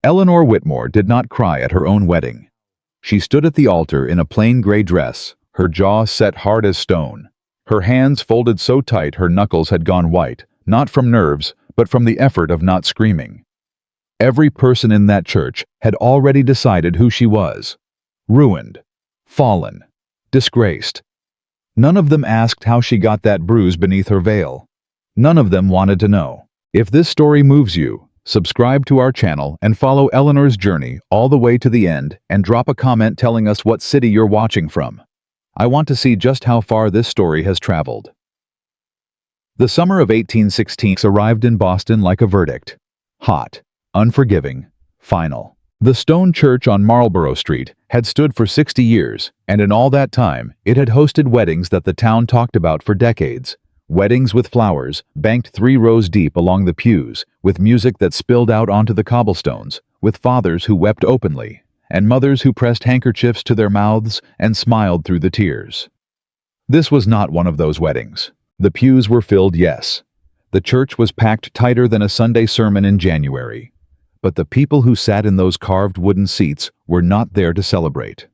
Eleanor Whitmore did not cry at her own wedding. She stood at the altar in a plain gray dress, her jaw set hard as stone. Her hands folded so tight her knuckles had gone white, not from nerves, but from the effort of not screaming. Every person in that church had already decided who she was. Ruined, fallen, disgraced. None of them asked how she got that bruise beneath her veil. None of them wanted to know. If this story moves you, subscribe to our channel and follow Eleanor's journey all the way to the end and drop a comment telling us what city you're watching from. I want to see just how far this story has traveled. The summer of 1816 arrived in Boston like a verdict. Hot, unforgiving, final. The stone church on Marlborough Street had stood for 60 years, and in all that time, it had hosted weddings that the town talked about for decades. Weddings with flowers, banked 3 rows deep along the pews, with music that spilled out onto the cobblestones, with fathers who wept openly, and mothers who pressed handkerchiefs to their mouths and smiled through the tears. This was not one of those weddings. The pews were filled, yes. The church was packed tighter than a Sunday sermon in January. But the people who sat in those carved wooden seats were not there to celebrate.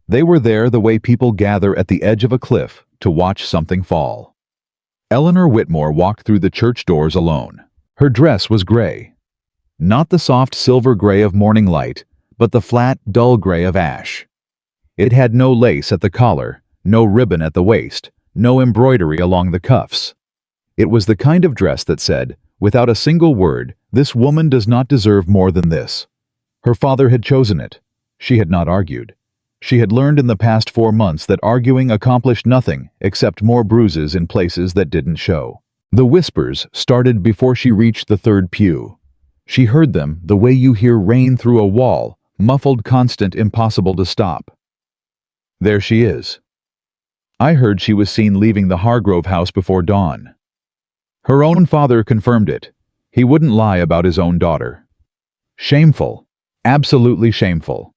They were there the way people gather at the edge of a cliff to watch something fall. Eleanor Whitmore walked through the church doors alone. Her dress was gray. Not the soft silver gray of morning light, but the flat, dull gray of ash. It had no lace at the collar, no ribbon at the waist, no embroidery along the cuffs. It was the kind of dress that said, without a single word, "This woman does not deserve more than this." Her father had chosen it. She had not argued. She had learned in the past 4 months that arguing accomplished nothing except more bruises in places that didn't show. The whispers started before she reached the 3rd pew. She heard them the way you hear rain through a wall, muffled, constant, impossible to stop. There she is. I heard she was seen leaving the Hargrove house before dawn. Her own father confirmed it. He wouldn't lie about his own daughter. Shameful. Absolutely shameful.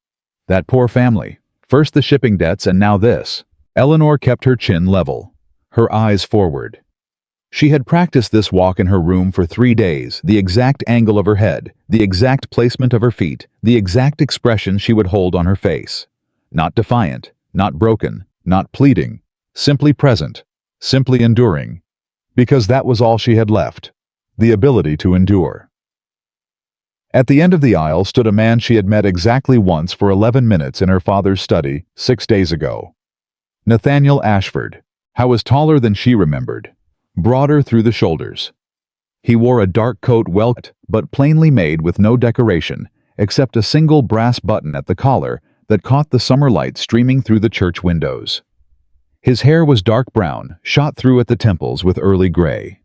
That poor family. First the shipping debts and now this. Eleanor kept her chin level, her eyes forward. She had practiced this walk in her room for 3 days, the exact angle of her head, the exact placement of her feet, the exact expression she would hold on her face. Not defiant, not broken, not pleading, simply present, simply enduring. Because that was all she had left, the ability to endure. At the end of the aisle stood a man she had met exactly once for 11 minutes in her father's study 6 days ago. Nathaniel Ashford. How was taller than she remembered, broader through the shoulders. He wore a dark coat well cut, but plainly made with no decoration, except a single brass button at the collar that caught the summer light streaming through the church windows. His hair was dark brown, shot through at the temples with early gray.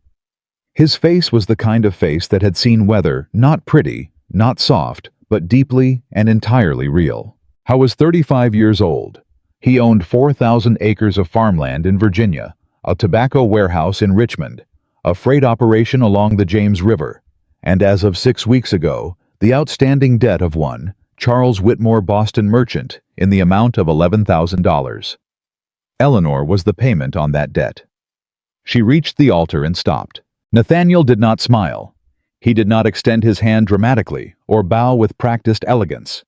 His face was the kind of face that had seen weather, not pretty, not soft, but deeply and entirely real. Howe was 35 years old. He owned 4,000 acres of farmland in Virginia, a tobacco warehouse in Richmond, a freight operation along the James River, and as of 6 weeks ago, the outstanding debt of one, Charles Whitmore Boston merchant, in the amount of $11,000. Eleanor was the payment on that debt. She reached the altar and stopped. Nathaniel did not smile. He did not extend his hand dramatically or bow with practiced elegance.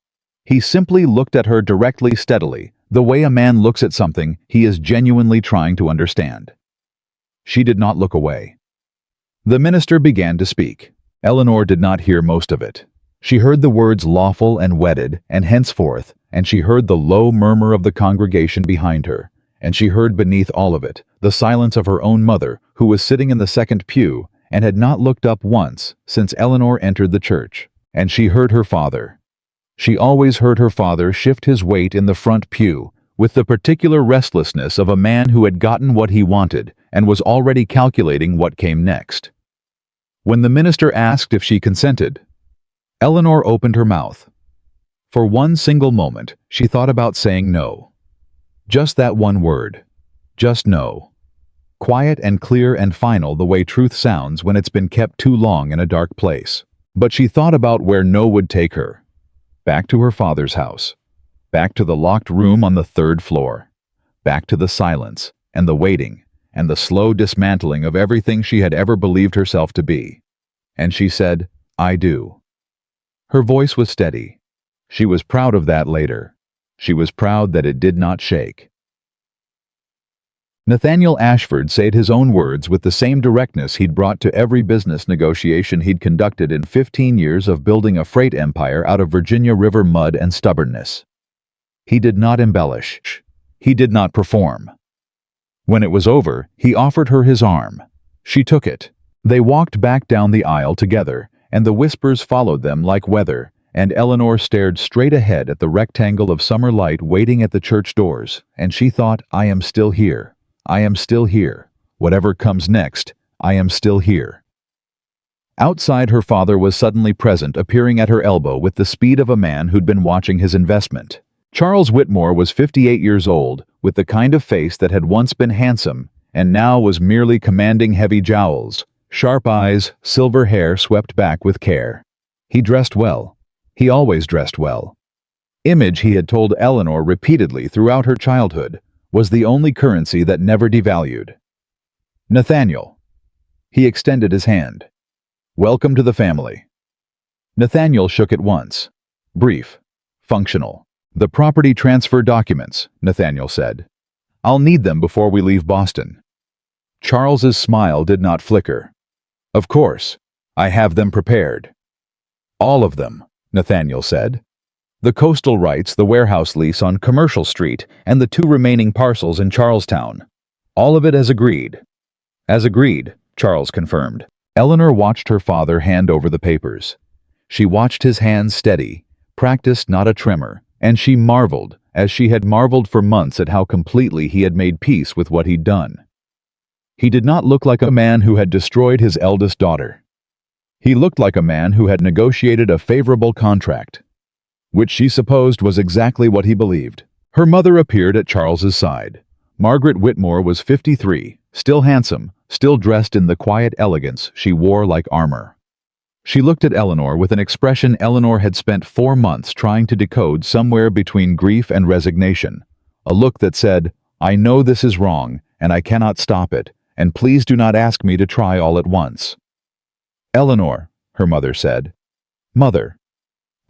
He simply looked at her directly, steadily, the way a man looks at something he is genuinely trying to understand. She did not look away. The minister began to speak. Eleanor did not hear most of it. She heard the words lawful and wedded and henceforth, and she heard the low murmur of the congregation behind her. And she heard beneath all of it the silence of her own mother, who was sitting in the 2nd pew and had not looked up once since Eleanor entered the church. And she heard her father. She always heard her father shift his weight in the front pew with the particular restlessness of a man who had gotten what he wanted and was already calculating what came next. When the minister asked if she consented, Eleanor opened her mouth. For one single moment, she thought about saying no. Just that one word. Just no. Quiet and clear and final, the way truth sounds when it's been kept too long in a dark place. But she thought about where no would take her. Back to her father's house. Back to the locked room on the 3rd floor. Back to the silence and the waiting and the slow dismantling of everything she had ever believed herself to be. And she said, "I do." Her voice was steady. She was proud of that later. She was proud that it did not shake. Nathaniel Ashford said his own words with the same directness he'd brought to every business negotiation he'd conducted in 15 years of building a freight empire out of Virginia River mud and stubbornness. He did not embellish. He did not perform. When it was over, he offered her his arm. She took it. They walked back down the aisle together, and the whispers followed them like weather, and Eleanor stared straight ahead at the rectangle of summer light waiting at the church doors, and she thought, I am still here. I am still here. Whatever comes next, I am still here. Outside, her father was suddenly present, appearing at her elbow with the speed of a man who'd been watching his investment. Charles Whitmore was 58 years old, with the kind of face that had once been handsome, and now was merely commanding heavy jowls, sharp eyes, silver hair swept back with care. He dressed well. He always dressed well. Image, he had told Eleanor repeatedly throughout her childhood, was the only currency that never devalued. Nathaniel. He extended his hand. Welcome to the family. Nathaniel shook it once. Brief. Functional. The property transfer documents, Nathaniel said. I'll need them before we leave Boston. Charles's smile did not flicker. Of course. I have them prepared. All of them, Nathaniel said. The coastal rights, the warehouse lease on Commercial Street, and the 2 remaining parcels in Charlestown. All of it as agreed. As agreed, Charles confirmed. Eleanor watched her father hand over the papers. She watched his hands steady, practiced, not a tremor, and she marveled, as she had marveled for months, at how completely he had made peace with what he'd done. He did not look like a man who had destroyed his eldest daughter. He looked like a man who had negotiated a favorable contract, which she supposed was exactly what he believed. Her mother appeared at Charles's side. Margaret Whitmore was 53, still handsome, still dressed in the quiet elegance she wore like armor. She looked at Eleanor with an expression Eleanor had spent 4 months trying to decode somewhere between grief and resignation. A look that said, I know this is wrong, and I cannot stop it, and please do not ask me to try all at once. Eleanor, her mother said. Mother.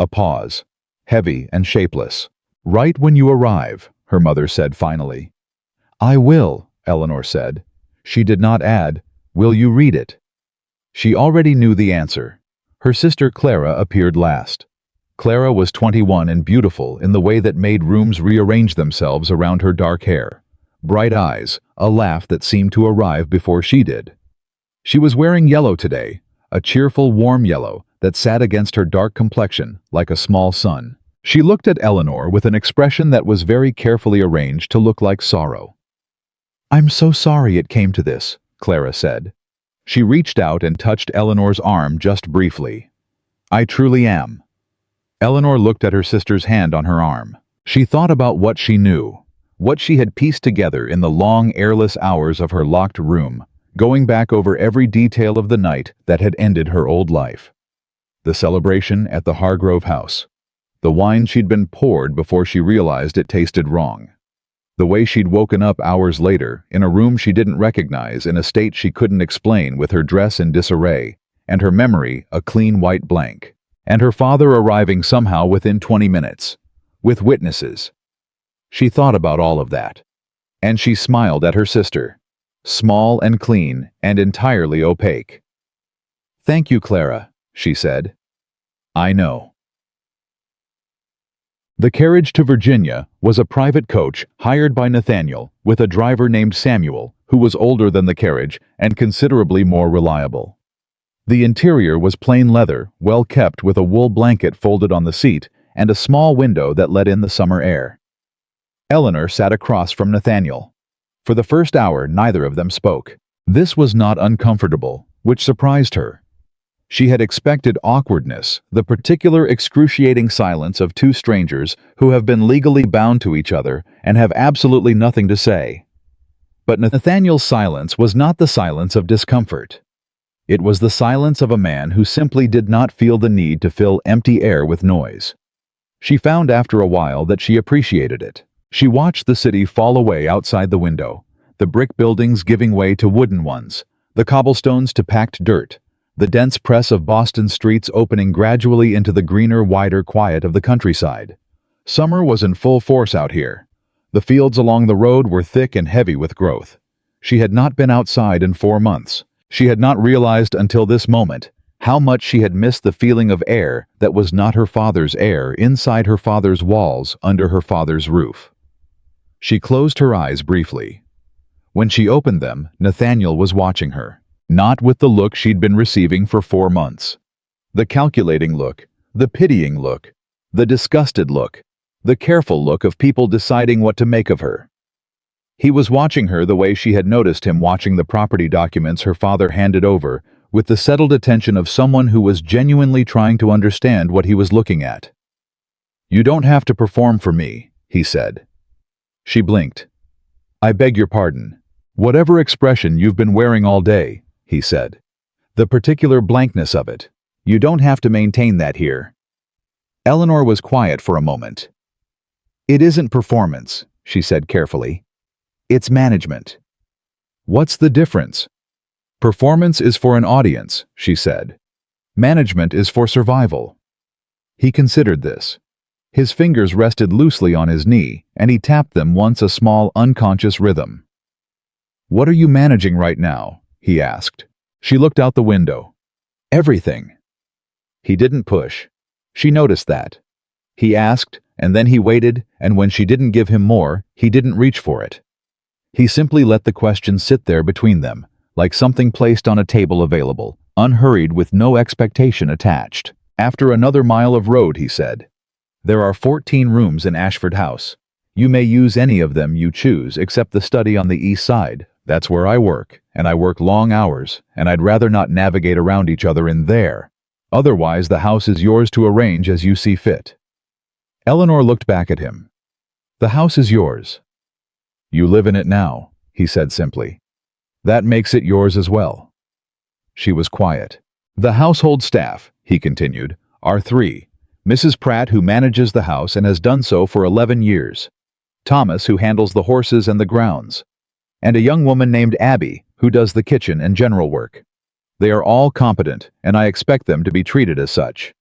A pause. Heavy and shapeless. Right when you arrive, her mother said finally. I will, Eleanor said. She did not add, will you read it? She already knew the answer. Her sister Clara appeared last. Clara was 21 and beautiful in the way that made rooms rearrange themselves around her dark hair. Bright eyes, a laugh that seemed to arrive before she did. She was wearing yellow today, a cheerful, warm yellow that sat against her dark complexion like a small sun. She looked at Eleanor with an expression that was very carefully arranged to look like sorrow. I'm so sorry it came to this, Clara said. She reached out and touched Eleanor's arm just briefly. I truly am. Eleanor looked at her sister's hand on her arm. She thought about what she knew, what she had pieced together in the long, airless hours of her locked room, going back over every detail of the night that had ended her old life. The celebration at the Hargrove house. The wine she'd been poured before she realized it tasted wrong. The way she'd woken up hours later, in a room she didn't recognize, in a state she couldn't explain, with her dress in disarray, and her memory a clean white blank. And her father arriving somehow within 20 minutes, with witnesses. She thought about all of that. And she smiled at her sister. Small and clean and entirely opaque. Thank you, Clara, she said. I know. The carriage to Virginia was a private coach hired by Nathaniel with a driver named Samuel, who was older than the carriage and considerably more reliable. The interior was plain leather, well kept, with a wool blanket folded on the seat and a small window that let in the summer air. Eleanor sat across from Nathaniel. For the first hour, neither of them spoke. This was not uncomfortable, which surprised her. She had expected awkwardness, the particular excruciating silence of 2 strangers who have been legally bound to each other and have absolutely nothing to say. But Nathaniel's silence was not the silence of discomfort. It was the silence of a man who simply did not feel the need to fill empty air with noise. She found after a while that she appreciated it. She watched the city fall away outside the window, the brick buildings giving way to wooden ones, the cobblestones to packed dirt, the dense press of Boston streets opening gradually into the greener, wider quiet of the countryside. Summer was in full force out here. The fields along the road were thick and heavy with growth. She had not been outside in 4 months. She had not realized until this moment how much she had missed the feeling of air that was not her father's air inside her father's walls under her father's roof. She closed her eyes briefly. When she opened them, Nathaniel was watching her, not with the look she'd been receiving for 4 months. The calculating look, the pitying look, the disgusted look, the careful look of people deciding what to make of her. He was watching her the way she had noticed him watching the property documents her father handed over, with the settled attention of someone who was genuinely trying to understand what he was looking at. "You don't have to perform for me," he said. She blinked. "I beg your pardon. Whatever expression you've been wearing all day," he said. "The particular blankness of it. You don't have to maintain that here." Eleanor was quiet for a moment. "It isn't performance," she said carefully. "It's management." "What's the difference?" "Performance is for an audience," she said. "Management is for survival." He considered this. His fingers rested loosely on his knee, and he tapped them once, a small, unconscious rhythm. "What are you managing right now?" he asked. She looked out the window. "Everything." He didn't push. She noticed that. He asked, and then he waited, and when she didn't give him more, he didn't reach for it. He simply let the question sit there between them, like something placed on a table available, unhurried with no expectation attached. "After another mile of road," he said. "There are 14 rooms in Ashford House. You may use any of them you choose except the study on the east side. That's where I work, and I work long hours, and I'd rather not navigate around each other in there. Otherwise, the house is yours to arrange as you see fit." Eleanor looked back at him. "The house is yours." "You live in it now," he said simply. "That makes it yours as well." She was quiet. "The household staff," he continued, "are 3. Mrs. Pratt, who manages the house and has done so for 11 years. Thomas, who handles the horses and the grounds. And a young woman named Abby, who does the kitchen and general work. They are all competent, and I expect them to be treated as such."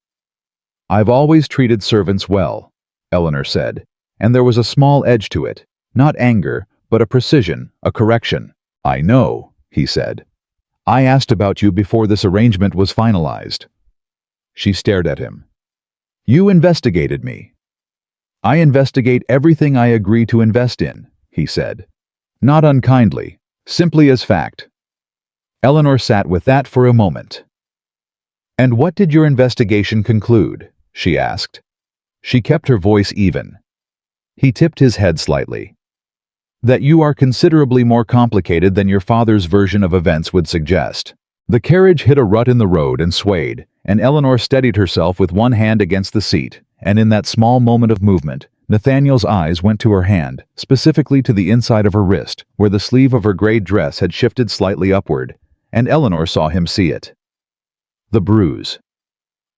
"I've always treated servants well," Eleanor said, and there was a small edge to it, not anger, but a precision, a correction. "I know," he said. "I asked about you before this arrangement was finalized." She stared at him. "You investigated me." "I investigate everything I agree to invest in," he said. Not unkindly, simply as fact. Eleanor sat with that for a moment. "And what did your investigation conclude?" she asked. She kept her voice even. He tipped his head slightly. "That you are considerably more complicated than your father's version of events would suggest." The carriage hit a rut in the road and swayed, and Eleanor steadied herself with one hand against the seat, and in that small moment of movement, Nathaniel's eyes went to her hand, specifically to the inside of her wrist, where the sleeve of her gray dress had shifted slightly upward, and Eleanor saw him see it. The bruise.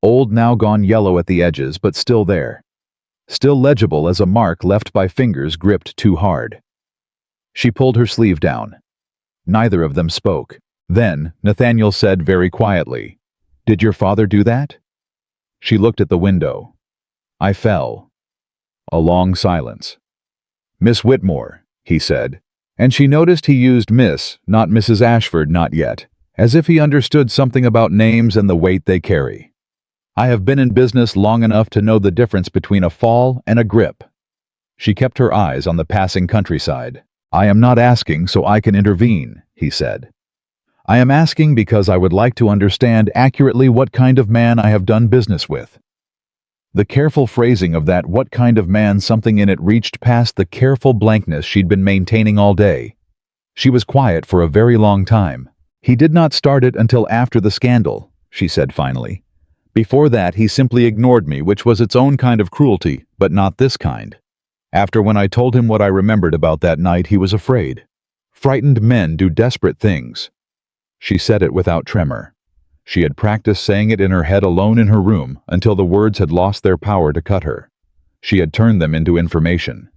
Old, now gone yellow at the edges, but still there. Still legible as a mark left by fingers gripped too hard. She pulled her sleeve down. Neither of them spoke. Then, Nathaniel said very quietly, "Did your father do that?" She looked at the window. "I fell." A long silence. "Miss Whitmore," he said, and she noticed he used Miss, not Mrs. Ashford, not yet, as if he understood something about names and the weight they carry. "I have been in business long enough to know the difference between a fall and a grip." She kept her eyes on the passing countryside. "I am not asking so I can intervene," he said. "I am asking because I would like to understand accurately what kind of man I have done business with." The careful phrasing of that "what kind of man," something in it reached past the careful blankness she'd been maintaining all day. She was quiet for a very long time. "He did not start it until after the scandal," she said finally. "Before that he simply ignored me, which was its own kind of cruelty, but not this kind. After when I told him what I remembered about that night, he was afraid. Frightened men do desperate things." She said it without tremor. She had practiced saying it in her head alone in her room until the words had lost their power to cut her. She had turned them into information.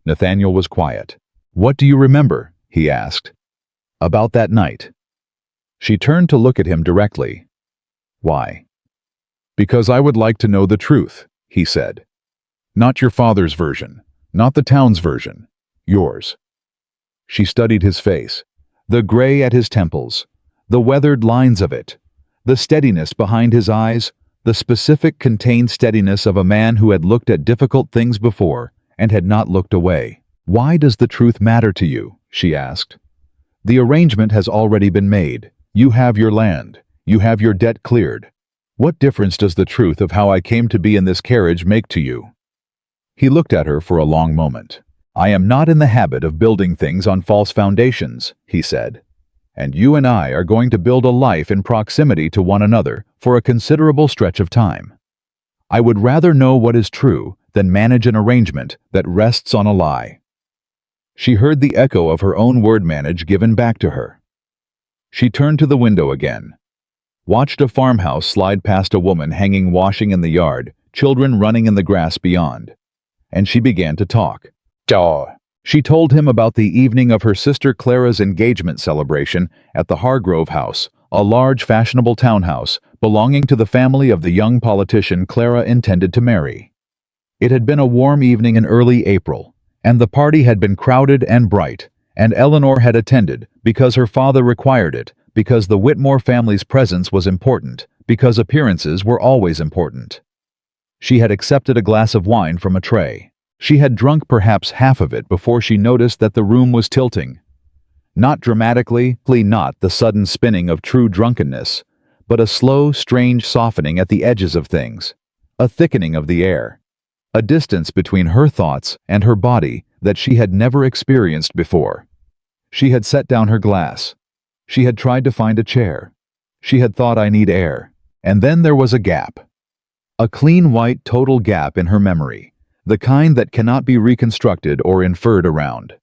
Nathaniel was quiet. "What do you remember?" he asked. "About that night." She turned to look at him directly. Why? Because I would like to know the truth, he said. Not your father's version, not the town's version, yours. She studied his face, the gray at his temples, the weathered lines of it, the steadiness behind his eyes, the specific contained steadiness of a man who had looked at difficult things before and had not looked away. Why does the truth matter to you? She asked. The arrangement has already been made. You have your land. You have your debt cleared. What difference does the truth of how I came to be in this carriage make to you? He looked at her for a long moment. I am not in the habit of building things on false foundations, he said. And you and I are going to build a life in proximity to one another for a considerable stretch of time. I would rather know what is true than manage an arrangement that rests on a lie. She heard the echo of her own word manage given back to her. She turned to the window again, watched a farmhouse slide past a woman hanging washing in the yard, children running in the grass beyond. And she began to talk. She told him about the evening of her sister Clara's engagement celebration at the Hargrove House, a large fashionable townhouse belonging to the family of the young politician Clara intended to marry. It had been a warm evening in early April, and the party had been crowded and bright, and Eleanor had attended because her father required it, because the Whitmore family's presence was important, because appearances were always important. She had accepted a glass of wine from a tray. She had drunk perhaps half of it before she noticed that the room was tilting. Not dramatically, not the sudden spinning of true drunkenness, but a slow, strange softening at the edges of things, a thickening of the air, a distance between her thoughts and her body that she had never experienced before. She had set down her glass. She had tried to find a chair. She had thought, I need air. And then there was a gap. A clean white total gap in her memory, the kind that cannot be reconstructed or inferred around.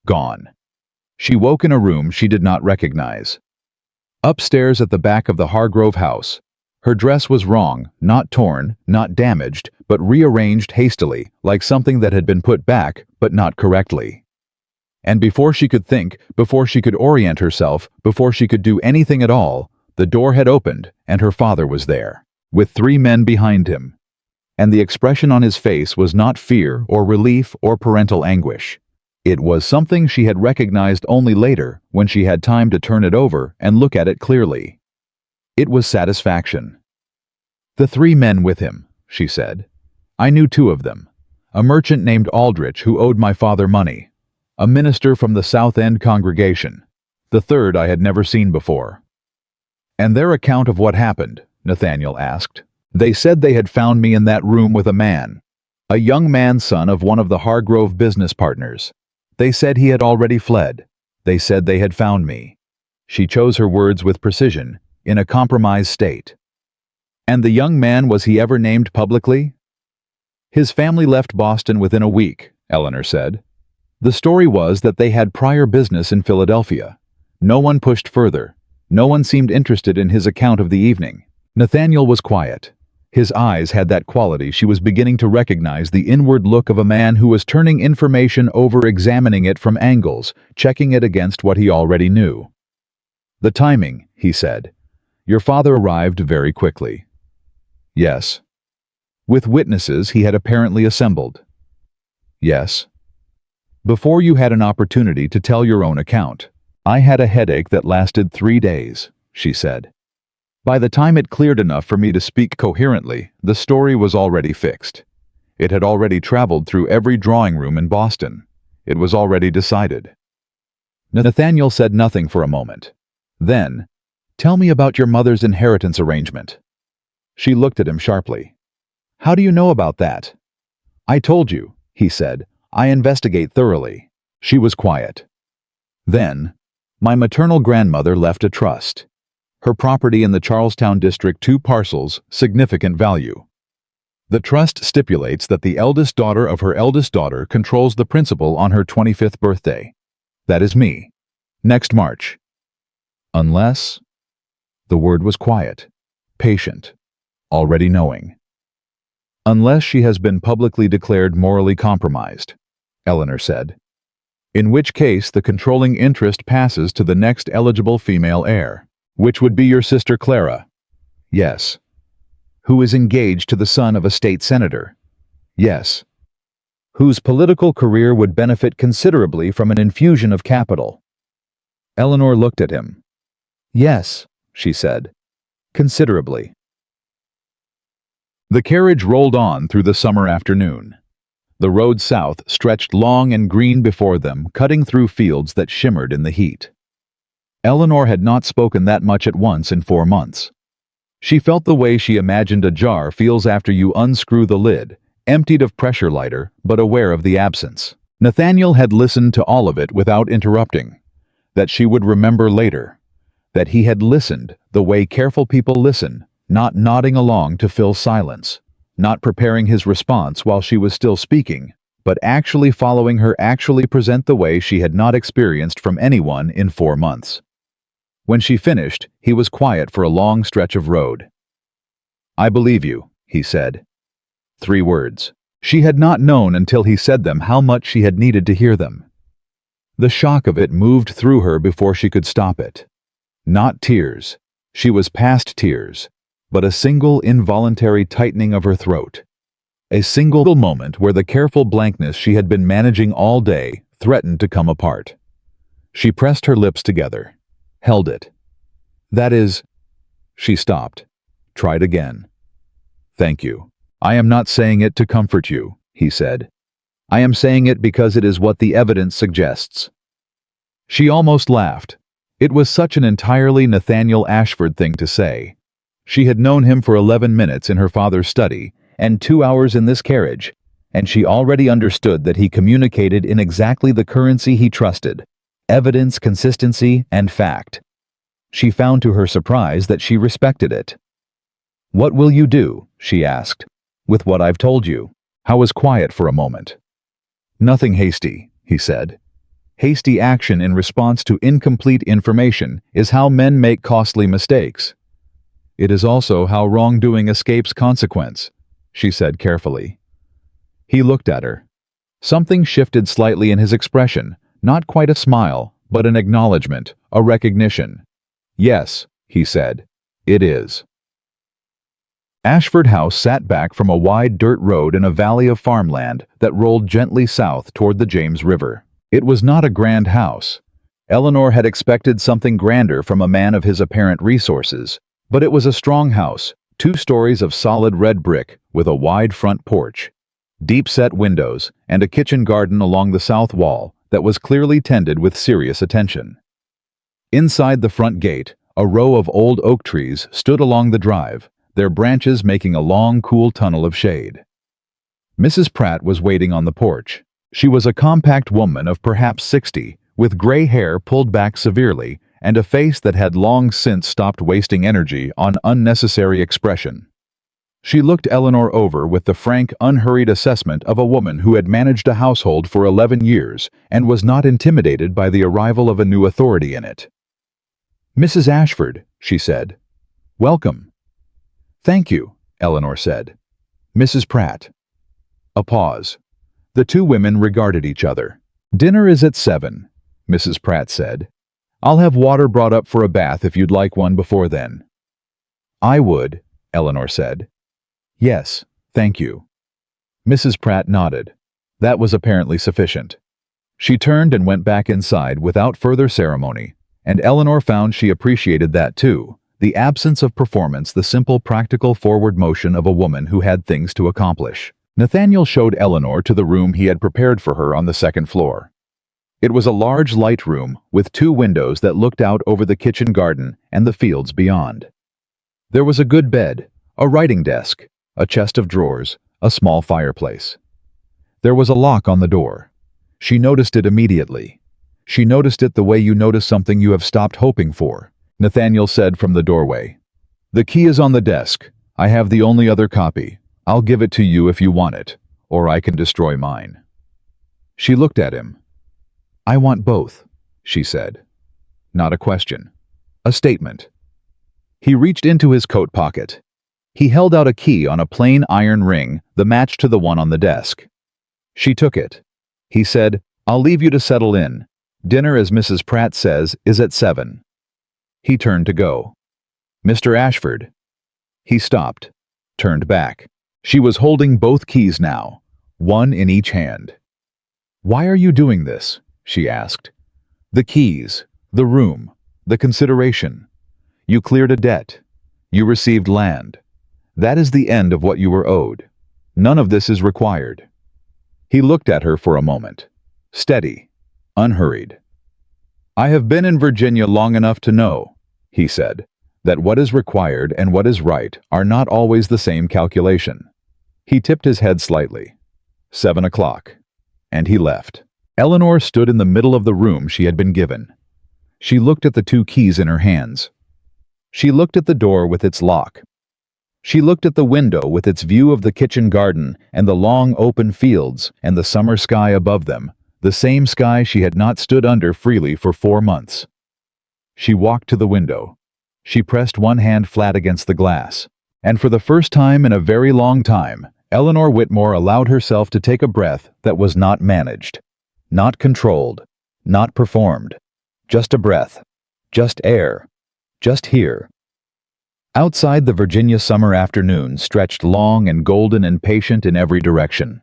Gone. She woke in a room she did not recognize. Upstairs at the back of the Hargrove house, her dress was wrong, not torn, not damaged, but rearranged hastily, like something that had been put back, but not correctly. And before she could think, before she could orient herself, before she could do anything at all, the door had opened, and her father was there, with 3 men behind him. And the expression on his face was not fear or relief or parental anguish. It was something she had recognized only later, when she had time to turn it over and look at it clearly. It was satisfaction. The 3 men with him, she said. I knew 2 of them. A merchant named Aldrich who owed my father money. A minister from the South End congregation. The 3rd I had never seen before. And their account of what happened, Nathaniel asked. They said they had found me in that room with a man, a young man son of one of the Hargrove business partners. They said he had already fled. They said they had found me. She chose her words with precision, in a compromised state. And the young man, was he ever named publicly? His family left Boston within a week, Eleanor said. The story was that they had prior business in Philadelphia. No one pushed further. No one seemed interested in his account of the evening. Nathaniel was quiet. His eyes had that quality she was beginning to recognize, the inward look of a man who was turning information over, examining it from angles, checking it against what he already knew. The timing, he said. Your father arrived very quickly. Yes. With witnesses he had apparently assembled. Yes. Before you had an opportunity to tell your own account. I had a headache that lasted 3 days, she said. By the time it cleared enough for me to speak coherently, the story was already fixed. It had already traveled through every drawing room in Boston. It was already decided. Nathaniel said nothing for a moment. Then, tell me about your mother's inheritance arrangement. She looked at him sharply. How do you know about that? I told you, he said. I investigate thoroughly. She was quiet. Then, my maternal grandmother left a trust. Her property in the Charlestown district, 2 parcels, significant value. The trust stipulates that the eldest daughter of her eldest daughter controls the principal on her 25th birthday. That is me. Next March. Unless... The word was quiet, patient, already knowing. Unless she has been publicly declared morally compromised, Eleanor said. In which case the controlling interest passes to the next eligible female heir. Which would be your sister Clara. Yes. Who is engaged to the son of a state senator? Yes. Whose political career would benefit considerably from an infusion of capital? Eleanor looked at him. Yes, she said. Considerably. The carriage rolled on through the summer afternoon. The road south stretched long and green before them, cutting through fields that shimmered in the heat. Eleanor had not spoken that much at once in 4 months. She felt the way she imagined a jar feels after you unscrew the lid, emptied of pressure lighter, but aware of the absence. Nathaniel had listened to all of it without interrupting. That she would remember later. That he had listened the way careful people listen, not nodding along to fill silence, not preparing his response while she was still speaking, but actually following her actually present the way she had not experienced from anyone in 4 months. When she finished, he was quiet for a long stretch of road. "I believe you," he said. 3 words. She had not known until he said them how much she had needed to hear them. The shock of it moved through her before she could stop it. Not tears. She was past tears. But a single involuntary tightening of her throat. A single moment where the careful blankness she had been managing all day threatened to come apart. She pressed her lips together. Held it. "That is—" She stopped. Tried again. "Thank you. I am not saying it to comfort you," he said. "I am saying it because it is what the evidence suggests." She almost laughed. It was such an entirely Nathaniel Ashford thing to say. She had known him for 11 minutes in her father's study, and 2 hours in this carriage, and she already understood that he communicated in exactly the currency he trusted: evidence, consistency, and fact. She found to her surprise that she respected it. "What will you do?" she asked. "With what I've told you?" Howe was quiet for a moment. "Nothing hasty," he said. "Hasty action in response to incomplete information is how men make costly mistakes. It is also how wrongdoing escapes consequence," she said carefully. He looked at her. Something shifted slightly in his expression, not quite a smile, but an acknowledgement, a recognition. "Yes," he said, "it is." Ashford House sat back from a wide dirt road in a valley of farmland that rolled gently south toward the James River. It was not a grand house. Eleanor had expected something grander from a man of his apparent resources, but it was a strong house, 2 stories of solid red brick with a wide front porch, deep-set windows, and a kitchen garden along the south wall that was clearly tended with serious attention. Inside the front gate, a row of old oak trees stood along the drive, their branches making a long, cool tunnel of shade. Mrs. Pratt was waiting on the porch. She was a compact woman of perhaps 60, with gray hair pulled back severely, and a face that had long since stopped wasting energy on unnecessary expression. She looked Eleanor over with the frank, unhurried assessment of a woman who had managed a household for 11 years and was not intimidated by the arrival of a new authority in it. "Mrs. Ashford," she said. "Welcome." "Thank you," Eleanor said. "Mrs. Pratt." A pause. The 2 women regarded each other. "Dinner is at 7, Mrs. Pratt said. "I'll have water brought up for a bath if you'd like one before then." "I would," Eleanor said. "Yes, thank you." Mrs. Pratt nodded. That was apparently sufficient. She turned and went back inside without further ceremony, and Eleanor found she appreciated that too, the absence of performance, the simple practical forward motion of a woman who had things to accomplish. Nathaniel showed Eleanor to the room he had prepared for her on the 2nd floor. It was a large light room with 2 windows that looked out over the kitchen garden and the fields beyond. There was a good bed, a writing desk, a chest of drawers, a small fireplace. There was a lock on the door. She noticed it immediately. She noticed it the way you notice something you have stopped hoping for, Nathaniel said from the doorway. "The key is on the desk. I have the only other copy. I'll give it to you if you want it, or I can destroy mine." She looked at him. "I want both," she said. Not a question. A statement. He reached into his coat pocket. He held out a key on a plain iron ring, the match to the one on the desk. She took it. He said, "I'll leave you to settle in. Dinner, as Mrs. Pratt says, is at 7. He turned to go. "Mr. Ashford." He stopped, turned back. She was holding both keys now, one in each hand. "Why are you doing this?" she asked. "The keys, the room, the consideration. You cleared a debt. You received land. That is the end of what you were owed. None of this is required." He looked at her for a moment, steady, unhurried. "I have been in Virginia long enough to know," he said, "that what is required and what is right are not always the same calculation." He tipped his head slightly. 7 o'clock. And he left. Eleanor stood in the middle of the room she had been given. She looked at the two keys in her hands. She looked at the door with its lock. She looked at the window with its view of the kitchen garden and the long open fields and the summer sky above them, the same sky she had not stood under freely for 4 months. She walked to the window. She pressed one hand flat against the glass. And for the first time in a very long time, Eleanor Whitmore allowed herself to take a breath that was not managed, not controlled, not performed. Just a breath. Just air. Just here. Outside, the Virginia summer afternoon stretched long and golden and patient in every direction.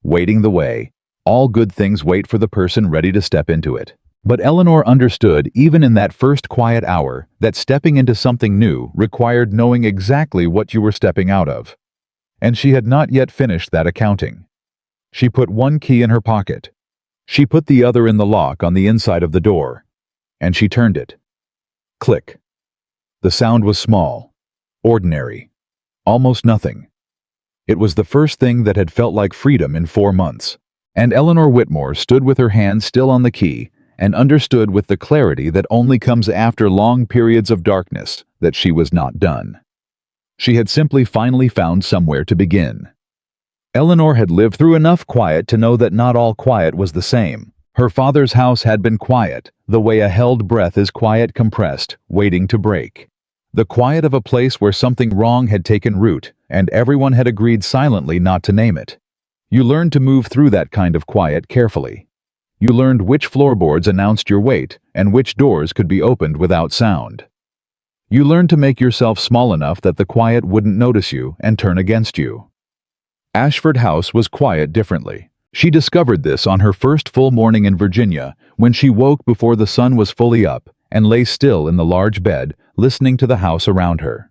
Waiting the way, all good things wait for the person ready to step into it. But Eleanor understood, even in that first quiet hour, that stepping into something new required knowing exactly what you were stepping out of. And she had not yet finished that accounting. She put one key in her pocket. She put the other in the lock on the inside of the door. And she turned it. Click. The sound was small, ordinary, almost nothing. It was the first thing that had felt like freedom in 4 months. And Eleanor Whitmore stood with her hand still on the key and understood with the clarity that only comes after long periods of darkness that she was not done. She had simply finally found somewhere to begin. Eleanor had lived through enough quiet to know that not all quiet was the same. Her father's house had been quiet, the way a held breath is quiet compressed, waiting to break. The quiet of a place where something wrong had taken root, and everyone had agreed silently not to name it. You learned to move through that kind of quiet carefully. You learned which floorboards announced your weight, and which doors could be opened without sound. You learned to make yourself small enough that the quiet wouldn't notice you and turn against you. Ashford House was quiet differently. She discovered this on her first full morning in Virginia, when she woke before the sun was fully up and lay still in the large bed, listening to the house around her.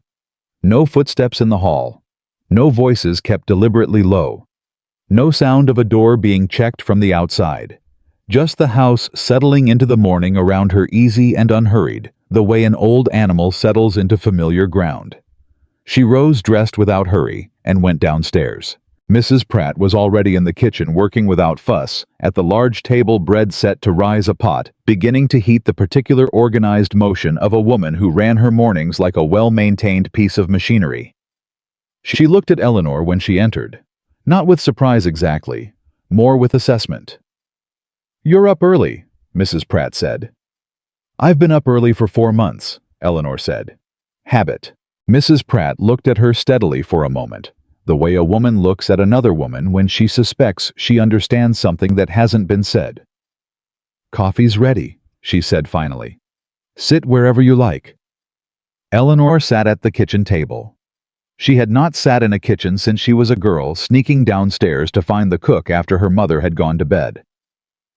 No footsteps in the hall. No voices kept deliberately low. No sound of a door being checked from the outside. Just the house settling into the morning around her, easy and unhurried, the way an old animal settles into familiar ground. She rose dressed without hurry and went downstairs. Mrs. Pratt was already in the kitchen working without fuss, at the large table, bread set to rise a pot, beginning to heat the particular organized motion of a woman who ran her mornings like a well-maintained piece of machinery. She looked at Eleanor when she entered, not with surprise exactly, more with assessment. "You're up early," Mrs. Pratt said. "I've been up early for 4 months," Eleanor said. "Habit." Mrs. Pratt looked at her steadily for a moment, the way a woman looks at another woman when she suspects she understands something that hasn't been said. "Coffee's ready," she said finally. "Sit wherever you like." Eleanor sat at the kitchen table. She had not sat in a kitchen since she was a girl, sneaking downstairs to find the cook after her mother had gone to bed.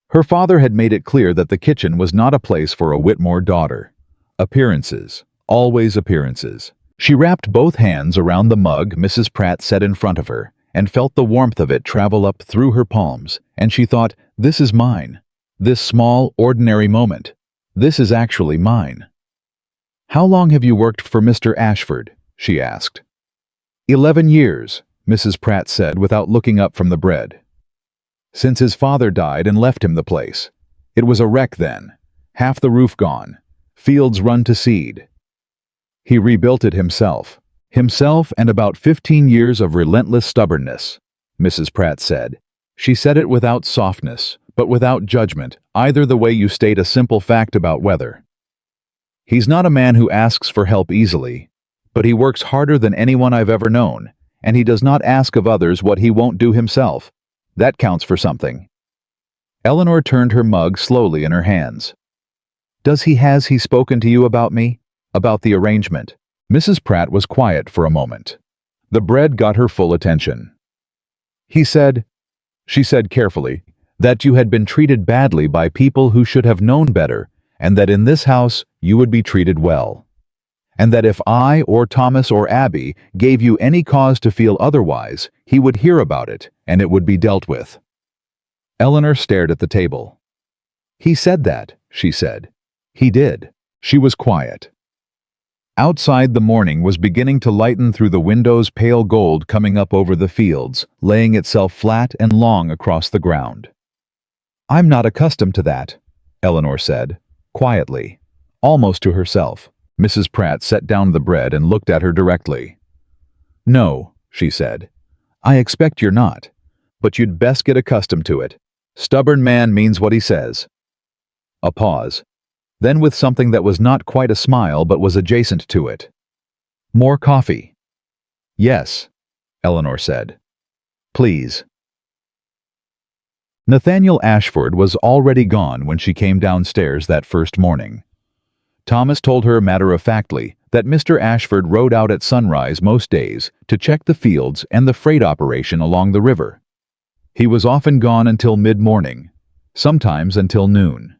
Her father had made it clear that the kitchen was not a place for a Whitmore daughter. Appearances, always appearances. She wrapped both hands around the mug Mrs. Pratt set in front of her and felt the warmth of it travel up through her palms, and she thought, "This is mine. This small, ordinary moment. This is actually mine." "How long have you worked for Mr. Ashford?" she asked. 11 years, Mrs. Pratt said without looking up from the bread. "Since his father died and left him the place. It was a wreck then. Half the roof gone. Fields run to seed. He rebuilt it himself. Himself and about 15 years of relentless stubbornness," Mrs. Pratt said. She said it without softness, but without judgment, either the way you state a simple fact about weather. "He's not a man who asks for help easily, but he works harder than anyone I've ever known, and he does not ask of others what he won't do himself. That counts for something." Eleanor turned her mug slowly in her hands. Has he spoken to you about me? About the arrangement?" Mrs. Pratt was quiet for a moment. The bread got her full attention. She said carefully, that you had been treated badly by people who should have known better, and that in this house you would be treated well. And that if I or Thomas or Abby gave you any cause to feel otherwise, he would hear about it, and it would be dealt with. Eleanor stared at the table. He said that, she said. He did. She was quiet. Outside, the morning was beginning to lighten through the windows, pale gold coming up over the fields, laying itself flat and long across the ground. I'm not accustomed to that, Eleanor said, quietly, almost to herself. Mrs. Pratt set down the bread and looked at her directly. No, she said. I expect you're not. But you'd best get accustomed to it. Stubborn man means what he says. A pause. Then with something that was not quite a smile but was adjacent to it. More coffee. Yes, Eleanor said. Please. Nathaniel Ashford was already gone when she came downstairs that first morning. Thomas told her matter-of-factly that Mr. Ashford rode out at sunrise most days to check the fields and the freight operation along the river. He was often gone until mid-morning, sometimes until noon.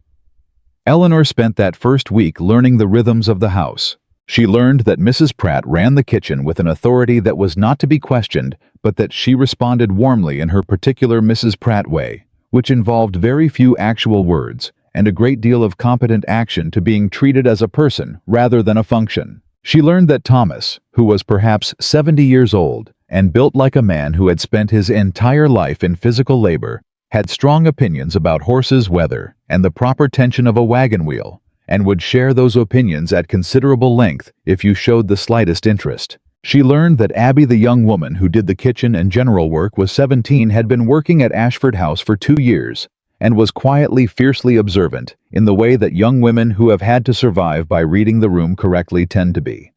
Eleanor spent that first week learning the rhythms of the house. She learned that Mrs. Pratt ran the kitchen with an authority that was not to be questioned, but that she responded warmly in her particular Mrs. Pratt way, which involved very few actual words and a great deal of competent action to being treated as a person rather than a function. She learned that Thomas, who was perhaps 70 years old and built like a man who had spent his entire life in physical labor, had strong opinions about horses' weather and the proper tension of a wagon wheel, and would share those opinions at considerable length if you showed the slightest interest. She learned that Abby, the young woman who did the kitchen and general work, was 17, had been working at Ashford House for 2 years, and was quietly, fiercely observant in the way that young women who have had to survive by reading the room correctly tend to be.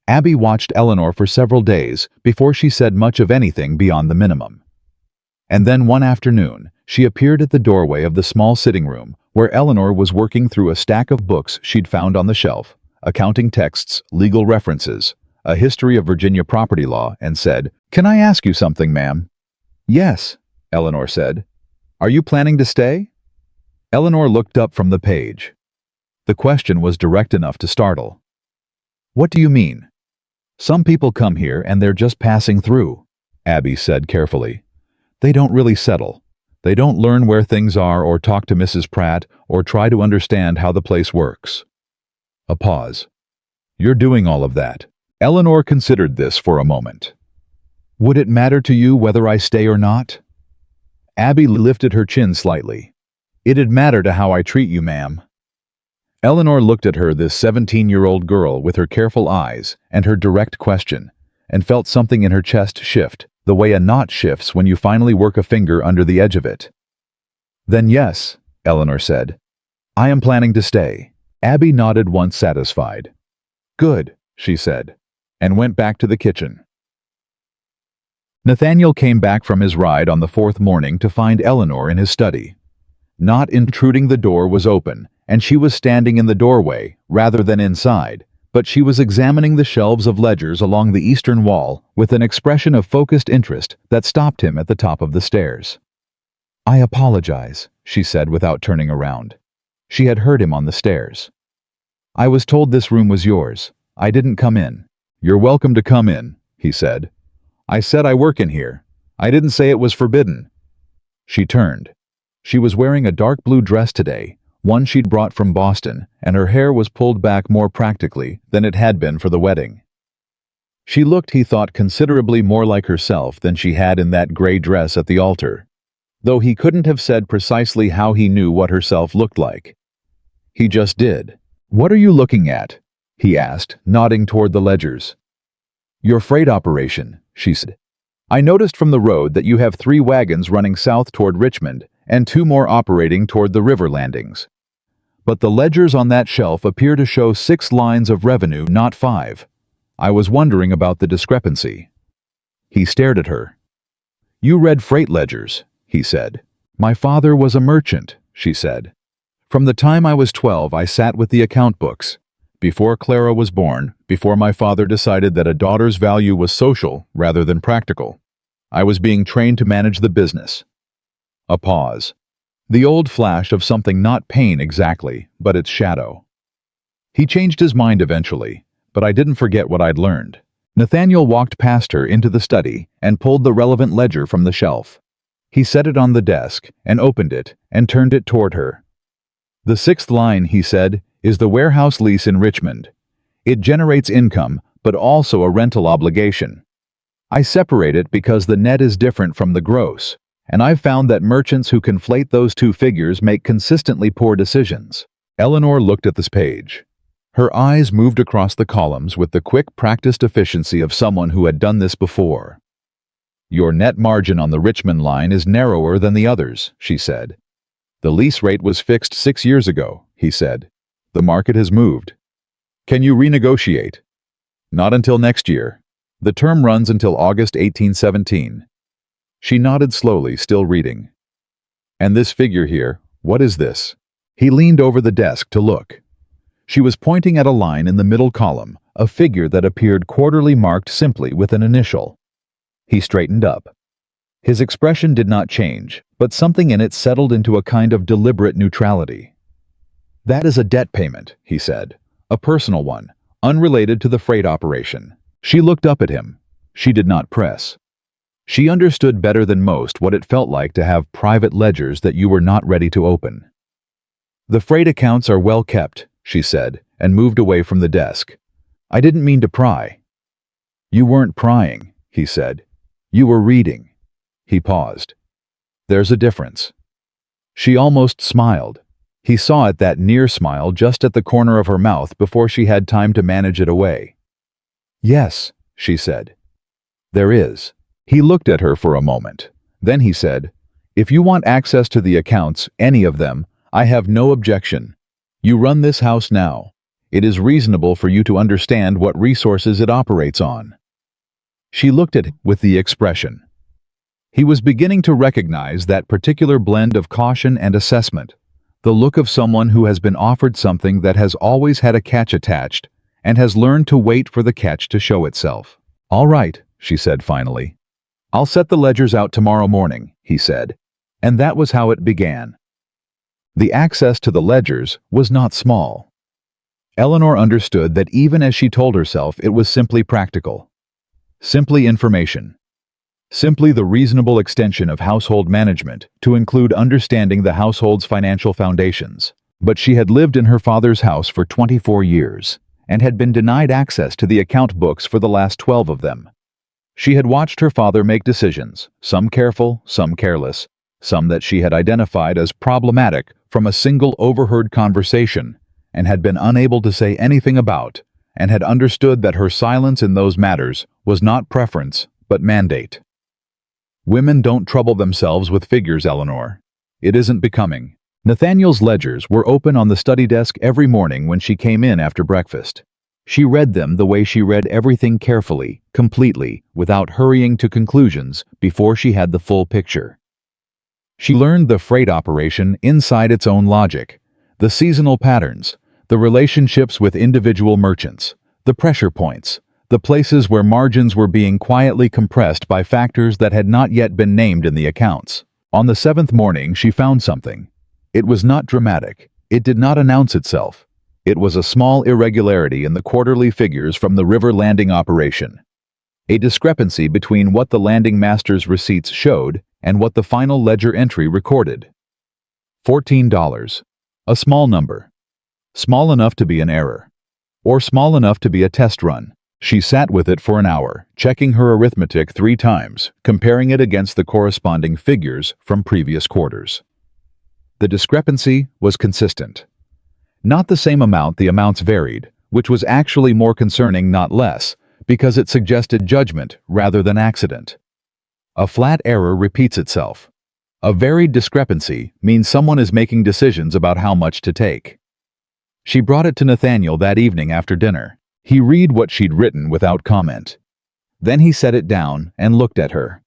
Abby watched Eleanor for several days before she said much of anything beyond the minimum. And then one afternoon, she appeared at the doorway of the small sitting room where Eleanor was working through a stack of books she'd found on the shelf, accounting texts, legal references, a history of Virginia property law, and said, "Can I ask you something, ma'am?" "Yes," Eleanor said. "Are you planning to stay?" Eleanor looked up from the page. The question was direct enough to startle. "What do you mean?" "Some people come here and they're just passing through," Abby said carefully. "They don't really settle. They don't learn where things are or talk to Mrs. Pratt or try to understand how the place works." A pause. "You're doing all of that." Eleanor considered this for a moment. "Would it matter to you whether I stay or not?" Abby lifted her chin slightly. "It'd matter to how I treat you, ma'am." Eleanor looked at her, this 17-year-old girl, with her careful eyes and her direct question, and felt something in her chest shift, the way a knot shifts when you finally work a finger under the edge of it. "Then yes," Eleanor said. "I am planning to stay." Abby nodded once satisfied. "Good," she said, and went back to the kitchen. Nathaniel came back from his ride on the 4th morning to find Eleanor in his study. Not intruding, the door was open, and she was standing in the doorway rather than inside, but she was examining the shelves of ledgers along the eastern wall with an expression of focused interest that stopped him at the top of the stairs. "I apologize," she said without turning around. She had heard him on the stairs. "I was told this room was yours. I didn't come in." "You're welcome to come in," he said. "I said I work in here. I didn't say it was forbidden." She turned. She was wearing a dark blue dress today, one she'd brought from Boston, and her hair was pulled back more practically than it had been for the wedding. She looked, he thought, considerably more like herself than she had in that gray dress at the altar, though he couldn't have said precisely how he knew what herself looked like. He just did. "What are you looking at?" he asked, nodding toward the ledgers. "Your freight operation," she said. "I noticed from the road that you have 3 wagons running south toward Richmond and 2 more operating toward the river landings. But the ledgers on that shelf appear to show 6 lines of revenue, not 5. I was wondering about the discrepancy." He stared at her. "You read freight ledgers," he said. "My father was a merchant," she said. "From the time I was 12, I sat with the account books. Before Clara was born, before my father decided that a daughter's value was social rather than practical, I was being trained to manage the business. A pause. The old flash of something not pain exactly, but its shadow. He changed his mind eventually, but I didn't forget what I'd learned. Nathaniel walked past her into the study and pulled the relevant ledger from the shelf. He set it on the desk and opened it and turned it toward her. "The sixth line," he said, "is the warehouse lease in Richmond. It generates income, but also a rental obligation. I separate it because the net is different from the gross, and I've found that merchants who conflate those two figures make consistently poor decisions." Eleanor looked at this page. Her eyes moved across the columns with the quick, practiced efficiency of someone who had done this before. "Your net margin on the Richmond line is narrower than the others," she said. "The lease rate was fixed 6 years ago," he said. "The market has moved. Can you renegotiate?" "Not until next year. The term runs until August 1817. She nodded slowly, still reading. "And this figure here, what is this?" He leaned over the desk to look. She was pointing at a line in the middle column, a figure that appeared quarterly marked simply with an initial. He straightened up. His expression did not change, but something in it settled into a kind of deliberate neutrality. "That is a debt payment," he said. "A personal one, unrelated to the freight operation." She looked up at him. She did not press. She understood better than most what it felt like to have private ledgers that you were not ready to open. "The freight accounts are well kept," she said, and moved away from the desk. "I didn't mean to pry." "You weren't prying," he said. "You were reading." He paused. "There's a difference." She almost smiled. He saw it, that near smile just at the corner of her mouth before she had time to manage it away. "Yes," she said. "There is." He looked at her for a moment. Then he said, "If you want access to the accounts, any of them, I have no objection. You run this house now. It is reasonable for you to understand what resources it operates on." She looked at him with the expression. He was beginning to recognize that particular blend of caution and assessment, the look of someone who has been offered something that has always had a catch attached and has learned to wait for the catch to show itself. "All right," she said finally. "I'll set the ledgers out tomorrow morning," he said. And that was how it began. The access to the ledgers was not small. Eleanor understood that even as she told herself it was simply practical. Simply information. Simply the reasonable extension of household management to include understanding the household's financial foundations. But she had lived in her father's house for 24 years and had been denied access to the account books for the last 12 of them. She had watched her father make decisions, some careful, some careless, some that she had identified as problematic from a single overheard conversation, and had been unable to say anything about, and had understood that her silence in those matters was not preference, but mandate. Women don't trouble themselves with figures, Eleanor. It isn't becoming. Nathaniel's ledgers were open on the study desk every morning when she came in after breakfast. She read them the way she read everything, carefully, completely, without hurrying to conclusions before she had the full picture. She learned the freight operation inside its own logic, the seasonal patterns, the relationships with individual merchants, the pressure points, the places where margins were being quietly compressed by factors that had not yet been named in the accounts. On the 7th morning, she found something. It was not dramatic. It did not announce itself. It was a small irregularity in the quarterly figures from the river landing operation. A discrepancy between what the landing master's receipts showed and what the final ledger entry recorded. $14. A small number. Small enough to be an error. Or small enough to be a test run. She sat with it for an hour, checking her arithmetic 3 times, comparing it against the corresponding figures from previous quarters. The discrepancy was consistent. Not the same amount, the amounts varied, which was actually more concerning, not less, because it suggested judgment rather than accident. A flat error repeats itself. A varied discrepancy means someone is making decisions about how much to take. She brought it to Nathaniel that evening after dinner. He read what she'd written without comment. Then he set it down and looked at her.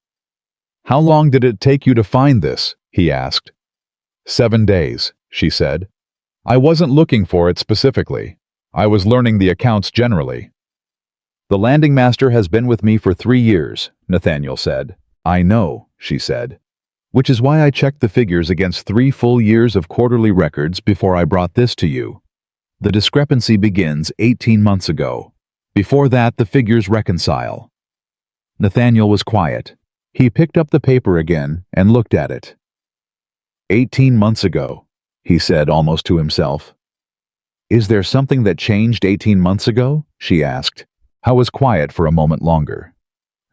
"How long did it take you to find this?" he asked. 7 days, she said. "I wasn't looking for it specifically. I was learning the accounts generally. The landing master has been with me for 3 years, Nathaniel said. I know, she said. Which is why I checked the figures against 3 full years of quarterly records before I brought this to you. The discrepancy begins 18 months ago. Before that, the figures reconcile. Nathaniel was quiet. He picked up the paper again and looked at it. 18 months ago, he said almost to himself. Is there something that changed 18 months ago? She asked. I was quiet for a moment longer.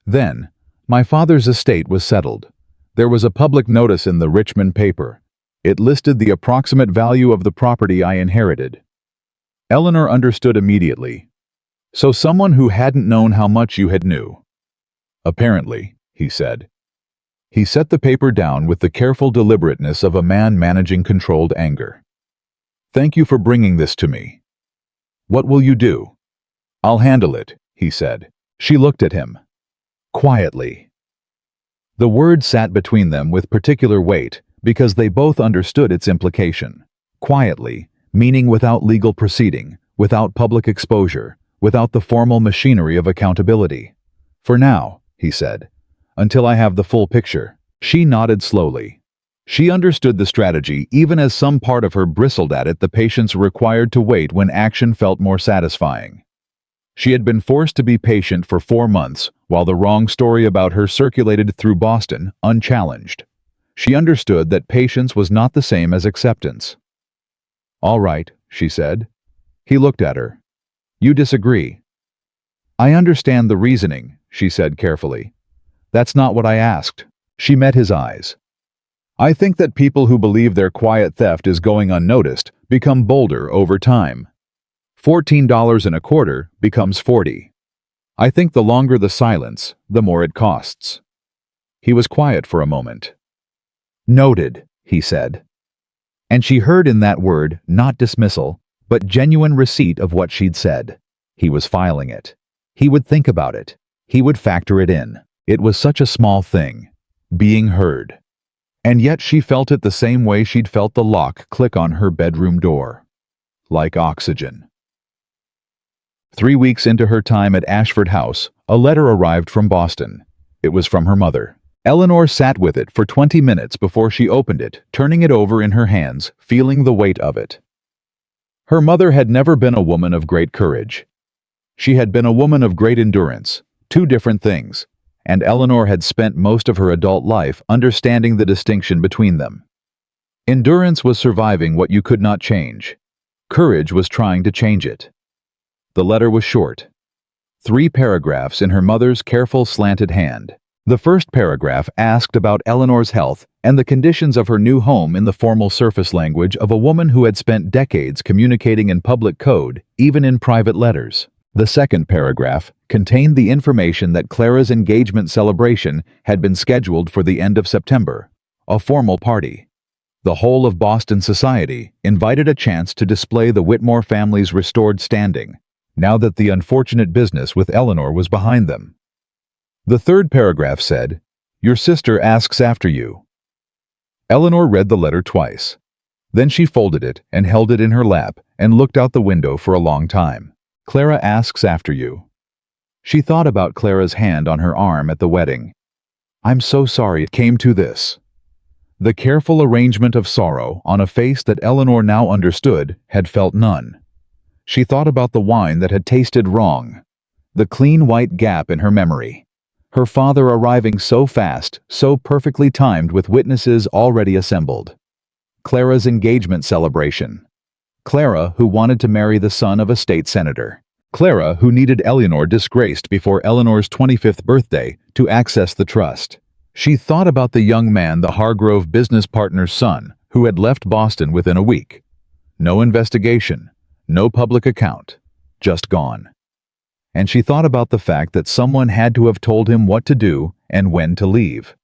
Then, my father's estate was settled. There was a public notice in the Richmond paper. It listed the approximate value of the property I inherited. Eleanor understood immediately. So someone who hadn't known how much you had knew. Apparently, he said. He set the paper down with the careful deliberateness of a man managing controlled anger. Thank you for bringing this to me. What will you do? I'll handle it, he said. She looked at him. Quietly. The word sat between them with particular weight because they both understood its implication. Quietly, meaning without legal proceeding, without public exposure, without the formal machinery of accountability. For now, he said, until I have the full picture. She nodded slowly. She understood the strategy even as some part of her bristled at it, the patience required to wait when action felt more satisfying. She had been forced to be patient for 4 months while the wrong story about her circulated through Boston, unchallenged. She understood that patience was not the same as acceptance. All right, she said. He looked at her. You disagree. I understand the reasoning, she said carefully. That's not what I asked. She met his eyes. I think that people who believe their quiet theft is going unnoticed become bolder over time. $14.25 becomes $40. I think the longer the silence, the more it costs. He was quiet for a moment. Noted, he said. And she heard in that word not dismissal, but genuine receipt of what she'd said. He was filing it. He would think about it. He would factor it in. It was such a small thing. Being heard. And yet she felt it the same way she'd felt the lock click on her bedroom door. Like oxygen. 3 weeks into her time at Ashford House, a letter arrived from Boston. It was from her mother. Eleanor sat with it for 20 minutes before she opened it, turning it over in her hands, feeling the weight of it. Her mother had never been a woman of great courage. She had been a woman of great endurance, 2 different things, and Eleanor had spent most of her adult life understanding the distinction between them. Endurance was surviving what you could not change. Courage was trying to change it. The letter was short. 3 paragraphs in her mother's careful slanted hand. The first paragraph asked about Eleanor's health and the conditions of her new home in the formal surface language of a woman who had spent decades communicating in public code, even in private letters. The second paragraph contained the information that Clara's engagement celebration had been scheduled for the end of September, a formal party. The whole of Boston society invited a chance to display the Whitmore family's restored standing, now that the unfortunate business with Eleanor was behind them. The third paragraph said, "Your sister asks after you." Eleanor read the letter twice. Then she folded it and held it in her lap and looked out the window for a long time. Clara asks after you. She thought about Clara's hand on her arm at the wedding. I'm so sorry it came to this. The careful arrangement of sorrow on a face that Eleanor now understood had felt none. She thought about the wine that had tasted wrong, the clean white gap in her memory. Her father arriving so fast, so perfectly timed with witnesses already assembled. Clara's engagement celebration. Clara, who wanted to marry the son of a state senator. Clara, who needed Eleanor disgraced before Eleanor's 25th birthday to access the trust. She thought about the young man, the Hargrove business partner's son, who had left Boston within a week. No investigation, no public account, just gone. And she thought about the fact that someone had to have told him what to do and when to leave.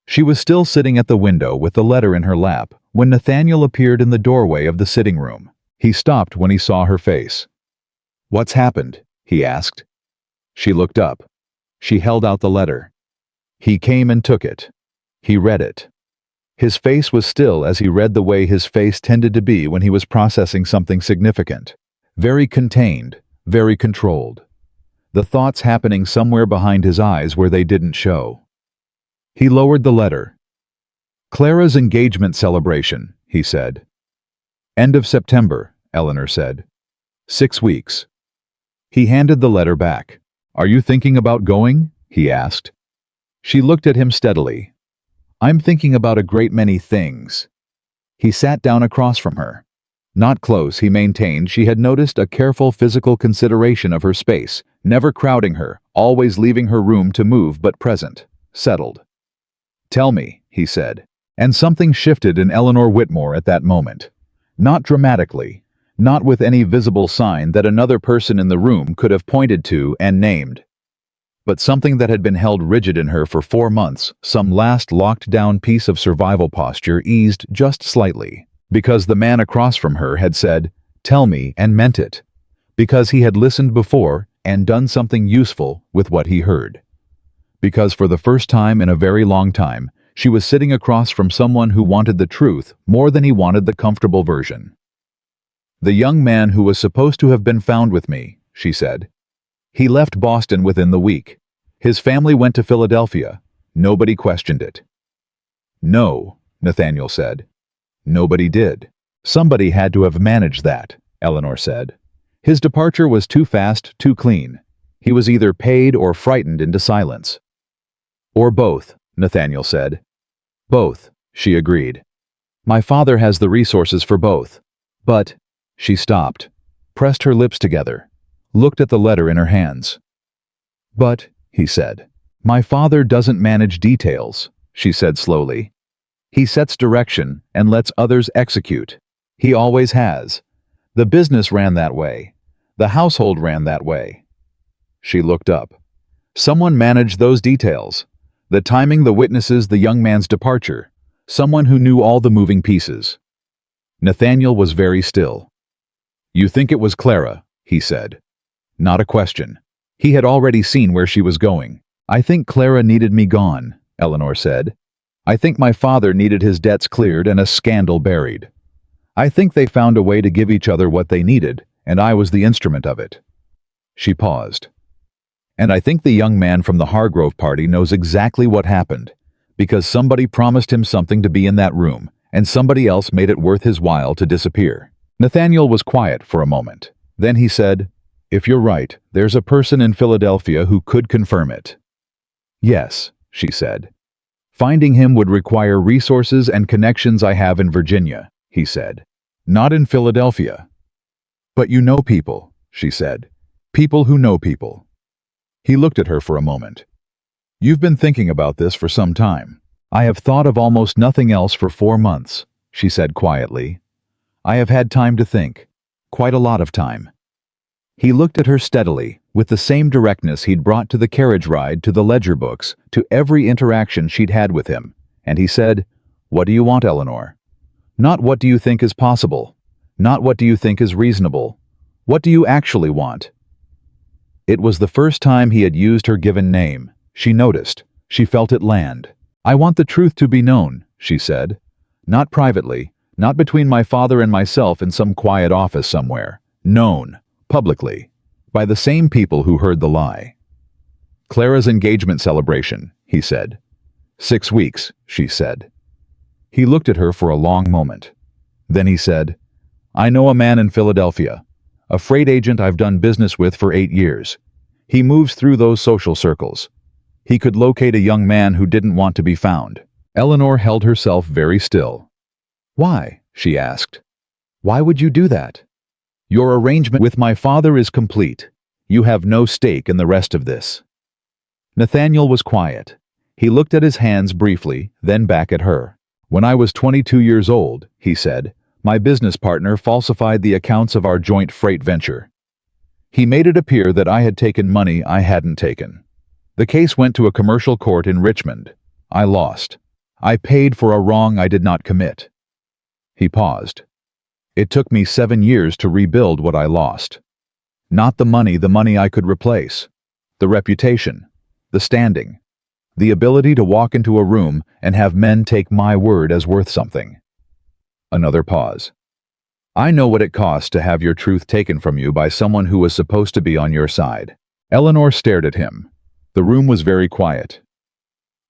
She was still sitting at the window with the letter in her lap when Nathaniel appeared in the doorway of the sitting room. He stopped when he saw her face. "What's happened?" he asked. She looked up. She held out the letter. He came and took it. He read it. His face was still as he read, the way his face tended to be when he was processing something significant. Very contained, very controlled. The thoughts happening somewhere behind his eyes where they didn't show. He lowered the letter. Clara's engagement celebration, he said. End of September, Eleanor said. 6 weeks. He handed the letter back. Are you thinking about going? He asked. She looked at him steadily. I'm thinking about a great many things. He sat down across from her. Not close, he maintained she had noticed a careful physical consideration of her space, never crowding her, always leaving her room to move but present, settled. Tell me, he said. And something shifted in Eleanor Whitmore at that moment. Not dramatically, not with any visible sign that another person in the room could have pointed to and named. But something that had been held rigid in her for 4 months, some last locked-down piece of survival posture eased just slightly, because the man across from her had said, "Tell me," and meant it. Because he had listened before and done something useful with what he heard. Because for the first time in a very long time, she was sitting across from someone who wanted the truth more than he wanted the comfortable version. The young man who was supposed to have been found with me, she said. He left Boston within the week. His family went to Philadelphia. Nobody questioned it. No, Nathaniel said. Nobody did. Somebody had to have managed that, Eleanor said. His departure was too fast, too clean. He was either paid or frightened into silence. Or both, Nathaniel said. Both, she agreed. My father has the resources for both. But, she stopped, pressed her lips together, looked at the letter in her hands. But, he said, my father doesn't manage details, she said slowly. He sets direction and lets others execute. He always has. The business ran that way. The household ran that way. She looked up. Someone managed those details. The timing, the witnesses, the young man's departure. Someone who knew all the moving pieces. Nathaniel was very still. You think it was Clara, he said. Not a question. He had already seen where she was going. I think Clara needed me gone, Eleanor said. I think my father needed his debts cleared and a scandal buried. I think they found a way to give each other what they needed, and I was the instrument of it. She paused. And I think the young man from the Hargrove party knows exactly what happened, because somebody promised him something to be in that room, and somebody else made it worth his while to disappear. Nathaniel was quiet for a moment. Then he said, If you're right, there's a person in Philadelphia who could confirm it. Yes, she said. Finding him would require resources and connections I have in Virginia, he said. Not in Philadelphia. But you know people, she said. People who know people. He looked at her for a moment. You've been thinking about this for some time. I have thought of almost nothing else for 4 months, she said quietly. I have had time to think. Quite a lot of time. He looked at her steadily, with the same directness he'd brought to the carriage ride, to the ledger books, to every interaction she'd had with him, and he said, What do you want, Eleanor? Not what do you think is possible. Not what do you think is reasonable. What do you actually want? It was the first time he had used her given name. She noticed. She felt it land. I want the truth to be known, she said. Not privately, not between my father and myself in some quiet office somewhere. Known, publicly, by the same people who heard the lie. Clara's engagement celebration, he said. 6 weeks, she said. He looked at her for a long moment. Then he said, I know a man in Philadelphia, a freight agent I've done business with for 8 years. He moves through those social circles. He could locate a young man who didn't want to be found. Eleanor held herself very still. Why? She asked. Why would you do that? Your arrangement with my father is complete. You have no stake in the rest of this. Nathaniel was quiet. He looked at his hands briefly, then back at her. When I was 22 years old, he said, my business partner falsified the accounts of our joint freight venture. He made it appear that I had taken money I hadn't taken. The case went to a commercial court in Richmond. I lost. I paid for a wrong I did not commit. He paused. It took me 7 years to rebuild what I lost. Not the money I could replace. The reputation, the standing, the ability to walk into a room and have men take my word as worth something. Another pause. I know what it costs to have your truth taken from you by someone who was supposed to be on your side. Eleanor stared at him. The room was very quiet.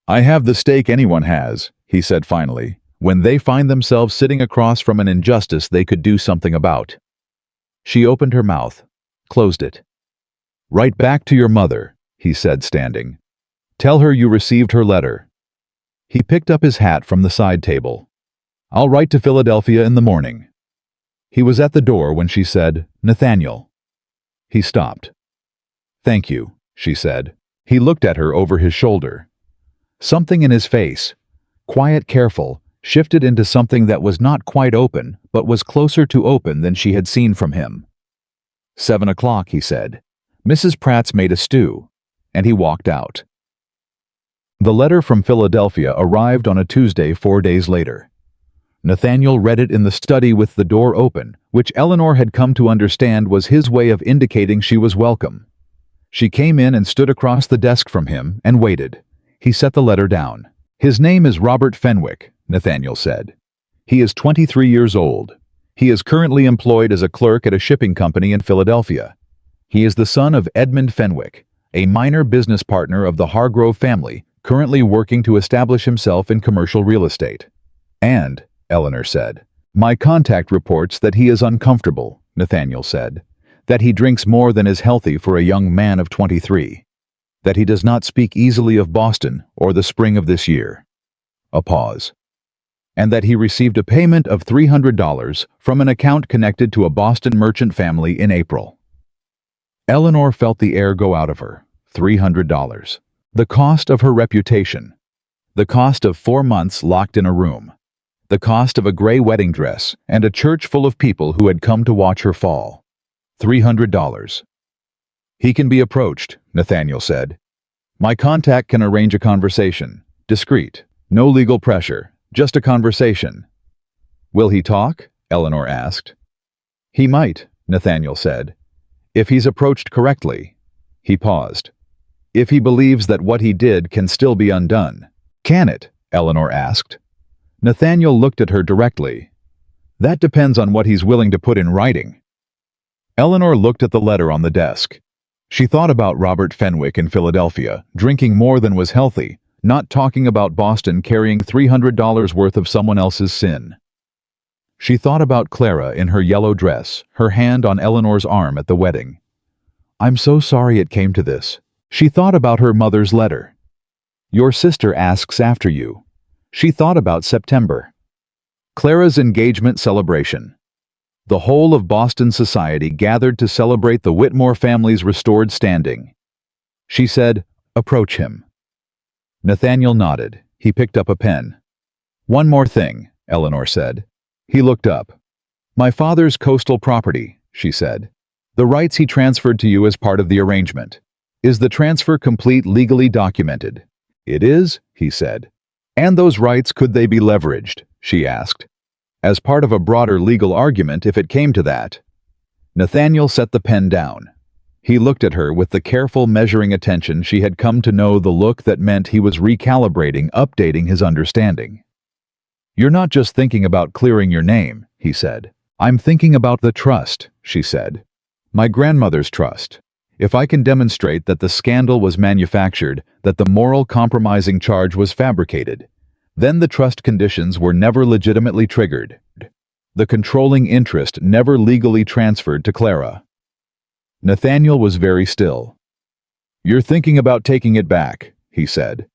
I have the stake anyone has, he said finally, when they find themselves sitting across from an injustice they could do something about. She opened her mouth, closed it. Write back to your mother, he said, standing. Tell her you received her letter. He picked up his hat from the side table. I'll write to Philadelphia in the morning. He was at the door when she said, Nathaniel. He stopped. Thank you, she said. He looked at her over his shoulder. Something in his face, quiet, careful, shifted into something that was not quite open, but was closer to open than she had seen from him. 7 o'clock, he said. Mrs. Pratt's made a stew, and he walked out. The letter from Philadelphia arrived on a Tuesday 4 days later. Nathaniel read it in the study with the door open, which Eleanor had come to understand was his way of indicating she was welcome. She came in and stood across the desk from him and waited. He set the letter down. His name is Robert Fenwick, Nathaniel said. He is 23 years old. He is currently employed as a clerk at a shipping company in Philadelphia. He is the son of Edmund Fenwick, a minor business partner of the Hargrove family, currently working to establish himself in commercial real estate. And, Eleanor said, my contact reports that he is uncomfortable, Nathaniel said, that he drinks more than is healthy for a young man of 23, that he does not speak easily of Boston or the spring of this year. A pause. And that he received a payment of $300 from an account connected to a Boston merchant family in April. Eleanor felt the air go out of her. $300. The cost of her reputation. The cost of 4 months locked in a room. The cost of a gray wedding dress and a church full of people who had come to watch her fall. $300. He can be approached, Nathaniel said. My contact can arrange a conversation. Discreet. No legal pressure. Just a conversation. Will he talk? Eleanor asked. He might, Nathaniel said. If he's approached correctly. He paused. If he believes that what he did can still be undone. Can it? Eleanor asked. Nathaniel looked at her directly. That depends on what he's willing to put in writing. Eleanor looked at the letter on the desk. She thought about Robert Fenwick in Philadelphia, drinking more than was healthy, not talking about Boston carrying $300 worth of someone else's sin. She thought about Clara in her yellow dress, her hand on Eleanor's arm at the wedding. I'm so sorry it came to this. She thought about her mother's letter. Your sister asks after you. She thought about September. Clara's engagement celebration. The whole of Boston society gathered to celebrate the Whitmore family's restored standing. She said, approach him. Nathaniel nodded. He picked up a pen. One more thing, Eleanor said. He looked up. My father's coastal property, she said. The rights he transferred to you as part of the arrangement. Is the transfer complete, legally documented? It is, he said. And those rights, could they be leveraged? She asked. As part of a broader legal argument if it came to that. Nathaniel set the pen down. He looked at her with the careful, measuring attention she had come to know, the look that meant he was recalibrating, updating his understanding. You're not just thinking about clearing your name, he said. I'm thinking about the trust, she said. My grandmother's trust. If I can demonstrate that the scandal was manufactured, that the moral compromising charge was fabricated, then the trust conditions were never legitimately triggered. The controlling interest never legally transferred to Clara. Nathaniel was very still. You're thinking about taking it back, he said.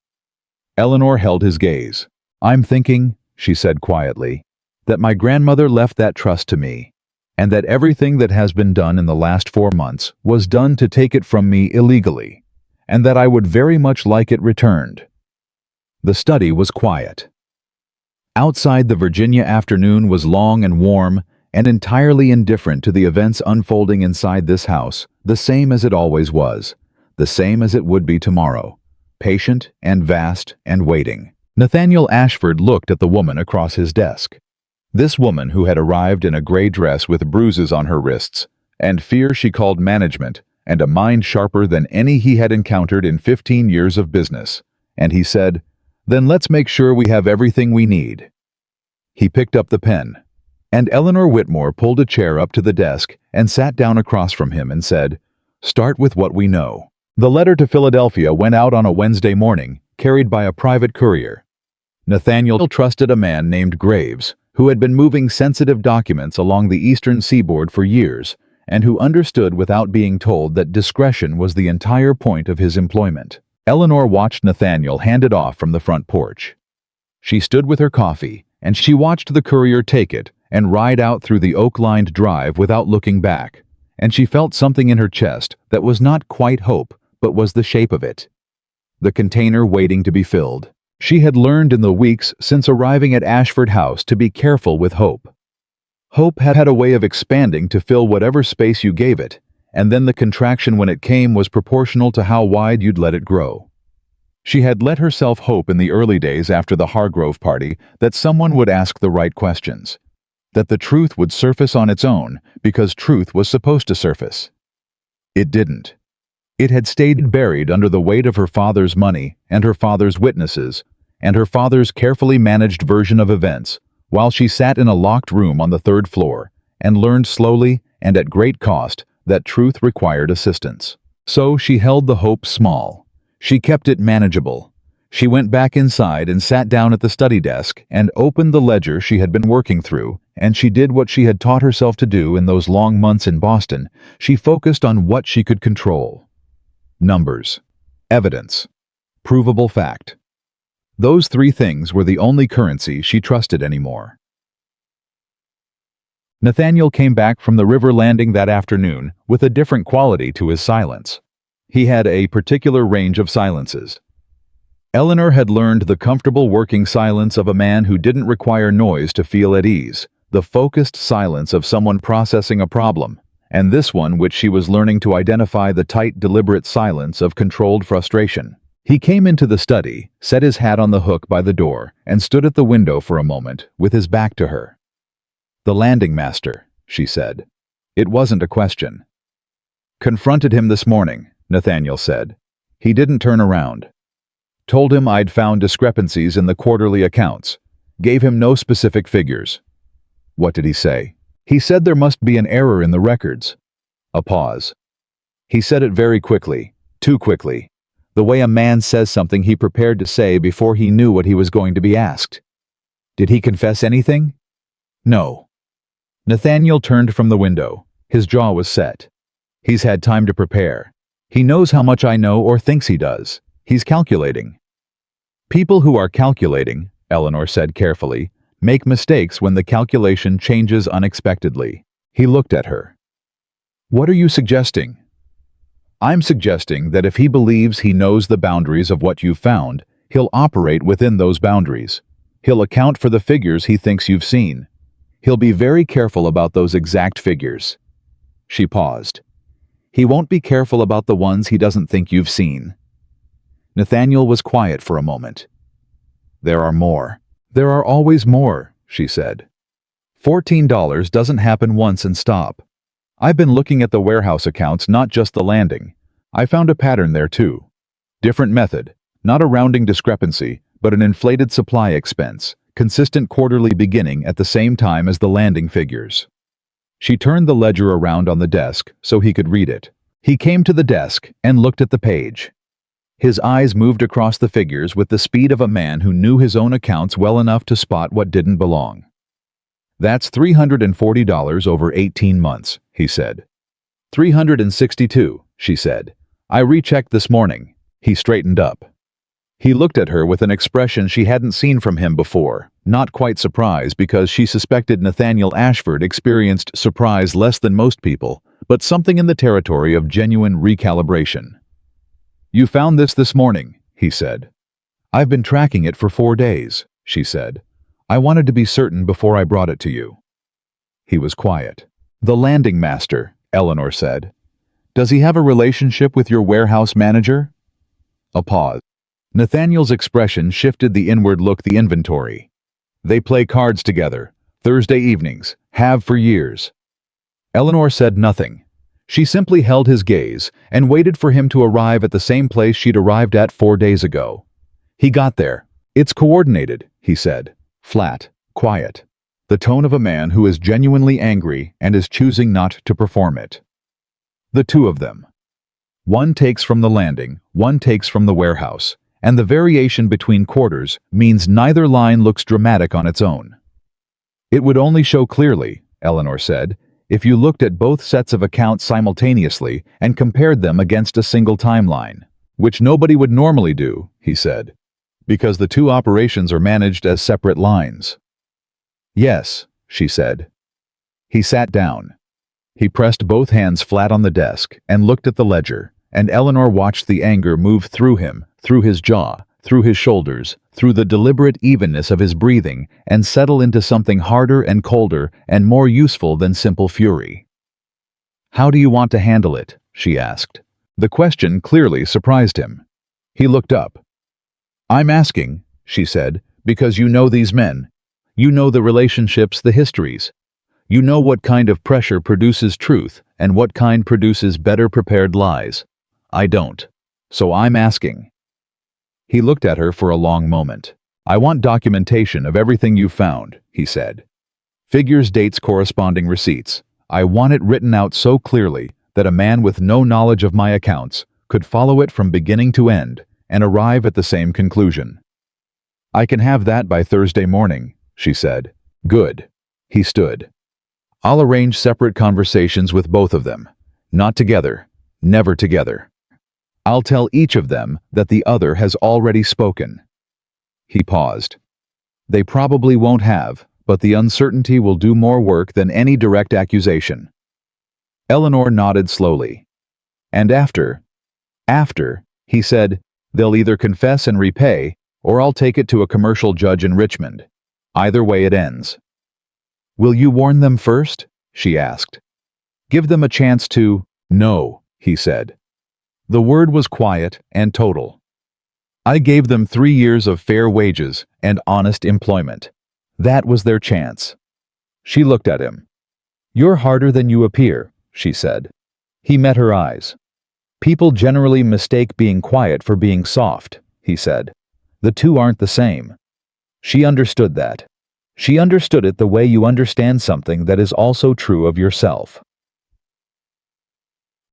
Eleanor held his gaze. I'm thinking, she said quietly, that my grandmother left that trust to me, and that everything that has been done in the last 4 months was done to take it from me illegally, and that I would very much like it returned. The study was quiet. Outside, the Virginia afternoon was long and warm, and entirely indifferent to the events unfolding inside this house, the same as it always was, the same as it would be tomorrow, patient and vast and waiting. Nathaniel Ashford looked at the woman across his desk. This woman who had arrived in a gray dress with bruises on her wrists, and fear she called management, and a mind sharper than any he had encountered in 15 years of business. And he said, Then let's make sure we have everything we need. He picked up the pen. And Eleanor Whitmore pulled a chair up to the desk and sat down across from him and said, "Start with what we know." The letter to Philadelphia went out on a Wednesday morning, carried by a private courier. Nathaniel trusted a man named Graves, who had been moving sensitive documents along the eastern seaboard for years, and who understood without being told that discretion was the entire point of his employment. Eleanor watched Nathaniel hand it off from the front porch. She stood with her coffee, and she watched the courier take it and ride out through the oak-lined drive without looking back, and she felt something in her chest that was not quite hope, but was the shape of it. The container waiting to be filled. She had learned in the weeks since arriving at Ashford House to be careful with hope. Hope had a way of expanding to fill whatever space you gave it, and then the contraction when it came was proportional to how wide you'd let it grow. She had let herself hope in the early days after the Hargrove party that someone would ask the right questions, that the truth would surface on its own because truth was supposed to surface. It didn't. It had stayed buried under the weight of her father's money and her father's witnesses and her father's carefully managed version of events, while she sat in a locked room on the third floor and learned slowly and at great cost that truth required assistance. So she held the hope small. She kept it manageable. She went back inside and sat down at the study desk and opened the ledger she had been working through, and she did what she had taught herself to do in those long months in Boston. She focused on what she could control. Numbers, evidence, provable fact. Those three things were the only currency she trusted anymore. Nathaniel came back from the river landing that afternoon with a different quality to his silence. He had a particular range of silences. Eleanor had learned the comfortable working silence of a man who didn't require noise to feel at ease, the focused silence of someone processing a problem, and this one which she was learning to identify the tight, deliberate silence of controlled frustration. He came into the study, set his hat on the hook by the door, and stood at the window for a moment, with his back to her. "The landing master," she said. It wasn't a question. "Confronted him this morning," Nathaniel said. "He didn't turn around. Told him I'd found discrepancies in the quarterly accounts. Gave him no specific figures." "What did he say?" "He said there must be an error in the records." A pause. "He said it very quickly, too quickly. The way a man says something he prepared to say before he knew what he was going to be asked." "Did he confess anything?" "No." Nathaniel turned from the window. His jaw was set. "He's had time to prepare. He knows how much I know or thinks he does. He's calculating." "People who are calculating," Eleanor said carefully, "make mistakes when the calculation changes unexpectedly." He looked at her. "What are you suggesting?" "I'm suggesting that if he believes he knows the boundaries of what you've found, he'll operate within those boundaries. He'll account for the figures he thinks you've seen. He'll be very careful about those exact figures." She paused. "He won't be careful about the ones he doesn't think you've seen." Nathaniel was quiet for a moment. "There are more." "There are always more," she said. $14 doesn't happen once and stop. I've been looking at the warehouse accounts, not just the landing. I found a pattern there too. Different method, not a rounding discrepancy, but an inflated supply expense, consistent quarterly beginning at the same time as the landing figures. She turned the ledger around on the desk so he could read it. He came to the desk and looked at the page. His eyes moved across the figures with the speed of a man who knew his own accounts well enough to spot what didn't belong. "That's $340 over 18 months, he said. 362, she said. "I rechecked this morning." He straightened up. He looked at her with an expression she hadn't seen from him before, not quite surprise because she suspected Nathaniel Ashford experienced surprise less than most people, but something in the territory of genuine recalibration. "You found this morning," he said. "I've been tracking it for 4 days, she said. "I wanted to be certain before I brought it to you." He was quiet. "The landing master," Eleanor said. "Does he have a relationship with your warehouse manager?" A pause. Nathaniel's expression shifted the inward look, the inventory. "They play cards together, Thursday evenings, have for years." Eleanor said nothing. She simply held his gaze and waited for him to arrive at the same place she'd arrived at 4 days ago. He got there. "It's coordinated," he said. Flat, quiet. the tone of a man who is genuinely angry and is choosing not to perform it. The two of them. One takes from the landing, one takes from the warehouse, and the variation between quarters means neither line looks dramatic on its own. It would only show clearly, Eleanor said, if you looked at both sets of accounts simultaneously and compared them against a single timeline, which nobody would normally do, he said, because the two operations are managed as separate lines. Yes, she said. He sat down. He pressed both hands flat on the desk and looked at the ledger, and Eleanor watched the anger move through him, through his jaw, through his shoulders, through the deliberate evenness of his breathing, and settle into something harder and colder and more useful than simple fury. "How do you want to handle it?" she asked. The question clearly surprised him. He looked up. "I'm asking," she said, "because you know these men. You know the relationships, the histories. You know what kind of pressure produces truth and what kind produces better prepared lies. I don't. So I'm asking." He looked at her for a long moment. "I want documentation of everything you found," he said. "Figures, dates, corresponding receipts. I want it written out so clearly that a man with no knowledge of my accounts could follow it from beginning to end and arrive at the same conclusion." "I can have that by Thursday morning," she said. "Good." He stood. "I'll arrange separate conversations with both of them. Not together. Never together. I'll tell each of them that the other has already spoken." He paused. "They probably won't have, but the uncertainty will do more work than any direct accusation." Eleanor nodded slowly. "And after, he said, they'll either confess and repay, or I'll take it to a commercial judge in Richmond. Either way it ends." "Will you warn them first?" she asked. "Give them a chance to—" "No," he said. The word was quiet and total. "I gave them 3 years of fair wages and honest employment. That was their chance." She looked at him. "You're harder than you appear," she said. He met her eyes. "People generally mistake being quiet for being soft," he said. "The two aren't the same." She understood that. She understood it the way you understand something that is also true of yourself.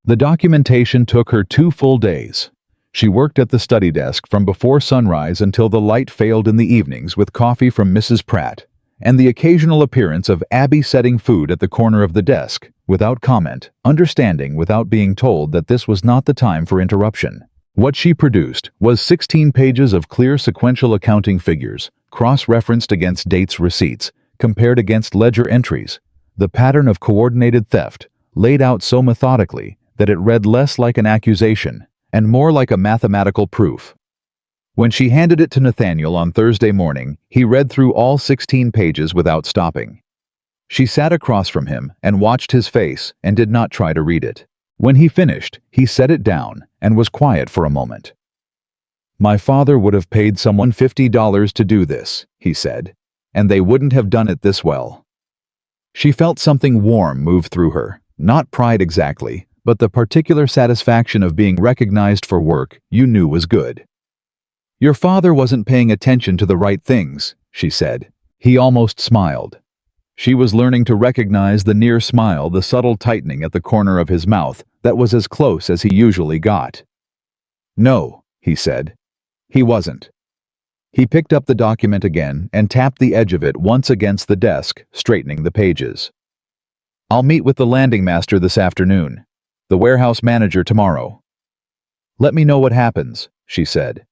The documentation took her 2 full days. She worked at the study desk from before sunrise until the light failed in the evenings with coffee from Mrs. Pratt, and the occasional appearance of Abby setting food at the corner of the desk, without comment, understanding without being told that this was not the time for interruption. What she produced was 16 pages of clear sequential accounting figures, cross-referenced against dates, receipts, compared against ledger entries, the pattern of coordinated theft, laid out so methodically that it read less like an accusation and more like a mathematical proof. When she handed it to Nathaniel on Thursday morning, he read through all 16 pages without stopping. She sat across from him and watched his face and did not try to read it. When he finished, he set it down and was quiet for a moment. "My father would have paid someone $50 to do this," he said, "and they wouldn't have done it this well." She felt something warm move through her, not pride exactly, but the particular satisfaction of being recognized for work you knew was good. "Your father wasn't paying attention to the right things," she said. He almost smiled. She was learning to recognize the near smile, the subtle tightening at the corner of his mouth that was as close as he usually got. "No," he said. He wasn't. He picked up the document again and tapped the edge of it once against the desk, straightening the pages. "I'll meet with the landing master this afternoon. The warehouse manager tomorrow. Let me know what happens," she said.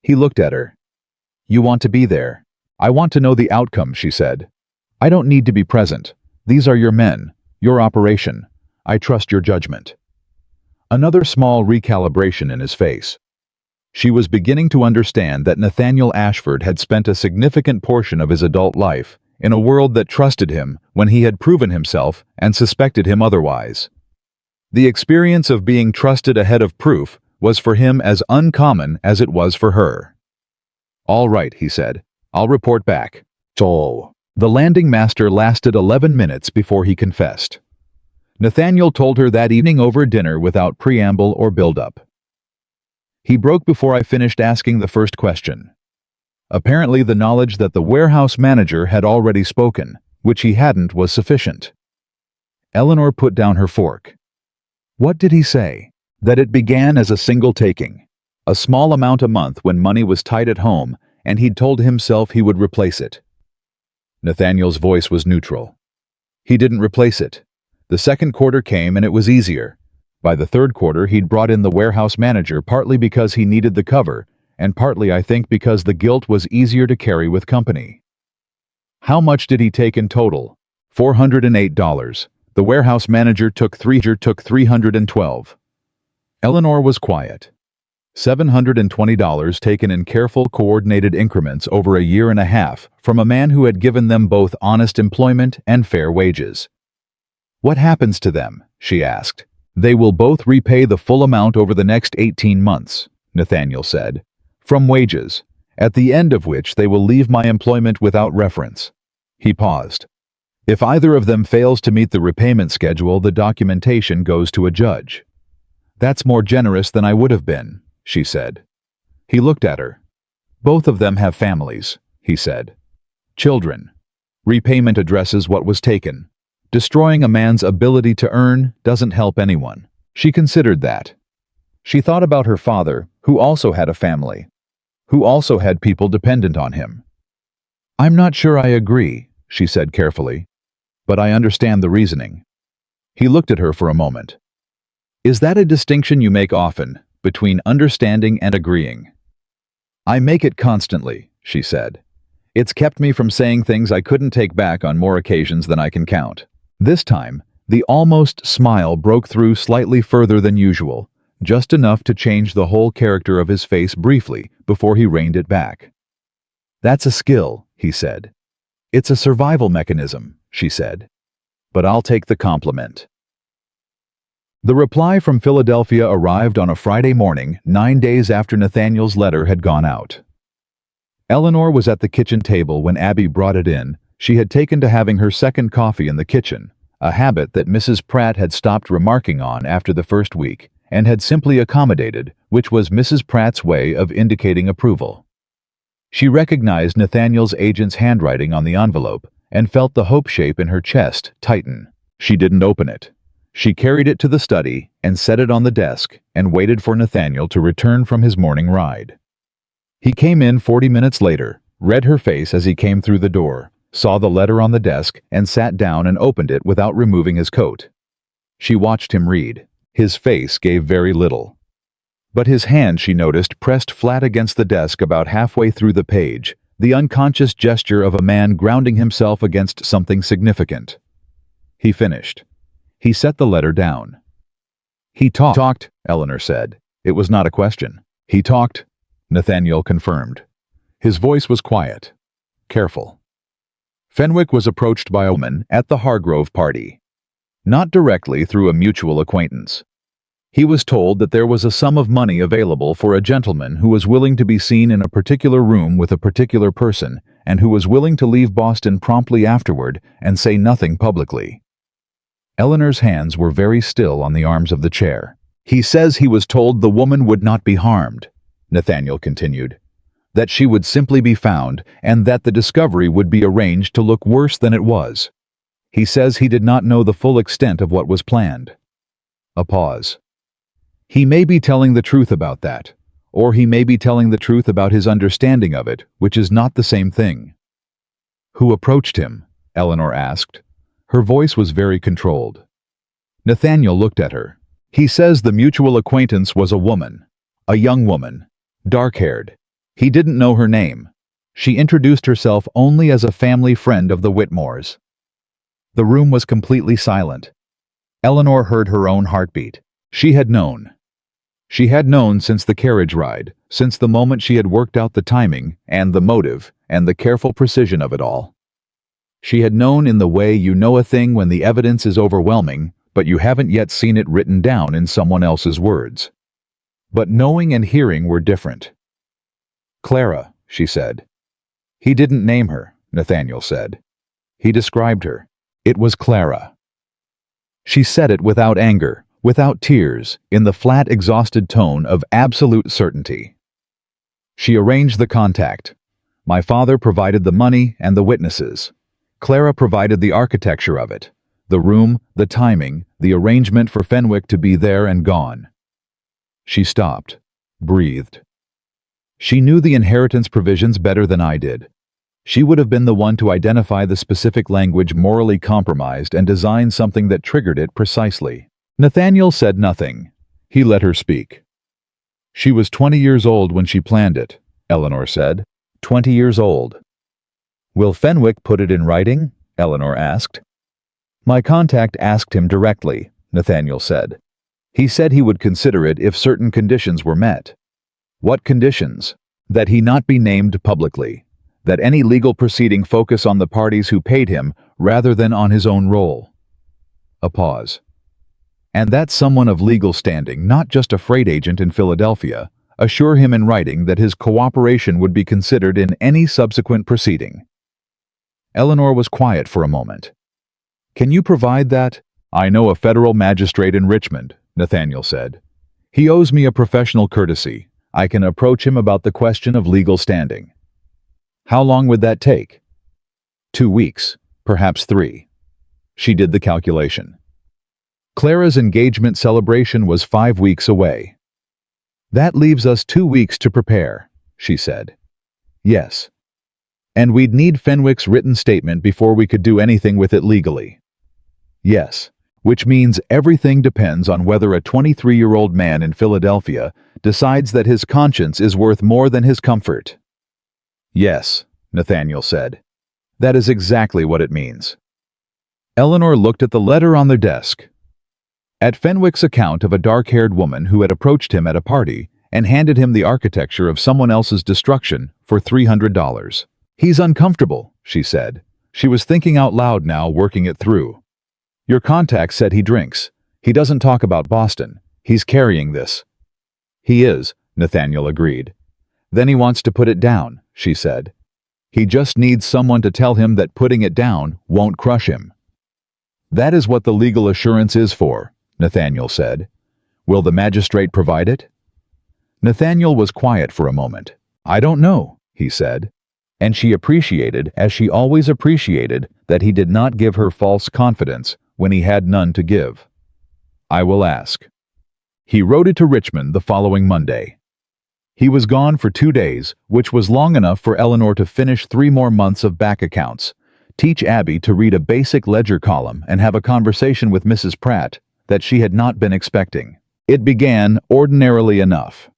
He looked at her. "You want to be there?" "I want to know the outcome," she said. "I don't need to be present. These are your men, your operation. I trust your judgment." Another small recalibration in his face. She was beginning to understand that Nathaniel Ashford had spent a significant portion of his adult life in a world that trusted him when he had proven himself and suspected him otherwise. The experience of being trusted ahead of proof was for him as uncommon as it was for her. "All right," he said. "I'll report back." So, the landing master lasted 11 minutes before he confessed. Nathaniel told her that evening over dinner without preamble or build-up. "He broke before I finished asking the first question. Apparently the knowledge that the warehouse manager had already spoken which he hadn't was sufficient. Eleanor put down her fork. What did he say? That it began as a single taking. A small amount a month when money was tight at home, and he'd told himself he would replace it. Nathaniel's voice was neutral. He didn't replace it. The second quarter came and it was easier. By the third quarter he'd brought in the warehouse manager partly because he needed the cover, and partly I think because the guilt was easier to carry with company. How much did he take in total? $408. The warehouse manager took $312. Eleanor was quiet. $720 taken in careful, coordinated increments over a year and a half from a man who had given them both honest employment and fair wages. What happens to them? She asked. They will both repay the full amount over the next 18 months, Nathaniel said, from wages, at the end of which they will leave my employment without reference. He paused. If either of them fails to meet the repayment schedule, the documentation goes to a judge. That's more generous than I would have been, she said. He looked at her. Both of them have families, he said. Children. Repayment addresses what was taken. Destroying a man's ability to earn doesn't help anyone. She considered that. She thought about her father, who also had a family, who also had people dependent on him. I'm not sure I agree, she said carefully, but I understand the reasoning. He looked at her for a moment. Is that a distinction you make often, between understanding and agreeing? I make it constantly, she said. It's kept me from saying things I couldn't take back on more occasions than I can count. This time, the almost smile broke through slightly further than usual, just enough to change the whole character of his face briefly before he reined it back. That's a skill, he said. It's a survival mechanism, she said. But I'll take the compliment. The reply from Philadelphia arrived on a Friday morning, 9 days after Nathaniel's letter had gone out. Eleanor was at the kitchen table when Abby brought it in. She had taken to having her second coffee in the kitchen, a habit that Mrs. Pratt had stopped remarking on after the first week, and had simply accommodated, which was Mrs. Pratt's way of indicating approval. She recognized Nathaniel's agent's handwriting on the envelope and felt the hope shape in her chest tighten. She didn't open it. She carried it to the study and set it on the desk and waited for Nathaniel to return from his morning ride. He came in 40 minutes later, read her face as he came through the door, saw the letter on the desk, and sat down and opened it without removing his coat. She watched him read. His face gave very little. But his hand, she noticed, pressed flat against the desk about halfway through the page, the unconscious gesture of a man grounding himself against something significant. He finished. He set the letter down. He talked, Eleanor said. It was not a question. He talked, Nathaniel confirmed. His voice was quiet, careful. Fenwick was approached by a woman at the Hargrove party. Not directly through a mutual acquaintance. He was told that there was a sum of money available for a gentleman who was willing to be seen in a particular room with a particular person and who was willing to leave Boston promptly afterward and say nothing publicly. Eleanor's hands were very still on the arms of the chair. He says he was told the woman would not be harmed, Nathaniel continued, that she would simply be found and that the discovery would be arranged to look worse than it was. He says he did not know the full extent of what was planned. A pause. He may be telling the truth about that, or he may be telling the truth about his understanding of it, which is not the same thing. Who approached him? Eleanor asked. Her voice was very controlled. Nathaniel looked at her. He says the mutual acquaintance was a woman, a young woman, dark-haired. He didn't know her name. She introduced herself only as a family friend of the Whitmores. The room was completely silent. Eleanor heard her own heartbeat. She had known. She had known since the carriage ride, since the moment she had worked out the timing and the motive and the careful precision of it all. She had known in the way you know a thing when the evidence is overwhelming, but you haven't yet seen it written down in someone else's words. But knowing and hearing were different. Clara, she said. He didn't name her, Nathaniel said. He described her. It was Clara. She said it without anger, without tears, in the flat, exhausted tone of absolute certainty. She arranged the contact. My father provided the money and the witnesses. Clara provided the architecture of it. The room, the timing, the arrangement for Fenwick to be there and gone. She stopped, breathed. She knew the inheritance provisions better than I did. She would have been the one to identify the specific language morally compromised and design something that triggered it precisely. Nathaniel said nothing. He let her speak. She was 20 years old when she planned it, Eleanor said. 20 years old. Will Fenwick put it in writing? Eleanor asked. My contact asked him directly, Nathaniel said. He said he would consider it if certain conditions were met. What conditions? That he not be named publicly. That any legal proceeding focus on the parties who paid him rather than on his own role. A pause. And that someone of legal standing, not just a freight agent in Philadelphia, assure him in writing that his cooperation would be considered in any subsequent proceeding. Eleanor was quiet for a moment. Can you provide that? I know a federal magistrate in Richmond, Nathaniel said. He owes me a professional courtesy. I can approach him about the question of legal standing. How long would that take? 2 weeks, perhaps 3. She did the calculation. Clara's engagement celebration was 5 weeks away. That leaves us 2 weeks to prepare, she said. Yes. And we'd need Fenwick's written statement before we could do anything with it legally. Yes, which means everything depends on whether a 23-year-old man in Philadelphia decides that his conscience is worth more than his comfort. Yes, Nathaniel said. That is exactly what it means. Eleanor looked at the letter on their desk. At Fenwick's account of a dark-haired woman who had approached him at a party and handed him the architecture of someone else's destruction for $300. He's uncomfortable, she said. She was thinking out loud now, working it through. Your contact said he drinks. He doesn't talk about Boston. He's carrying this. He is, Nathaniel agreed. Then he wants to put it down, she said. He just needs someone to tell him that putting it down won't crush him. That is what the legal assurance is for, Nathaniel said. Will the magistrate provide it? Nathaniel was quiet for a moment. I don't know, he said. And she appreciated, as she always appreciated, that he did not give her false confidence when he had none to give. I will ask. He wrote it to Richmond the following Monday. He was gone for 2 days, which was long enough for Eleanor to finish 3 more months of back accounts, teach Abby to read a basic ledger column, and have a conversation with Mrs. Pratt that she had not been expecting. It began ordinarily enough.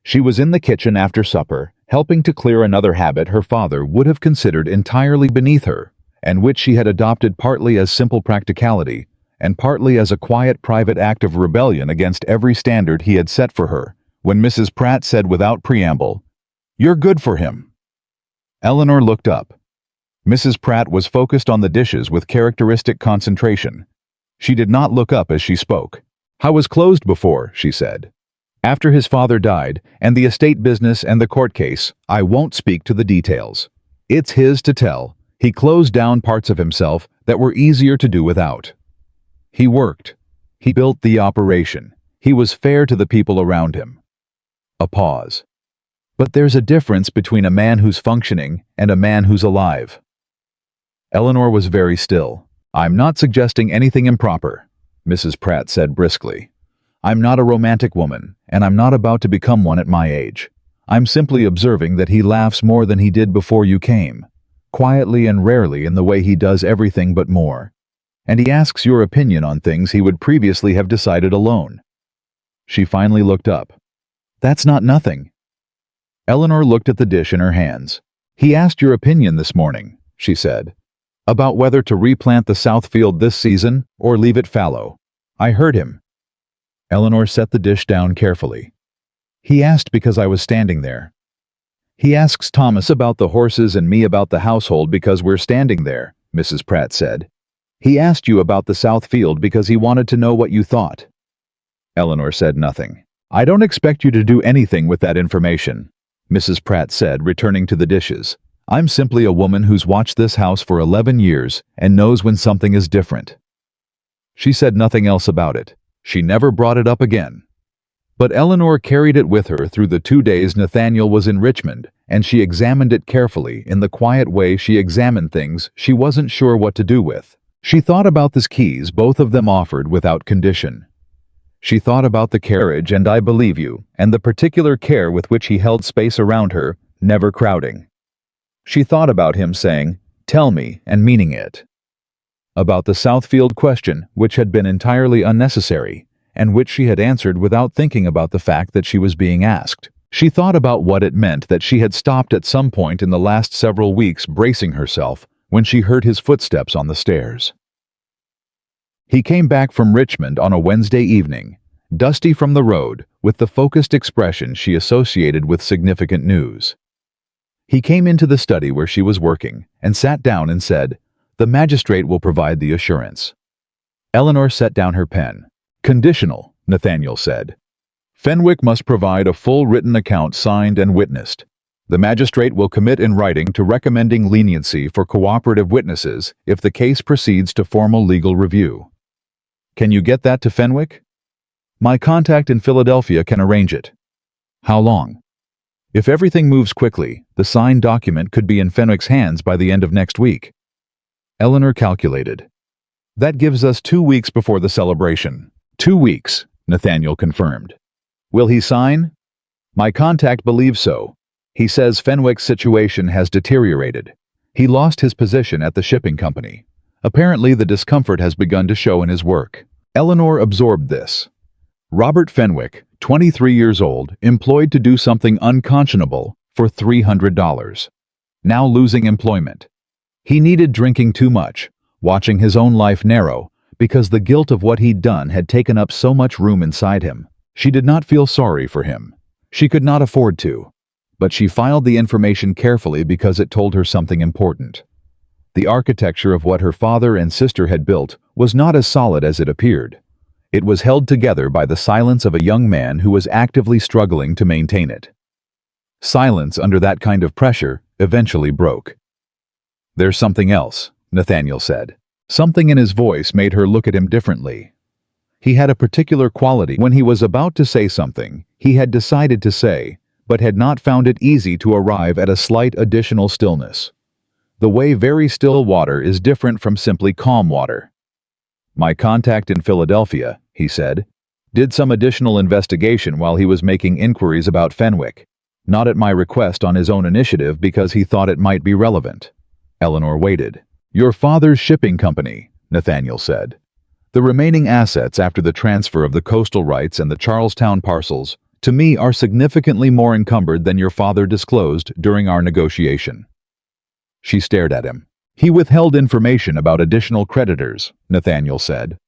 She was in the kitchen after supper, helping to clear another habit her father would have considered entirely beneath her, and which she had adopted partly as simple practicality, and partly as a quiet private act of rebellion against every standard he had set for her, when Mrs. Pratt said without preamble, "You're good for him." Eleanor looked up. Mrs. Pratt was focused on the dishes with characteristic concentration. She did not look up as she spoke. "I was closed before," she said. "After his father died, and the estate business and the court case, I won't speak to the details. It's his to tell. He closed down parts of himself that were easier to do without. He worked. He built the operation. He was fair to the people around him." A pause. "But there's a difference between a man who's functioning and a man who's alive." Eleanor was very still. "I'm not suggesting anything improper," Mrs. Pratt said briskly. "I'm not a romantic woman, and I'm not about to become one at my age. I'm simply observing that he laughs more than he did before you came, quietly and rarely in the way he does everything but more. And he asks your opinion on things he would previously have decided alone." She finally looked up. "That's not nothing." Eleanor looked at the dish in her hands. "He asked your opinion this morning," she said, "about whether to replant the south field this season or leave it fallow. I heard him." Eleanor set the dish down carefully. "He asked because I was standing there. He asks Thomas about the horses and me about the household because we're standing there," Mrs. Pratt said. "He asked you about the south field because he wanted to know what you thought." Eleanor said nothing. "I don't expect you to do anything with that information," Mrs. Pratt said, returning to the dishes. "I'm simply a woman who's watched this house for 11 years and knows when something is different." She said nothing else about it. She never brought it up again. But Eleanor carried it with her through the 2 days Nathaniel was in Richmond and she examined it carefully in the quiet way she examined things she wasn't sure what to do with. She thought about the keys both of them offered without condition. She thought about the carriage and "I believe you," and the particular care with which he held space around her, never crowding. She thought about him saying, "Tell me," and meaning it. About the Southfield question, which had been entirely unnecessary, and which she had answered without thinking about the fact that she was being asked. She thought about what it meant that she had stopped at some point in the last several weeks bracing herself when she heard his footsteps on the stairs. He came back from Richmond on a Wednesday evening, dusty from the road, with the focused expression she associated with significant news. He came into the study where she was working and sat down and said, "The magistrate will provide the assurance." Eleanor set down her pen. "Conditional," Nathaniel said. "Fenwick must provide a full written account signed and witnessed. The magistrate will commit in writing to recommending leniency for cooperative witnesses if the case proceeds to formal legal review. Can you get that to Fenwick?" "My contact in Philadelphia can arrange it." "How long?" "If everything moves quickly, the signed document could be in Fenwick's hands by the end of next week." Eleanor calculated. "That gives us 2 weeks before the celebration." "2 weeks," Nathaniel confirmed. "Will he sign?" "My contact believes so. He says Fenwick's situation has deteriorated. He lost his position at the shipping company. Apparently the discomfort has begun to show in his work." Eleanor absorbed this. Robert Fenwick, 23 years old, employed to do something unconscionable for $300. Now losing employment. He needed drinking too much, watching his own life narrow, because the guilt of what he'd done had taken up so much room inside him. She did not feel sorry for him. She could not afford to. But she filed the information carefully because it told her something important. The architecture of what her father and sister had built was not as solid as it appeared. It was held together by the silence of a young man who was actively struggling to maintain it. Silence under that kind of pressure eventually broke. "There's something else," Nathaniel said. Something in his voice made her look at him differently. He had a particular quality when he was about to say something he had decided to say, but had not found it easy to arrive at a slight additional stillness. The way very still water is different from simply calm water. "My contact in Philadelphia," he said, "did some additional investigation while he was making inquiries about Fenwick, not at my request on his own initiative because he thought it might be relevant." Eleanor waited. "Your father's shipping company," Nathaniel said. "The remaining assets after the transfer of the coastal rights and the Charlestown parcels, to me, are significantly more encumbered than your father disclosed during our negotiation." She stared at him. "He withheld information about additional creditors," Nathaniel said.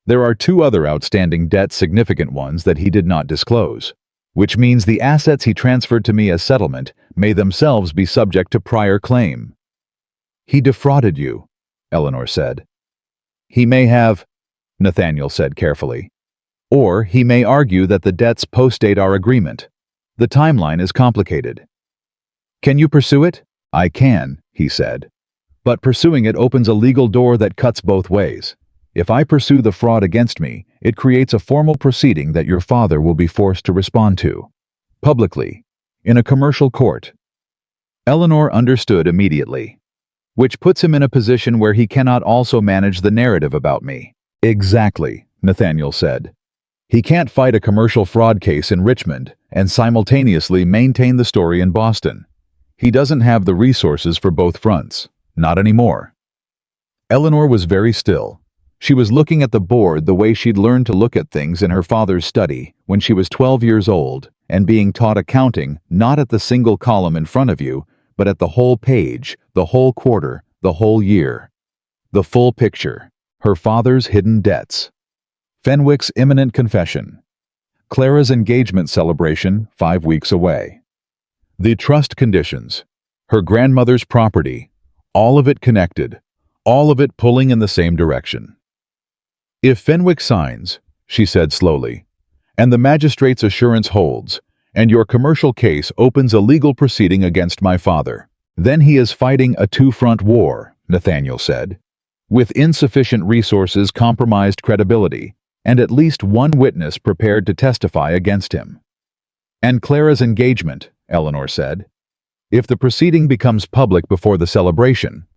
"There are 2 other outstanding debts, significant ones, that he did not disclose, which means the assets he transferred to me as settlement may themselves be subject to prior claim." "He defrauded you," Eleanor said. "He may have," Nathaniel said carefully. "Or he may argue that the debts postdate our agreement. The timeline is complicated." "Can you pursue it?" "I can," he said. "But pursuing it opens a legal door that cuts both ways. If I pursue the fraud against me, it creates a formal proceeding that your father will be forced to respond to. Publicly. In a commercial court." Eleanor understood immediately. "Which puts him in a position where he cannot also manage the narrative about me." "Exactly," Nathaniel said. "He can't fight a commercial fraud case in Richmond and simultaneously maintain the story in Boston. He doesn't have the resources for both fronts. Not anymore." Eleanor was very still. She was looking at the board the way she'd learned to look at things in her father's study when she was 12 years old, and being taught accounting not at the single column in front of you, but at the whole page, the whole quarter, the whole year. The full picture. Her father's hidden debts. Fenwick's imminent confession. Clara's engagement celebration 5 weeks away. The trust conditions. Her grandmother's property. All of it connected. All of it pulling in the same direction. "If Fenwick signs," she said slowly, "and the magistrate's assurance holds, and your commercial case opens a legal proceeding against my father, then he is fighting a 2-front war," Nathaniel said, "with insufficient resources, compromised credibility, and at least one witness prepared to testify against him." "And Clara's engagement," Eleanor said. If the proceeding becomes public before the celebration,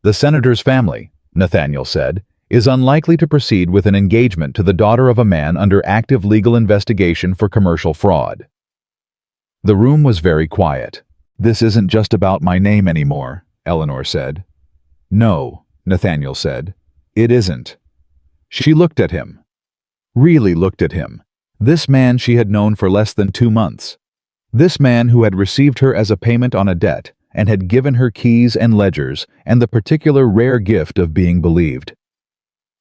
the senator's family, Nathaniel said, is unlikely to proceed with an engagement to the daughter of a man under active legal investigation for commercial fraud. The room was very quiet. "This isn't just about my name anymore," Eleanor said. "No," Nathaniel said. "It isn't." She looked at him. Really looked at him. This man she had known for less than 2 months. This man who had received her as a payment on a debt and had given her keys and ledgers and the particular rare gift of being believed.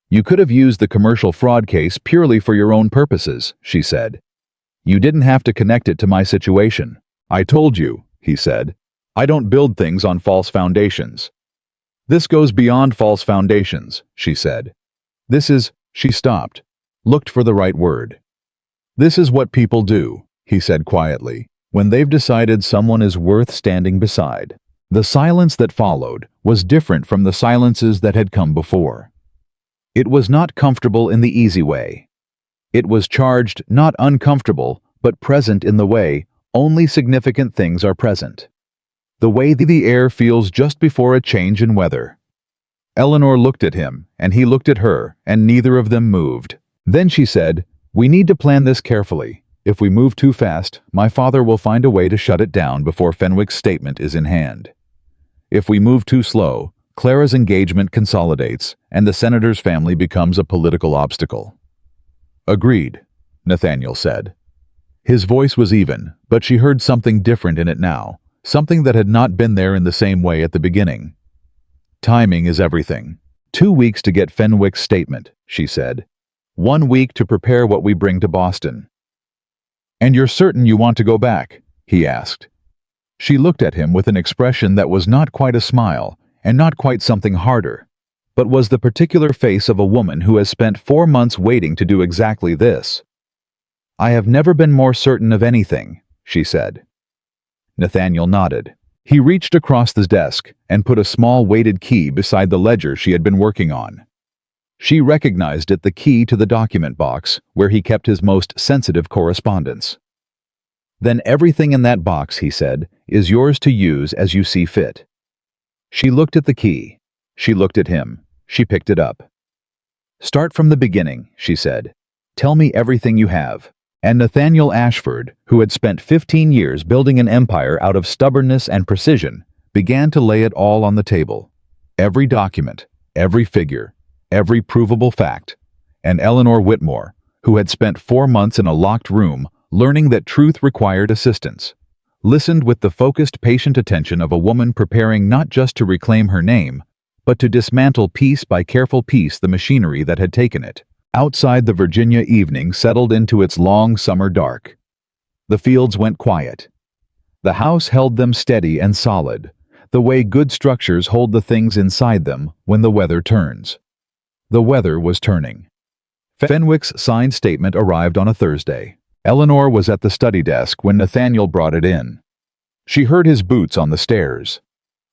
"You could have used the commercial fraud case purely for your own purposes," she said. "You didn't have to connect it to my situation." "I told you," he said. "I don't build things on false foundations." "This goes beyond false foundations," she said. She stopped, looked for the right word. "This is what people do," he said quietly, "when they've decided someone is worth standing beside." The silence that followed was different from the silences that had come before. It was not comfortable in the easy way. It was charged, not uncomfortable, but present in the way only significant things are present. The way the air feels just before a change in weather. Eleanor looked at him, and he looked at her, and neither of them moved. Then she said, "We need to plan this carefully. If we move too fast, my father will find a way to shut it down before Fenwick's statement is in hand. If we move too slow, Clara's engagement consolidates, and the senator's family becomes a political obstacle." "Agreed," Nathaniel said. His voice was even, but she heard something different in it now, something that had not been there in the same way at the beginning. "Timing is everything. 2 weeks to get Fenwick's statement," she said. 1 week to prepare what we bring to Boston." "And you're certain you want to go back?" he asked. She looked at him with an expression that was not quite a smile, and not quite something harder, but was the particular face of a woman who has spent 4 months waiting to do exactly this. "I have never been more certain of anything," she said. Nathaniel nodded. He reached across the desk and put a small weighted key beside the ledger she had been working on. She recognized it, the key to the document box where he kept his most sensitive correspondence. "Then everything in that box," he said, "is yours to use as you see fit." She looked at the key. She looked at him. She picked it up. "Start from the beginning," she said. "Tell me everything you have." And Nathaniel Ashford, who had spent 15 years building an empire out of stubbornness and precision, began to lay it all on the table. Every document, every figure, every provable fact. And Eleanor Whitmore, who had spent 4 months in a locked room learning that truth required assistance, listened with the focused, patient attention of a woman preparing not just to reclaim her name, but to dismantle piece by careful piece the machinery that had taken it. Outside, the Virginia evening settled into its long summer dark. The fields went quiet. The house held them steady and solid, the way good structures hold the things inside them when the weather turns. The weather was turning. Fenwick's signed statement arrived on a Thursday. Eleanor was at the study desk when Nathaniel brought it in. She heard his boots on the stairs.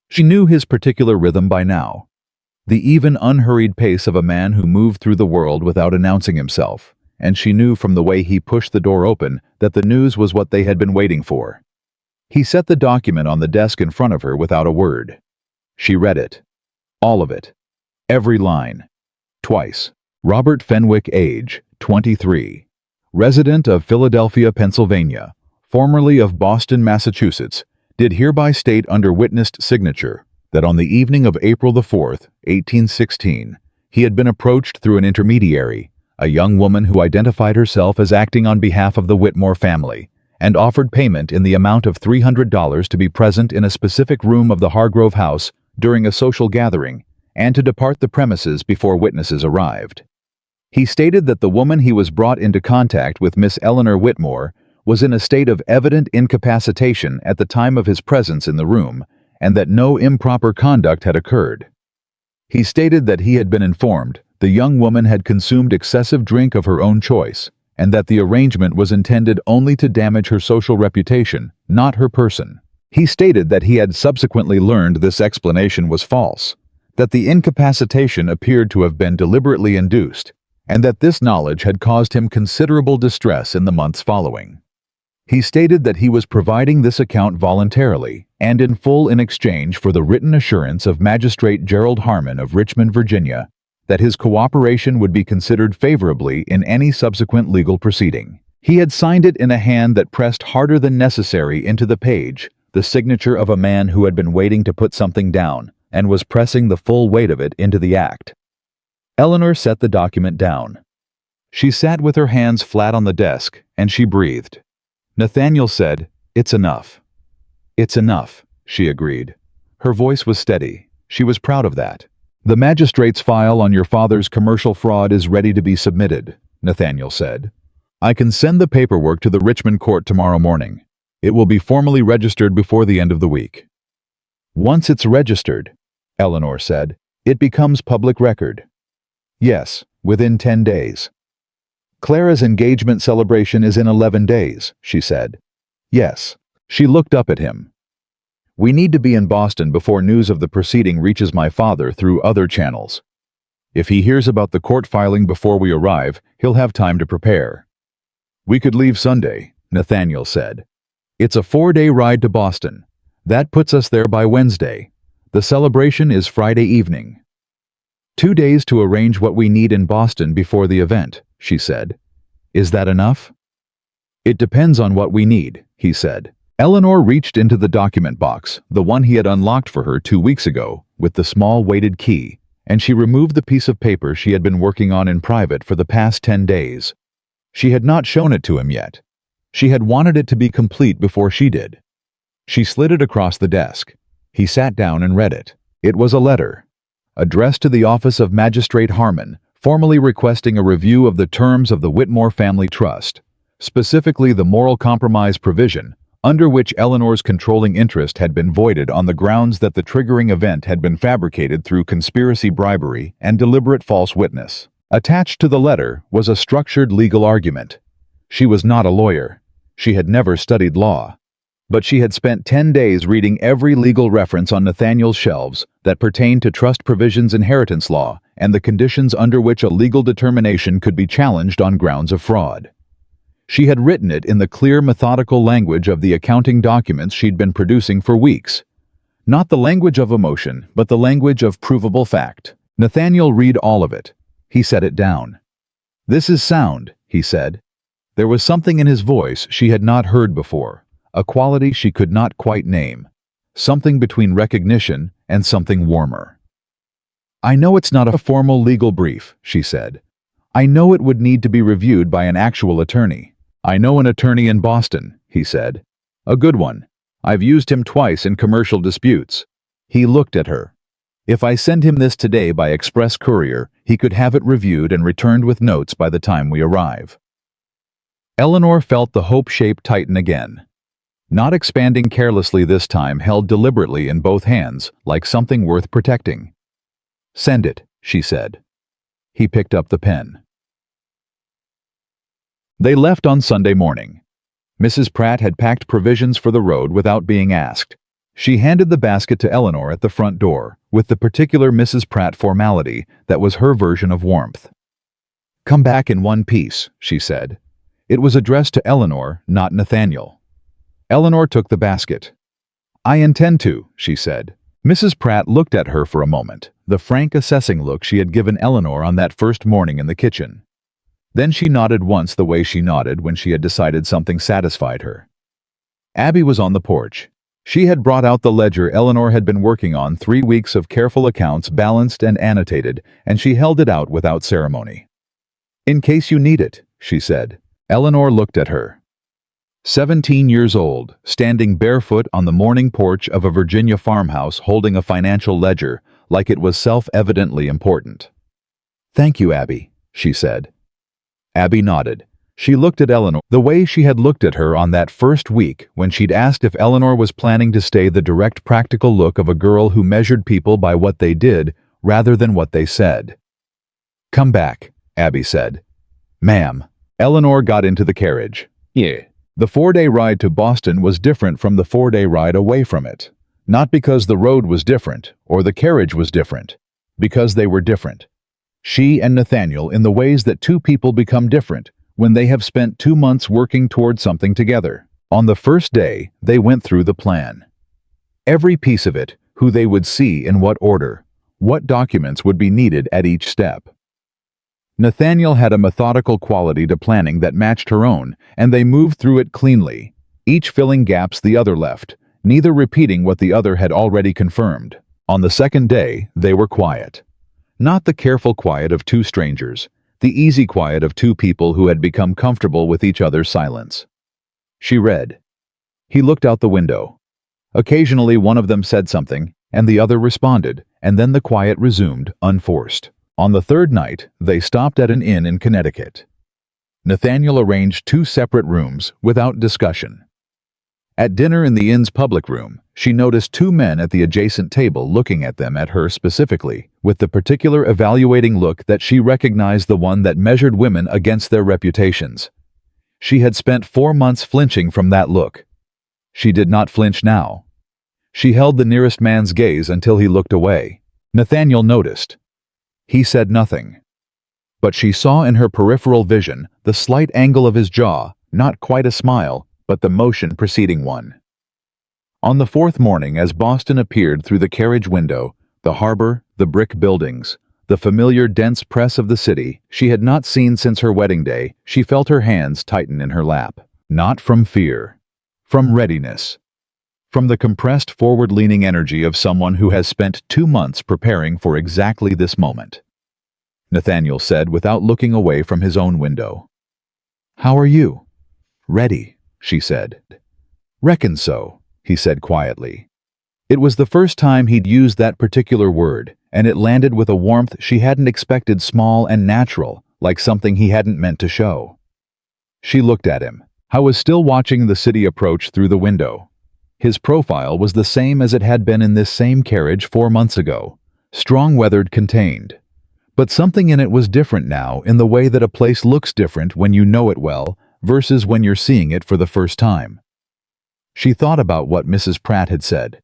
She knew his particular rhythm by now. The even, unhurried pace of a man who moved through the world without announcing himself, and she knew from the way he pushed the door open that the news was what they had been waiting for. He set the document on the desk in front of her without a word. She read it. All of it. Every line. Twice. Robert Fenwick, age, 23. Resident of Philadelphia, Pennsylvania, formerly of Boston, Massachusetts, did hereby state under witnessed signature that on the evening of April the 4th, 1816, he had been approached through an intermediary, a young woman who identified herself as acting on behalf of the Whitmore family, and offered payment in the amount of $300 to be present in a specific room of the Hargrove House during a social gathering, and to depart the premises before witnesses arrived. He stated that the woman he was brought into contact with, Miss Eleanor Whitmore, was in a state of evident incapacitation at the time of his presence in the room, and that no improper conduct had occurred. He stated that he had been informed the young woman had consumed excessive drink of her own choice, and that the arrangement was intended only to damage her social reputation, not her person. He stated that he had subsequently learned this explanation was false, that the incapacitation appeared to have been deliberately induced, and that this knowledge had caused him considerable distress in the months following. He stated that he was providing this account voluntarily and in full in exchange for the written assurance of Magistrate Gerald Harmon of Richmond, Virginia, that his cooperation would be considered favorably in any subsequent legal proceeding. He had signed it in a hand that pressed harder than necessary into the page, the signature of a man who had been waiting to put something down and was pressing the full weight of it into the act. Eleanor set the document down. She sat with her hands flat on the desk, and she breathed. Nathaniel said, "It's enough." "It's enough," she agreed. Her voice was steady. She was proud of that. "The magistrate's file on your father's commercial fraud is ready to be submitted," Nathaniel said. "I can send the paperwork to the Richmond court tomorrow morning. It will be formally registered before the end of the week." "Once it's registered," Eleanor said, "it becomes public record." "Yes, within 10 days. Clara's engagement celebration is in 11 days, she said. "Yes." She looked up at him. "We need to be in Boston before news of the proceeding reaches my father through other channels. If he hears about the court filing before we arrive, he'll have time to prepare." "We could leave Sunday," Nathaniel said. "It's a 4-day ride to Boston. That puts us there by Wednesday. The celebration is Friday evening." 2 days to arrange what we need in Boston before the event, she said. "Is that enough?" "It depends on what we need," he said. Eleanor reached into the document box, the one he had unlocked for her 2 weeks ago, with the small weighted key, and she removed the piece of paper she had been working on in private for the past 10 days. She had not shown it to him yet. She had wanted it to be complete before she did. She slid it across the desk. He sat down and read it. It was a letter, addressed to the office of Magistrate Harmon, formally requesting a review of the terms of the Whitmore Family Trust, specifically the moral compromise provision, under which Eleanor's controlling interest had been voided on the grounds that the triggering event had been fabricated through conspiracy, bribery, and deliberate false witness. Attached to the letter was a structured legal argument. She was not a lawyer. She had never studied law. But she had spent 10 days reading every legal reference on Nathaniel's shelves that pertained to trust provisions, inheritance law, and the conditions under which a legal determination could be challenged on grounds of fraud. She had written it in the clear, methodical language of the accounting documents she'd been producing for weeks. Not the language of emotion, but the language of provable fact. Nathaniel read all of it. He set it down. "This is sound," he said. There was something in his voice she had not heard before, a quality she could not quite name, something between recognition and something warmer. "I know it's not a formal legal brief," she said. "I know it would need to be reviewed by an actual attorney." "I know an attorney in Boston," he said. "A good one. I've used him twice in commercial disputes." He looked at her. "If I send him this today by express courier, he could have it reviewed and returned with notes by the time we arrive." Eleanor felt the hope shape tighten again. Not expanding carelessly this time, held deliberately in both hands, like something worth protecting. "Send it," she said. He picked up the pen. They left on Sunday morning. Mrs. Pratt had packed provisions for the road without being asked. She handed the basket to Eleanor at the front door, with the particular Mrs. Pratt formality that was her version of warmth. "Come back in one piece," she said. It was addressed to Eleanor, not Nathaniel. Eleanor took the basket. "I intend to," she said. Mrs. Pratt looked at her for a moment, the frank, assessing look she had given Eleanor on that first morning in the kitchen. Then she nodded once the way she nodded when she had decided something satisfied her. Abby was on the porch. She had brought out the ledger Eleanor had been working on, 3 weeks of careful accounts, balanced and annotated, and she held it out without ceremony. "In case you need it," she said. Eleanor looked at her. 17 years old, standing barefoot on the morning porch of a Virginia farmhouse holding a financial ledger, like it was self-evidently important. "Thank you, Abby," she said. Abby nodded. She looked at Eleanor the way she had looked at her on that first week when she'd asked if Eleanor was planning to stay, the direct, practical look of a girl who measured people by what they did rather than what they said. "Come back," Abby said. "Ma'am." Eleanor got into the carriage. "Yeah." The 4-day ride to Boston was different from the 4-day ride away from it. Not because the road was different or the carriage was different, because they were different. She and Nathaniel, in the ways that two people become different when they have spent 2 months working toward something together. On the first day, they went through the plan. Every piece of it, who they would see in what order, what documents would be needed at each step. Nathaniel had a methodical quality to planning that matched her own, and they moved through it cleanly, each filling gaps the other left, neither repeating what the other had already confirmed. On the second day, they were quiet. Not the careful quiet of two strangers, the easy quiet of two people who had become comfortable with each other's silence. She read. He looked out the window. Occasionally one of them said something, and the other responded, and then the quiet resumed, unforced. On the third night, they stopped at an inn in Connecticut. Nathaniel arranged 2 separate rooms without discussion. At dinner in the inn's public room, she noticed 2 men at the adjacent table looking at her specifically, with the particular evaluating look that she recognized, the one that measured women against their reputations. She had spent 4 months flinching from that look. She did not flinch now. She held the nearest man's gaze until he looked away. Nathaniel noticed. He said nothing. But she saw in her peripheral vision the slight angle of his jaw, not quite a smile, but the motion preceding one. On the 4th morning, as Boston appeared through the carriage window, the harbor, the brick buildings, the familiar dense press of the city she had not seen since her wedding day, she felt her hands tighten in her lap. Not from fear. From readiness. From the compressed forward-leaning energy of someone who has spent 2 months preparing for exactly this moment. Nathaniel said without looking away from his own window. "How are you?" "Ready," she said. "Reckon so," he said quietly. It was the first time he'd used that particular word, and it landed with a warmth she hadn't expected, small and natural, like something he hadn't meant to show. She looked at him. I was still watching the city approach through the window. His profile was the same as it had been in this same carriage 4 months ago, strong-weathered, contained. But something in it was different now, in the way that a place looks different when you know it well versus when you're seeing it for the first time. She thought about what Mrs. Pratt had said.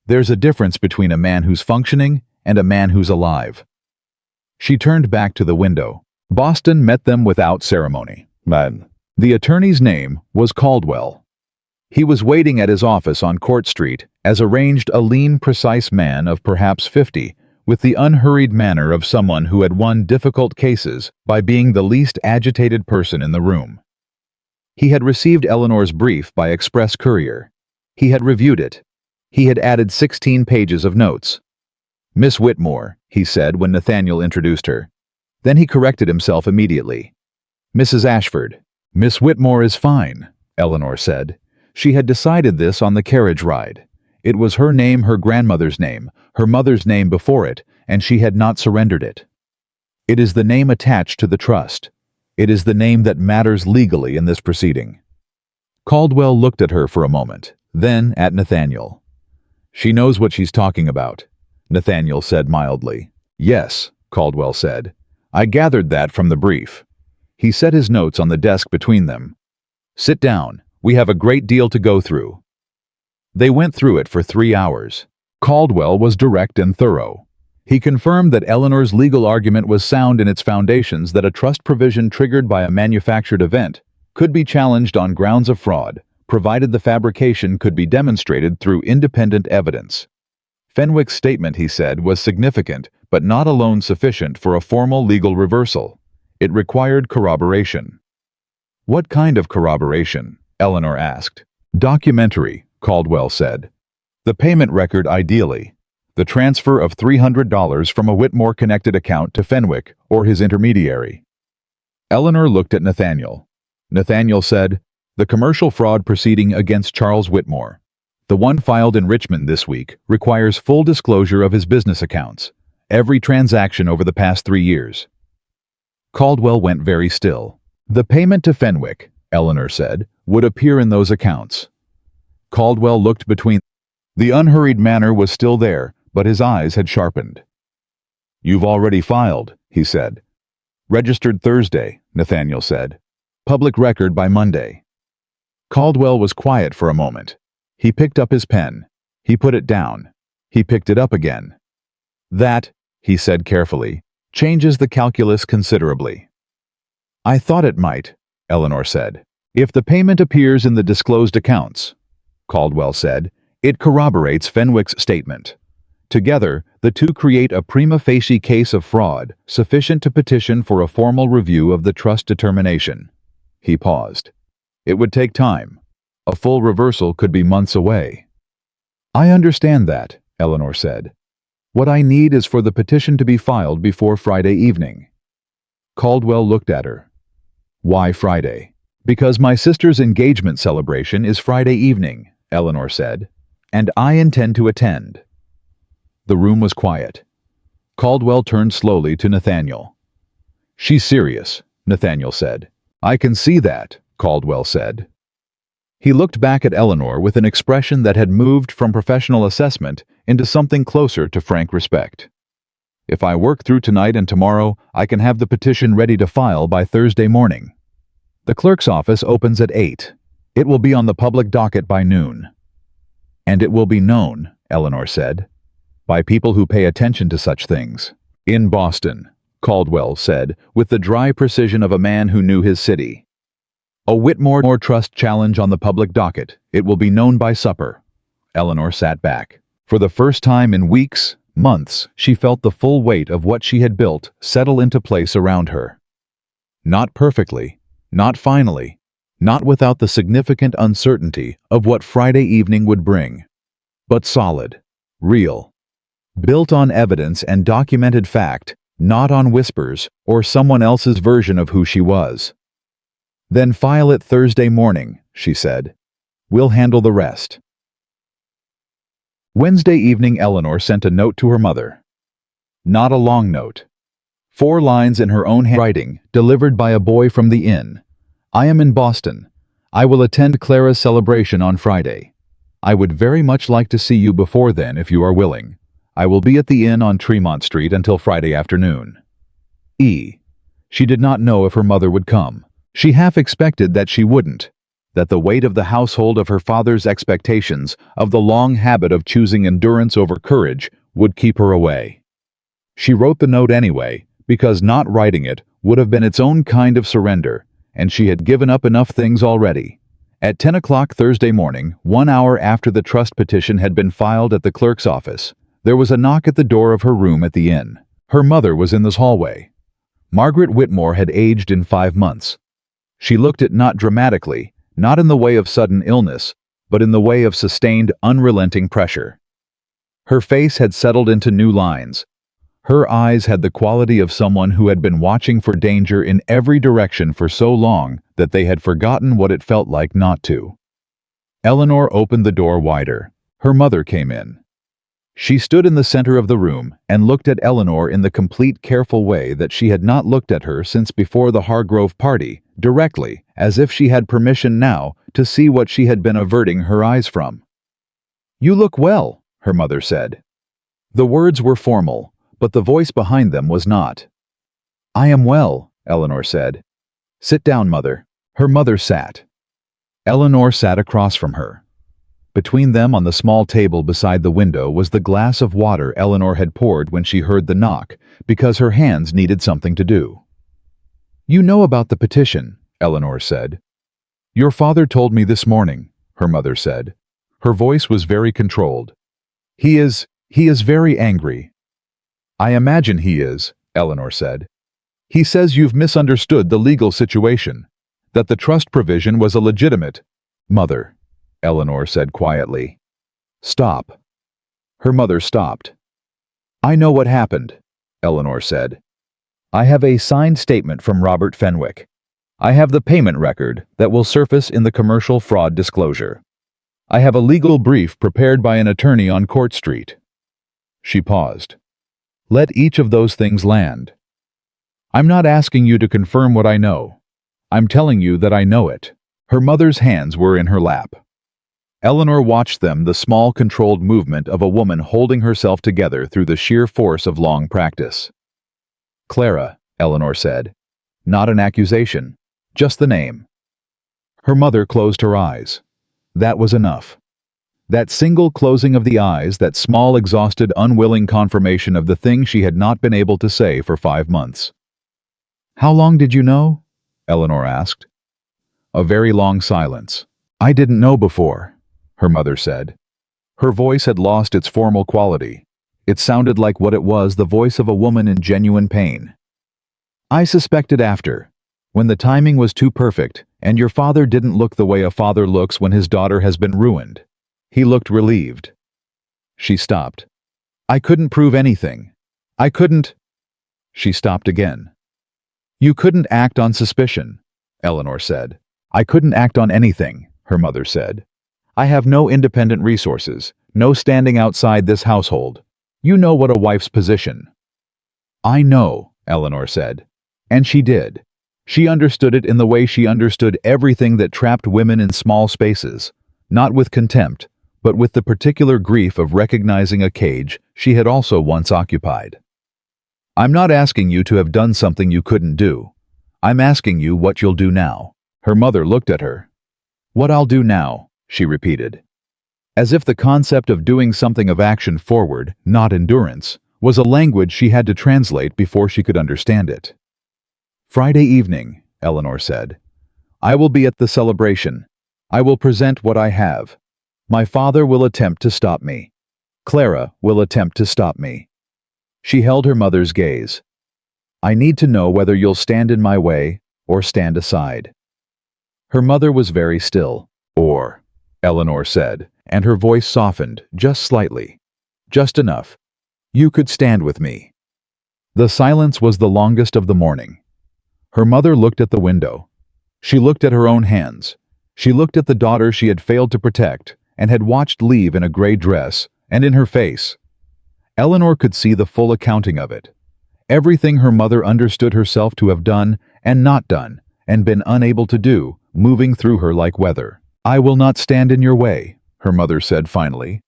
There's a difference between a man who's functioning and a man who's alive. She turned back to the window. Boston met them without ceremony. The attorney's name was Caldwell. He was waiting at his office on Court Street, as arranged, a lean, precise man of perhaps 50, with the unhurried manner of someone who had won difficult cases by being the least agitated person in the room. He had received Eleanor's brief by express courier. He had reviewed it. He had added 16 pages of notes. "Miss Whitmore," he said when Nathaniel introduced her. Then he corrected himself immediately. "Mrs. Ashford." "Miss Whitmore is fine," Eleanor said. She had decided this on the carriage ride. It was her name, her grandmother's name, her mother's name before it, and she had not surrendered it. It is the name attached to the trust. It is the name that matters legally in this proceeding. Caldwell looked at her for a moment, then at Nathaniel. "She knows what she's talking about," Nathaniel said mildly. "Yes," Caldwell said. "I gathered that from the brief." He set his notes on the desk between them. "Sit down. We have a great deal to go through." They went through it for 3 hours. Caldwell was direct and thorough. He confirmed that Eleanor's legal argument was sound in its foundations, that a trust provision triggered by a manufactured event could be challenged on grounds of fraud, provided the fabrication could be demonstrated through independent evidence. Fenwick's statement, he said, was significant, but not alone sufficient for a formal legal reversal. It required corroboration. "What kind of corroboration?" Eleanor asked. "Documentary," Caldwell said. "The payment record, ideally. The transfer of $300 from a Whitmore-connected account to Fenwick or his intermediary." Eleanor looked at Nathaniel. Nathaniel said, "The commercial fraud proceeding against Charles Whitmore, the one filed in Richmond this week, requires full disclosure of his business accounts, every transaction over the past 3 years." Caldwell went very still. "The payment to Fenwick," Eleanor said, "would appear in those accounts." Caldwell looked between. The unhurried manner was still there, but his eyes had sharpened. "You've already filed," he said. "Registered Thursday," Nathaniel said. "Public record by Monday." Caldwell was quiet for a moment. He picked up his pen. He put it down. He picked it up again. "That," he said carefully, "changes the calculus considerably." "I thought it might," Eleanor said. If the payment appears in the disclosed accounts, Caldwell said, it corroborates Fenwick's statement. Together, the two create a prima facie case of fraud sufficient to petition for a formal review of the trust determination. He paused. It would take time. A full reversal could be months away. I understand that, Eleanor said. What I need is for the petition to be filed before Friday evening. Caldwell looked at her. Why Friday? Because my sister's engagement celebration is Friday evening, Eleanor said, and I intend to attend. The room was quiet. Caldwell turned slowly to Nathaniel. She's serious, Nathaniel said. I can see that, Caldwell said. He looked back at Eleanor with an expression that had moved from professional assessment into something closer to frank respect. If I work through tonight and tomorrow, I can have the petition ready to file by Thursday morning. The clerk's office opens at 8. It will be on the public docket by noon. And it will be known, Eleanor said, by people who pay attention to such things. In Boston, Caldwell said, with the dry precision of a man who knew his city. A Whitmore trust challenge on the public docket. It will be known by supper. Eleanor sat back. For the first time in weeks, months, she felt the full weight of what she had built settle into place around her. Not perfectly, not finally, not without the significant uncertainty of what Friday evening would bring, but solid, real, built on evidence and documented fact, not on whispers or someone else's version of who she was. Then file it Thursday morning, she said. We'll handle the rest. Wednesday evening, Eleanor sent a note to her mother. Not a long note. 4 lines in her own handwriting, delivered by a boy from the inn. I am in Boston. I will attend Clara's celebration on Friday. I would very much like to see you before then if you are willing. I will be at the inn on Tremont Street until Friday afternoon. E. She did not know if her mother would come. She half expected that she wouldn't, that the weight of the household of her father's expectations, of the long habit of choosing endurance over courage, would keep her away. She wrote the note anyway, because not writing it would have been its own kind of surrender, and she had given up enough things already. At 10 o'clock Thursday morning, 1 hour after the trust petition had been filed at the clerk's office, there was a knock at the door of her room at the inn. Her mother was in this hallway. Margaret Whitmore had aged in 5 months. She looked it not dramatically, not in the way of sudden illness, but in the way of sustained, unrelenting pressure. Her face had settled into new lines. Her eyes had the quality of someone who had been watching for danger in every direction for so long that they had forgotten what it felt like not to. Eleanor opened the door wider. Her mother came in. She stood in the center of the room and looked at Eleanor in the complete, careful way that she had not looked at her since before the Hargrove party, directly, as if she had permission now to see what she had been averting her eyes from. "You look well," her mother said. The words were formal, but the voice behind them was not. "I am well," Eleanor said. "Sit down, mother." Her mother sat. Eleanor sat across from her. Between them on the small table beside the window was the glass of water Eleanor had poured when she heard the knock, because her hands needed something to do. "You know about the petition," Eleanor said. "Your father told me this morning," her mother said. Her voice was very controlled. He is very angry." "I imagine he is," Eleanor said. "He says you've misunderstood the legal situation, that the trust provision was a legitimate—" "Mother," Eleanor said quietly. "Stop." Her mother stopped. "I know what happened," Eleanor said. "I have a signed statement from Robert Fenwick. I have the payment record that will surface in the commercial fraud disclosure. I have a legal brief prepared by an attorney on Court Street." She paused. "Let each of those things land. I'm not asking you to confirm what I know. I'm telling you that I know it." Her mother's hands were in her lap. Eleanor watched them, the small, controlled movement of a woman holding herself together through the sheer force of long practice. "Clara," Eleanor said. "Not an accusation, just the name." Her mother closed her eyes. That was enough. That single closing of the eyes, that small, exhausted, unwilling confirmation of the thing she had not been able to say for 5 months. "How long did you know?" Eleanor asked. A very long silence. "I didn't know before," her mother said. Her voice had lost its formal quality. It sounded like what it was, the voice of a woman in genuine pain. "I suspected after, when the timing was too perfect, and your father didn't look the way a father looks when his daughter has been ruined." He looked relieved. She stopped. "I couldn't prove anything. I couldn't—" She stopped again. "You couldn't act on suspicion," Eleanor said. "I couldn't act on anything," her mother said. "I have no independent resources, no standing outside this household. You know what a wife's position." "I know," Eleanor said. And she did. She understood it in the way she understood everything that trapped women in small spaces, not with contempt, but with the particular grief of recognizing a cage she had also once occupied. "I'm not asking you to have done something you couldn't do. I'm asking you what you'll do now." Her mother looked at her. "What I'll do now," she repeated. As if the concept of doing something of action forward, not endurance, was a language she had to translate before she could understand it. "Friday evening," Eleanor said. "I will be at the celebration. I will present what I have. My father will attempt to stop me. Clara will attempt to stop me." She held her mother's gaze. "I need to know whether you'll stand in my way or stand aside." Her mother was very still. "Or," Eleanor said, and her voice softened just slightly. "Just enough. You could stand with me." The silence was the longest of the morning. Her mother looked at the window. She looked at her own hands. She looked at the daughter she had failed to protect and had watched leave in a gray dress, and in her face. Eleanor could see the full accounting of it. Everything her mother understood herself to have done and not done and been unable to do, moving through her like weather. "I will not stand in your way," her mother said finally.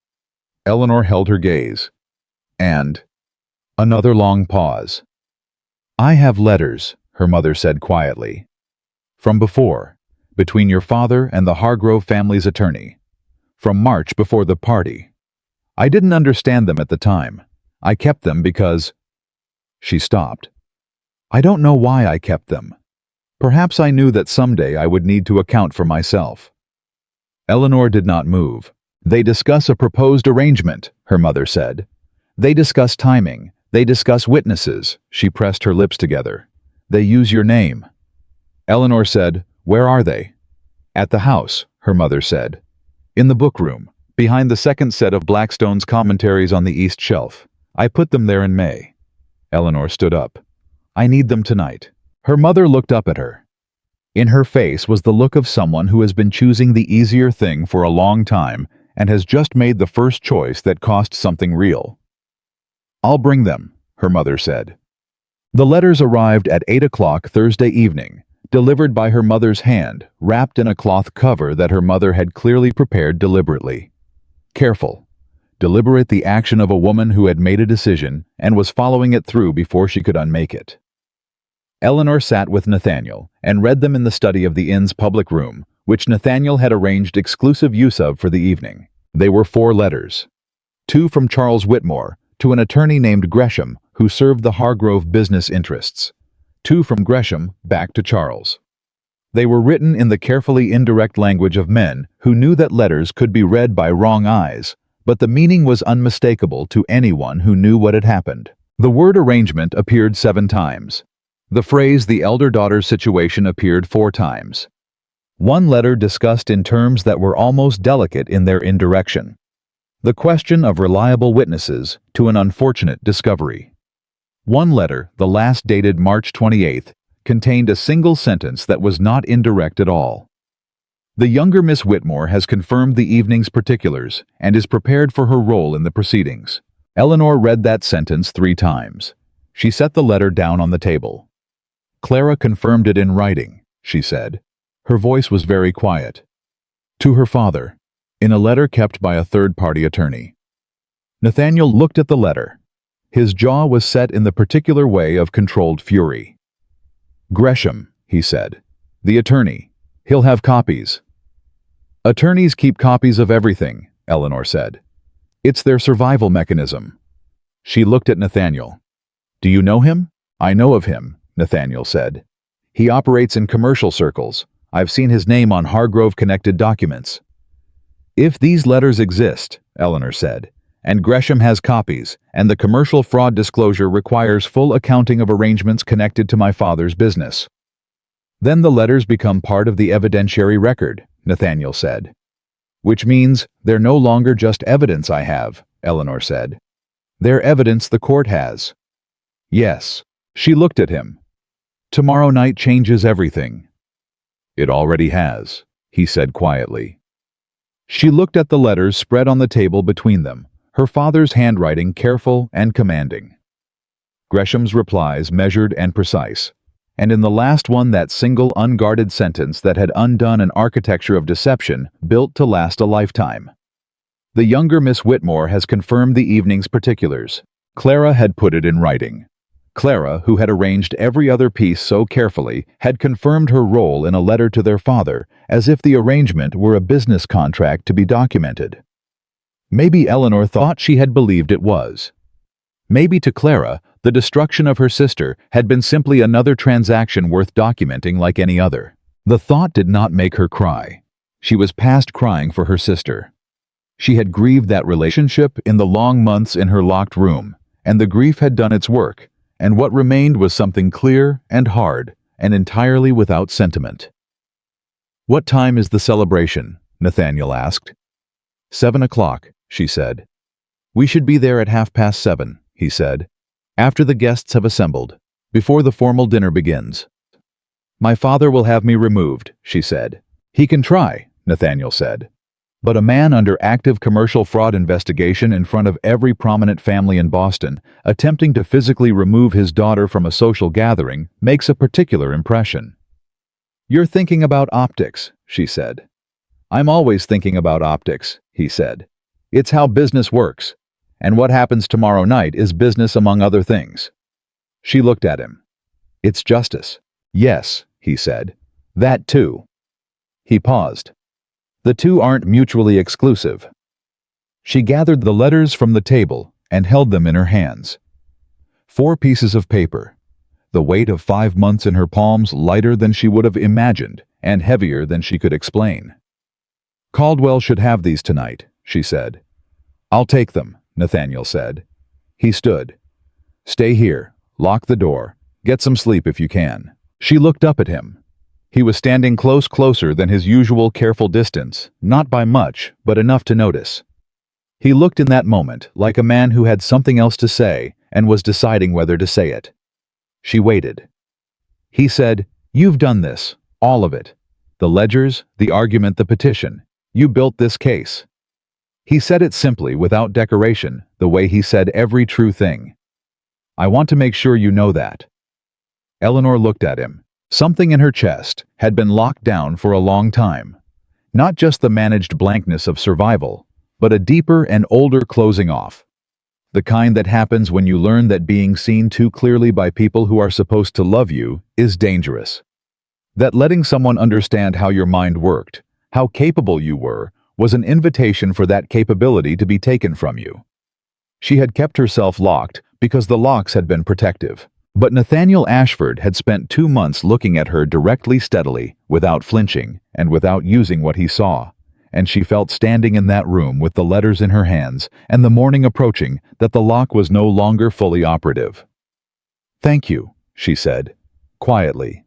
Eleanor held her gaze. And another long pause. "I have letters," her mother said quietly. "From before, between your father and the Hargrove family's attorney. From March before the party. I didn't understand them at the time. I kept them because—" She stopped. "I don't know why I kept them. Perhaps I knew that someday I would need to account for myself." Eleanor did not move. "They discuss a proposed arrangement," her mother said. "They discuss timing. They discuss witnesses." She pressed her lips together. "They use your name." Eleanor said, "Where are they?" "At the house," her mother said. "In the book room, behind the second set of Blackstone's commentaries on the east shelf. I put them there in May." Eleanor stood up. "I need them tonight." Her mother looked up at her. In her face was the look of someone who has been choosing the easier thing for a long time and has just made the first choice that cost something real. "I'll bring them," her mother said. The letters arrived at 8 o'clock Thursday evening, delivered by her mother's hand, wrapped in a cloth cover that her mother had clearly prepared deliberately. Careful, deliberate, the action of a woman who had made a decision and was following it through before she could unmake it. Eleanor sat with Nathaniel and read them in the study of the inn's public room, which Nathaniel had arranged exclusive use of for the evening. They were 4 letters. 2 from Charles Whitmore, to an attorney named Gresham, who served the Hargrove business interests. 2 from Gresham, back to Charles. They were written in the carefully indirect language of men who knew that letters could be read by wrong eyes, but the meaning was unmistakable to anyone who knew what had happened. The word arrangement appeared 7 times. The phrase "the elder daughter's situation" appeared 4 times. One letter discussed in terms that were almost delicate in their indirection. The question of reliable witnesses to an unfortunate discovery. One letter, the last dated March 28th, contained a single sentence that was not indirect at all. "The younger Miss Whitmore has confirmed the evening's particulars and is prepared for her role in the proceedings." Eleanor read that sentence 3 times. She set the letter down on the table. "Clara confirmed it in writing," she said. Her voice was very quiet. "To her father, in a letter kept by a third-party attorney." Nathaniel looked at the letter. His jaw was set in the particular way of controlled fury. "Gresham," he said. "The attorney. He'll have copies." "Attorneys keep copies of everything," Eleanor said. "It's their survival mechanism." She looked at Nathaniel. "Do you know him?" "I know of him," Nathaniel said. "He operates in commercial circles. I've seen his name on Hargrove-connected documents. If these letters exist, Eleanor said, and Gresham has copies, and the commercial fraud disclosure requires full accounting of arrangements connected to my father's business, then the letters become part of the evidentiary record, Nathaniel said. Which means they're no longer just evidence I have, Eleanor said. They're evidence the court has. Yes. She looked at him. Tomorrow night changes everything. It already has, he said quietly. She looked at the letters spread on the table between them, her father's handwriting careful and commanding. Gresham's replies measured and precise, and in the last one that single unguarded sentence that had undone an architecture of deception built to last a lifetime. The younger Miss Whitmore has confirmed the evening's particulars. Clara had put it in writing. Clara, who had arranged every other piece so carefully, had confirmed her role in a letter to their father, as if the arrangement were a business contract to be documented. Maybe Eleanor thought she had believed it was. Maybe to Clara, the destruction of her sister had been simply another transaction worth documenting like any other. The thought did not make her cry. She was past crying for her sister. She had grieved that relationship in the long months in her locked room, and the grief had done its work, and what remained was something clear and hard, and entirely without sentiment. "What time is the celebration?" Nathaniel asked. 7 o'clock, she said. "We should be there at 7:30, he said, after the guests have assembled, before the formal dinner begins. "My father will have me removed," she said. "He can try," Nathaniel said. "But a man under active commercial fraud investigation in front of every prominent family in Boston, attempting to physically remove his daughter from a social gathering, makes a particular impression." "You're thinking about optics," she said. "I'm always thinking about optics," he said. "It's how business works. And what happens tomorrow night is business among other things." She looked at him. "It's justice." "Yes," he said. "That too." He paused. "The two aren't mutually exclusive." She gathered the letters from the table and held them in her hands. 4 pieces of paper. The weight of 5 months in her palms, lighter than she would have imagined and heavier than she could explain. "Caldwell should have these tonight," she said. "I'll take them," Nathaniel said. He stood. "Stay here. Lock the door. Get some sleep if you can." She looked up at him. He was standing closer than his usual careful distance, not by much, but enough to notice. He looked in that moment like a man who had something else to say and was deciding whether to say it. She waited. He said, "You've done this, all of it. The ledgers, the argument, the petition. You built this case." He said it simply, without decoration, the way he said every true thing. "I want to make sure you know that." Eleanor looked at him. Something in her chest had been locked down for a long time. Not just the managed blankness of survival, but a deeper and older closing off. The kind that happens when you learn that being seen too clearly by people who are supposed to love you is dangerous. That letting someone understand how your mind worked, how capable you were, was an invitation for that capability to be taken from you. She had kept herself locked because the locks had been protective. But Nathaniel Ashford had spent 2 months looking at her directly, steadily, without flinching, and without using what he saw, and she felt standing in that room with the letters in her hands and the morning approaching that the lock was no longer fully operative. "Thank you," she said, quietly.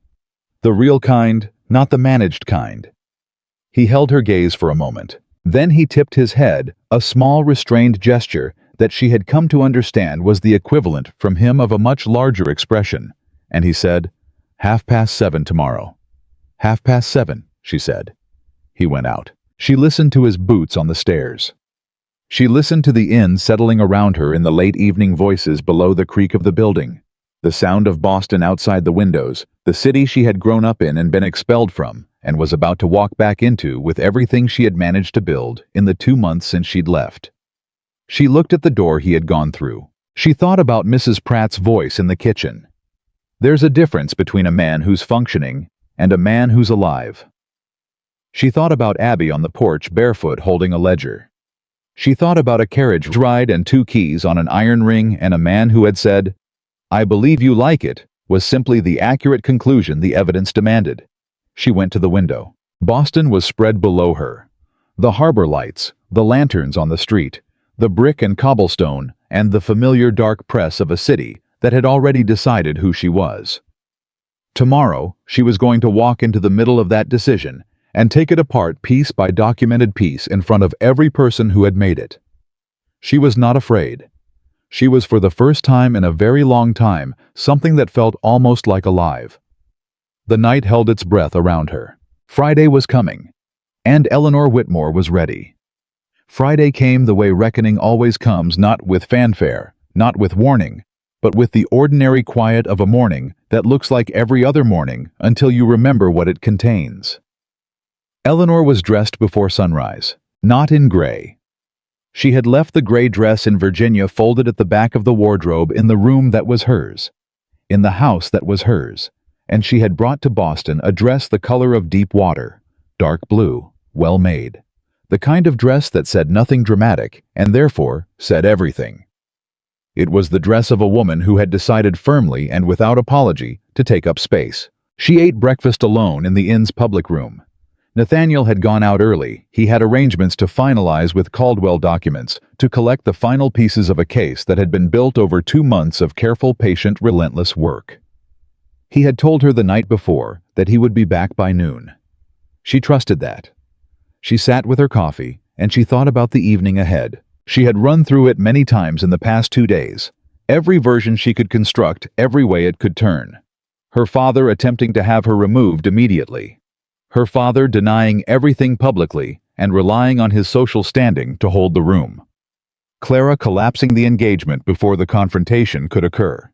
"The real kind, not the managed kind." He held her gaze for a moment. Then he tipped his head, a small restrained gesture that she had come to understand was the equivalent from him of a much larger expression, and he said, 7:30 tomorrow." 7:30, she said. He went out. She listened to his boots on the stairs. She listened to the inn settling around her in the late evening voices below the creak of the building, the sound of Boston outside the windows, the city she had grown up in and been expelled from, and was about to walk back into with everything she had managed to build in the 2 months since she'd left. She looked at the door he had gone through. She thought about Mrs. Pratt's voice in the kitchen. There's a difference between a man who's functioning and a man who's alive. She thought about Abby on the porch barefoot holding a ledger. She thought about a carriage ride and 2 keys on an iron ring, and a man who had said, "I believe you like it," was simply the accurate conclusion the evidence demanded. She went to the window. Boston was spread below her. The harbor lights, the lanterns on the street, the brick and cobblestone, and the familiar dark press of a city that had already decided who she was. Tomorrow, she was going to walk into the middle of that decision and take it apart piece by documented piece in front of every person who had made it. She was not afraid. She was, for the first time in a very long time, something that felt almost like alive. The night held its breath around her. Friday was coming, and Eleanor Whitmore was ready. Friday came the way reckoning always comes, not with fanfare, not with warning, but with the ordinary quiet of a morning that looks like every other morning until you remember what it contains. Eleanor was dressed before sunrise, not in gray. She had left the gray dress in Virginia folded at the back of the wardrobe in the room that was hers, in the house that was hers, and she had brought to Boston a dress the color of deep water, dark blue, well made, the kind of dress that said nothing dramatic and therefore said everything. It was the dress of a woman who had decided firmly and without apology to take up space. She ate breakfast alone in the inn's public room. Nathaniel had gone out early. He had arrangements to finalize with Caldwell documents to collect the final pieces of a case that had been built over 2 months of careful, patient, relentless work. He had told her the night before that he would be back by noon. She trusted that. She sat with her coffee, and she thought about the evening ahead. She had run through it many times in the past 2 days. Every version she could construct, every way it could turn. Her father attempting to have her removed immediately. Her father denying everything publicly and relying on his social standing to hold the room. Clara collapsing the engagement before the confrontation could occur.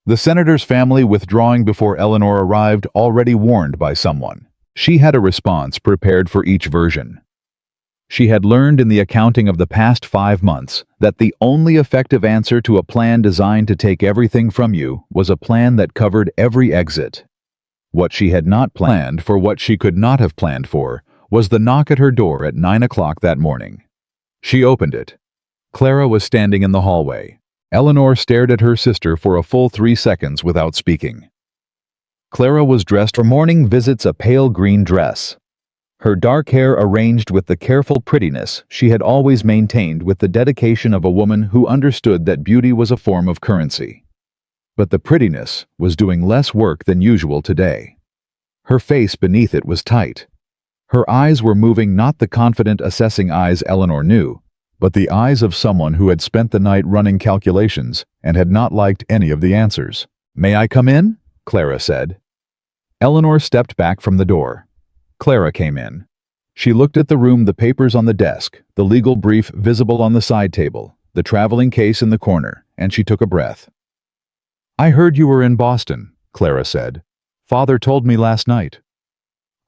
The senator's family withdrawing before Eleanor arrived, already warned by someone. She had a response prepared for each version. She had learned in the accounting of the past 5 months that the only effective answer to a plan designed to take everything from you was a plan that covered every exit. What she had not planned for, what she could not have planned for, was the knock at her door at 9 o'clock that morning. She opened it. Clara was standing in the hallway. Eleanor stared at her sister for a full 3 seconds without speaking. Clara was dressed for morning visits, a pale green dress. Her dark hair arranged with the careful prettiness she had always maintained, with the dedication of a woman who understood that beauty was a form of currency. But the prettiness was doing less work than usual today. Her face beneath it was tight. Her eyes were moving, not the confident, assessing eyes Eleanor knew, but the eyes of someone who had spent the night running calculations and had not liked any of the answers. "May I come in?" Clara said. Eleanor stepped back from the door. Clara came in. She looked at the room, the papers on the desk, the legal brief visible on the side table, the traveling case in the corner, and she took a breath. "I heard you were in Boston," Clara said. "Father told me last night."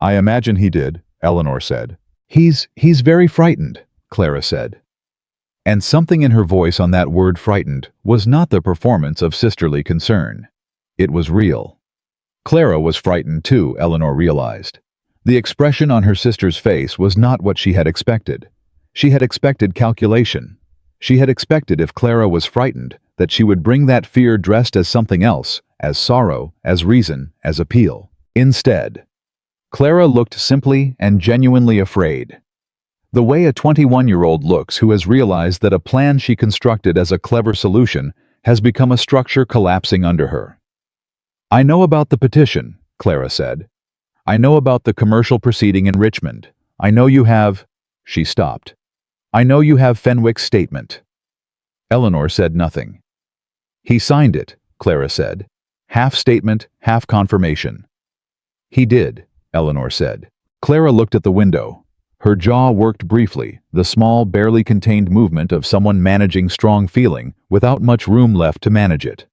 "I imagine he did," Eleanor said. He's very frightened," Clara said. And something in her voice on that word frightened was not the performance of sisterly concern. It was real. Clara was frightened too, Eleanor realized. The expression on her sister's face was not what she had expected. She had expected calculation. She had expected, if Clara was frightened, that she would bring that fear dressed as something else, as sorrow, as reason, as appeal. Instead, Clara looked simply and genuinely afraid. The way a 21-year-old looks who has realized that a plan she constructed as a clever solution has become a structure collapsing under her. "I know about the petition," Clara said. "I know about the commercial proceeding in Richmond. I know you have—" She stopped. "I know you have Fenwick's statement." Eleanor said nothing. "He signed it," Clara said. "Half statement, half confirmation." "He did," Eleanor said. Clara looked at the window. Her jaw worked briefly, the small, barely contained movement of someone managing strong feeling without much room left to manage it.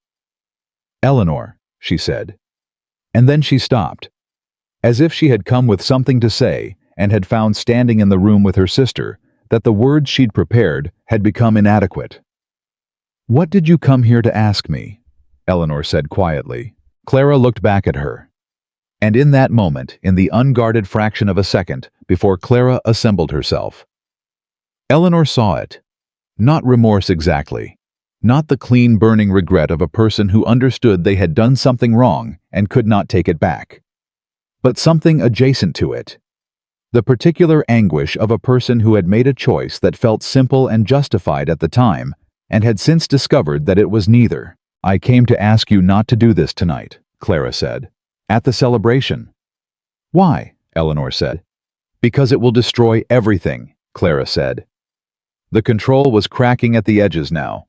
"Eleanor," she said. And then she stopped, as if she had come with something to say and had found, standing in the room with her sister, that the words she'd prepared had become inadequate. "What did you come here to ask me?" Eleanor said quietly. Clara looked back at her. And in that moment, in the unguarded fraction of a second before Clara assembled herself, Eleanor saw it. Not remorse exactly. Not the clean, burning regret of a person who understood they had done something wrong and could not take it back. but something adjacent to it. The particular anguish of a person who had made a choice that felt simple and justified at the time, and had since discovered that it was neither. "I came to ask you not to do this tonight," Clara said. "At the celebration." "Why?" Eleanor said. "Because it will destroy everything," Clara said. The control was cracking at the edges now.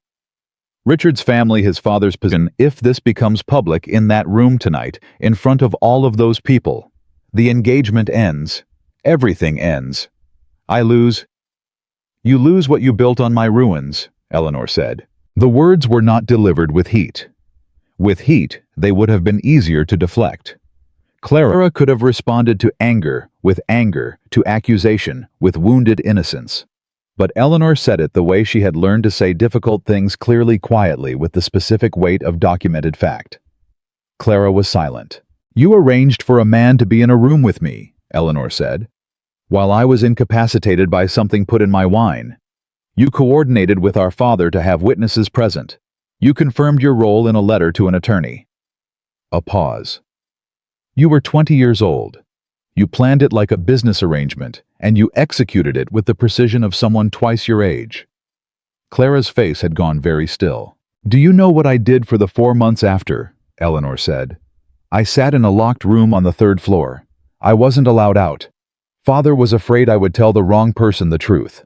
Richard's family, his father's position, if this becomes public in that room tonight, in front of all of those people, the engagement ends. Everything ends. I lose. "You lose what you built on my ruins," Eleanor said. The words were not delivered with heat. With heat, they would have been easier to deflect. Clara could have responded to anger, to accusation, with wounded innocence. But Eleanor said it the way she had learned to say difficult things clearly, quietly, with the specific weight of documented fact. Clara was silent. "You arranged for a man to be in a room with me," Eleanor said, "while I was incapacitated by something put in my wine. You coordinated with our father to have witnesses present. You confirmed your role in a letter to an attorney." A pause. "You were 20 years old. You planned it like a business arrangement, and you executed it with the precision of someone twice your age." Clara's face had gone very still. "Do you know what I did for the 4 months after?" Eleanor said. "I sat in a locked room on the 3rd floor. I wasn't allowed out. Father was afraid I would tell the wrong person the truth.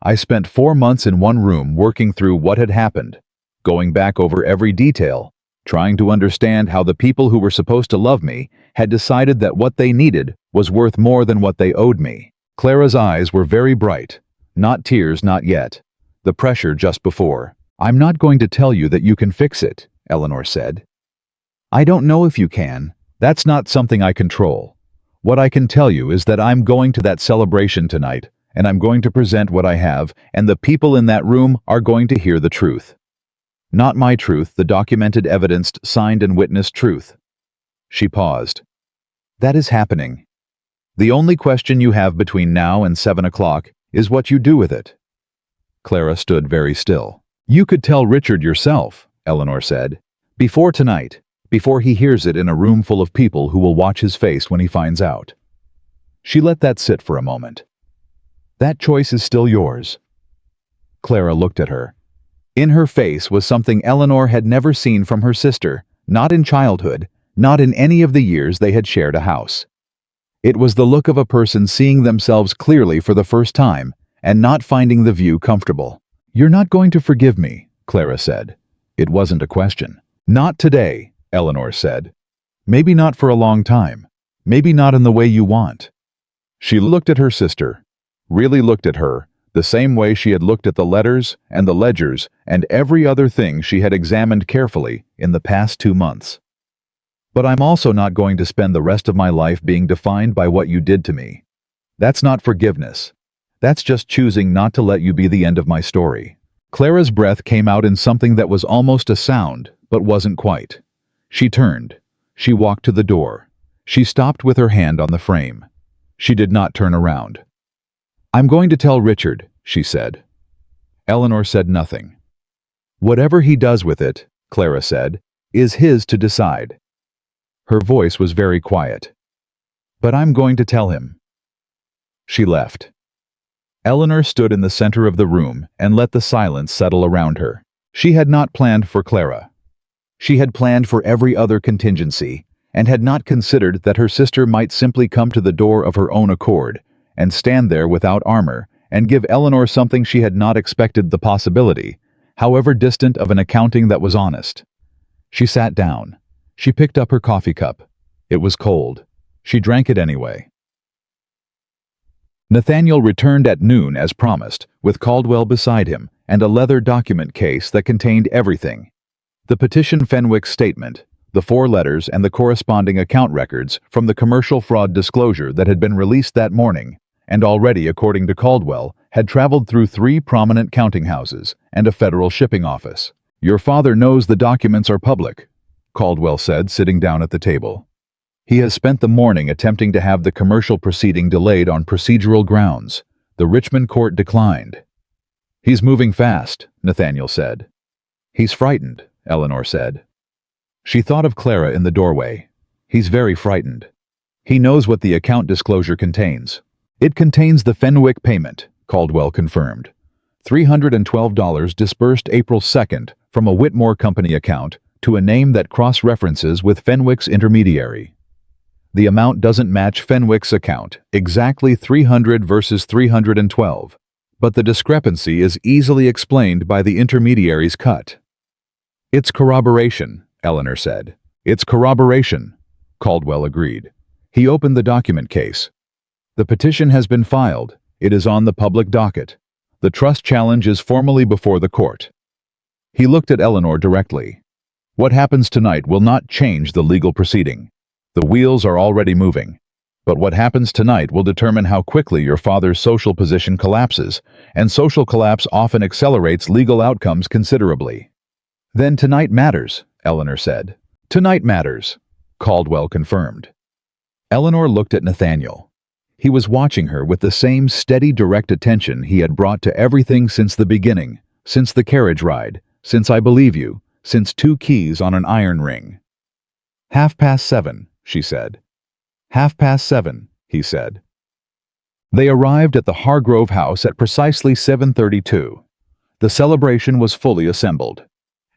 I spent 4 months in one room working through what had happened, going back over every detail, trying to understand how the people who were supposed to love me had decided that what they needed was worth more than what they owed me." Clara's eyes were very bright. Not tears, not yet. The pressure just before. "I'm not going to tell you that you can fix it," Eleanor said. "I don't know if you can. That's not something I control. What I can tell you is that I'm going to that celebration tonight, and I'm going to present what I have, and the people in that room are going to hear the truth. Not my truth, the documented, evidenced, signed and witnessed truth." She paused. "That is happening. The only question you have between now and 7 o'clock is what you do with it." Clara stood very still. "You could tell Richard yourself," Eleanor said, "before tonight, before he hears it in a room full of people who will watch his face when he finds out." She let that sit for a moment. "That choice is still yours." Clara looked at her. In her face was something Eleanor had never seen from her sister, not in childhood, not in any of the years they had shared a house. It was the look of a person seeing themselves clearly for the first time, and not finding the view comfortable. "You're not going to forgive me," Clara said. It wasn't a question. "Not today," Eleanor said. "Maybe not for a long time. Maybe not in the way you want." She looked at her sister, really looked at her, the same way she had looked at the letters and the ledgers and every other thing she had examined carefully in the past 2 months. "But I'm also not going to spend the rest of my life being defined by what you did to me. That's not forgiveness. That's just choosing not to let you be the end of my story." Clara's breath came out in something that was almost a sound, but wasn't quite. She turned. She walked to the door. She stopped with her hand on the frame. She did not turn around. "I'm going to tell Richard," she said. Eleanor said nothing. "Whatever he does with it," Clara said, "is his to decide." Her voice was very quiet. "But I'm going to tell him." She left. Eleanor stood in the center of the room and let the silence settle around her. She had not planned for Clara. She had planned for every other contingency, and had not considered that her sister might simply come to the door of her own accord, and stand there without armor, and give Eleanor something she had not expected, the possibility, however distant, of an accounting that was honest. She sat down. She picked up her coffee cup. It was cold. She drank it anyway. Nathaniel returned at noon as promised, with Caldwell beside him, and a leather document case that contained everything. The petition Fenwick's statement, the 4 letters and the corresponding account records from the commercial fraud disclosure that had been released that morning, and already, according to Caldwell, had traveled through 3 prominent counting houses and a federal shipping office. "Your father knows the documents are public," Caldwell said, sitting down at the table. "He has spent the morning attempting to have the commercial proceeding delayed on procedural grounds. The Richmond court declined." "He's moving fast," Nathaniel said. "He's frightened," Eleanor said. She thought of Clara in the doorway. "He's very frightened." He knows what the account disclosure contains. It contains the Fenwick payment, Caldwell confirmed. $312 disbursed April 2nd from a Whitmore Company account to a name that cross-references with Fenwick's intermediary. The amount doesn't match Fenwick's account, exactly 300 versus 312, but the discrepancy is easily explained by the intermediary's cut. It's corroboration, Eleanor said. It's corroboration, Caldwell agreed. He opened the document case. The petition has been filed. It is on the public docket. The trust challenge is formally before the court. He looked at Eleanor directly. What happens tonight will not change the legal proceeding. The wheels are already moving. But what happens tonight will determine how quickly your father's social position collapses, and social collapse often accelerates legal outcomes considerably. Then tonight matters, Eleanor said. Tonight matters, Caldwell confirmed. Eleanor looked at Nathaniel. He was watching her with the same steady, direct attention he had brought to everything since the beginning, since the carriage ride, since I believe you, since 2 keys on an iron ring. 7:30, she said. 7:30, he said. They arrived at the Hargrove house at precisely 7:32. The celebration was fully assembled.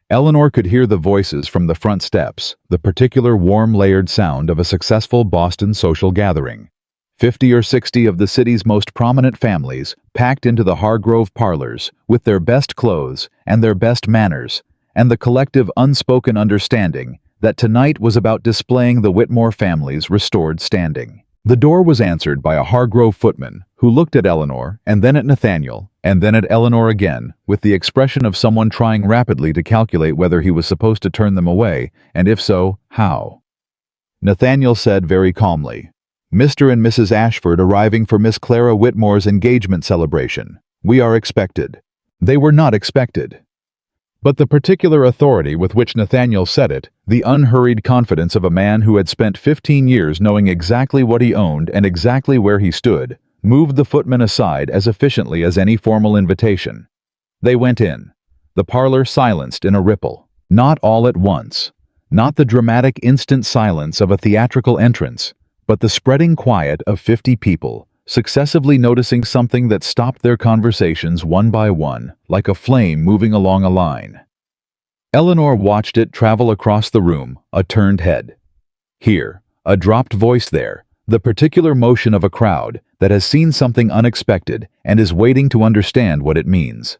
Eleanor could hear the voices from the front steps, the particular warm layered sound of a successful Boston social gathering. 50 or 60 of the city's most prominent families packed into the Hargrove parlors with their best clothes and their best manners, and the collective unspoken understanding that tonight was about displaying the Whitmore family's restored standing. The door was answered by a Hargrove footman who looked at Eleanor and then at Nathaniel and then at Eleanor again with the expression of someone trying rapidly to calculate whether he was supposed to turn them away, and if so, how. Nathaniel said very calmly, "Mr. and Mrs. Ashford arriving for Miss Clara Whitmore's engagement celebration. We are expected." They were not expected. But the particular authority with which Nathaniel said it, the unhurried confidence of a man who had spent 15 years knowing exactly what he owned and exactly where he stood, moved the footman aside as efficiently as any formal invitation. They went in. The parlor silenced in a ripple. Not all at once. Not the dramatic instant silence of a theatrical entrance, but the spreading quiet of 50 people, successively noticing something that stopped their conversations one by one, like a flame moving along a line. Eleanor watched it travel across the room, a turned head. Here, a dropped voice there, the particular motion of a crowd that has seen something unexpected and is waiting to understand what it means.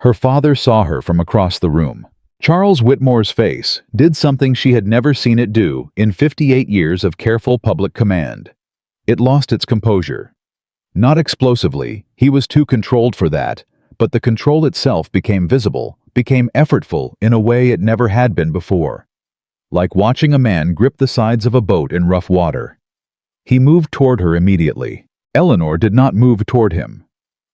Her father saw her from across the room. Charles Whitmore's face did something she had never seen it do in 58 years of careful public command. It lost its composure. Not explosively, he was too controlled for that, but the control itself became visible, became effortful in a way it never had been before. Like watching a man grip the sides of a boat in rough water. He moved toward her immediately. Eleanor did not move toward him.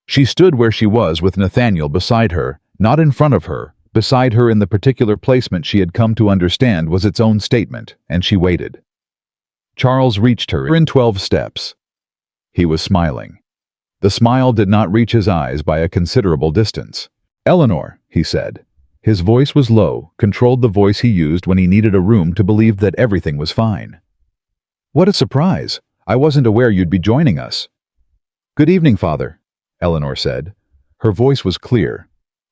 She stood where she was with Nathaniel beside her, not in front of her, beside her in the particular placement she had come to understand was its own statement, and she waited. Charles reached her in 12 steps. He was smiling. The smile did not reach his eyes by a considerable distance. "Eleanor," he said. His voice was low, controlled the voice he used when he needed a room to believe that everything was fine. "What a surprise! I wasn't aware you'd be joining us." "Good evening, Father," Eleanor said. Her voice was clear.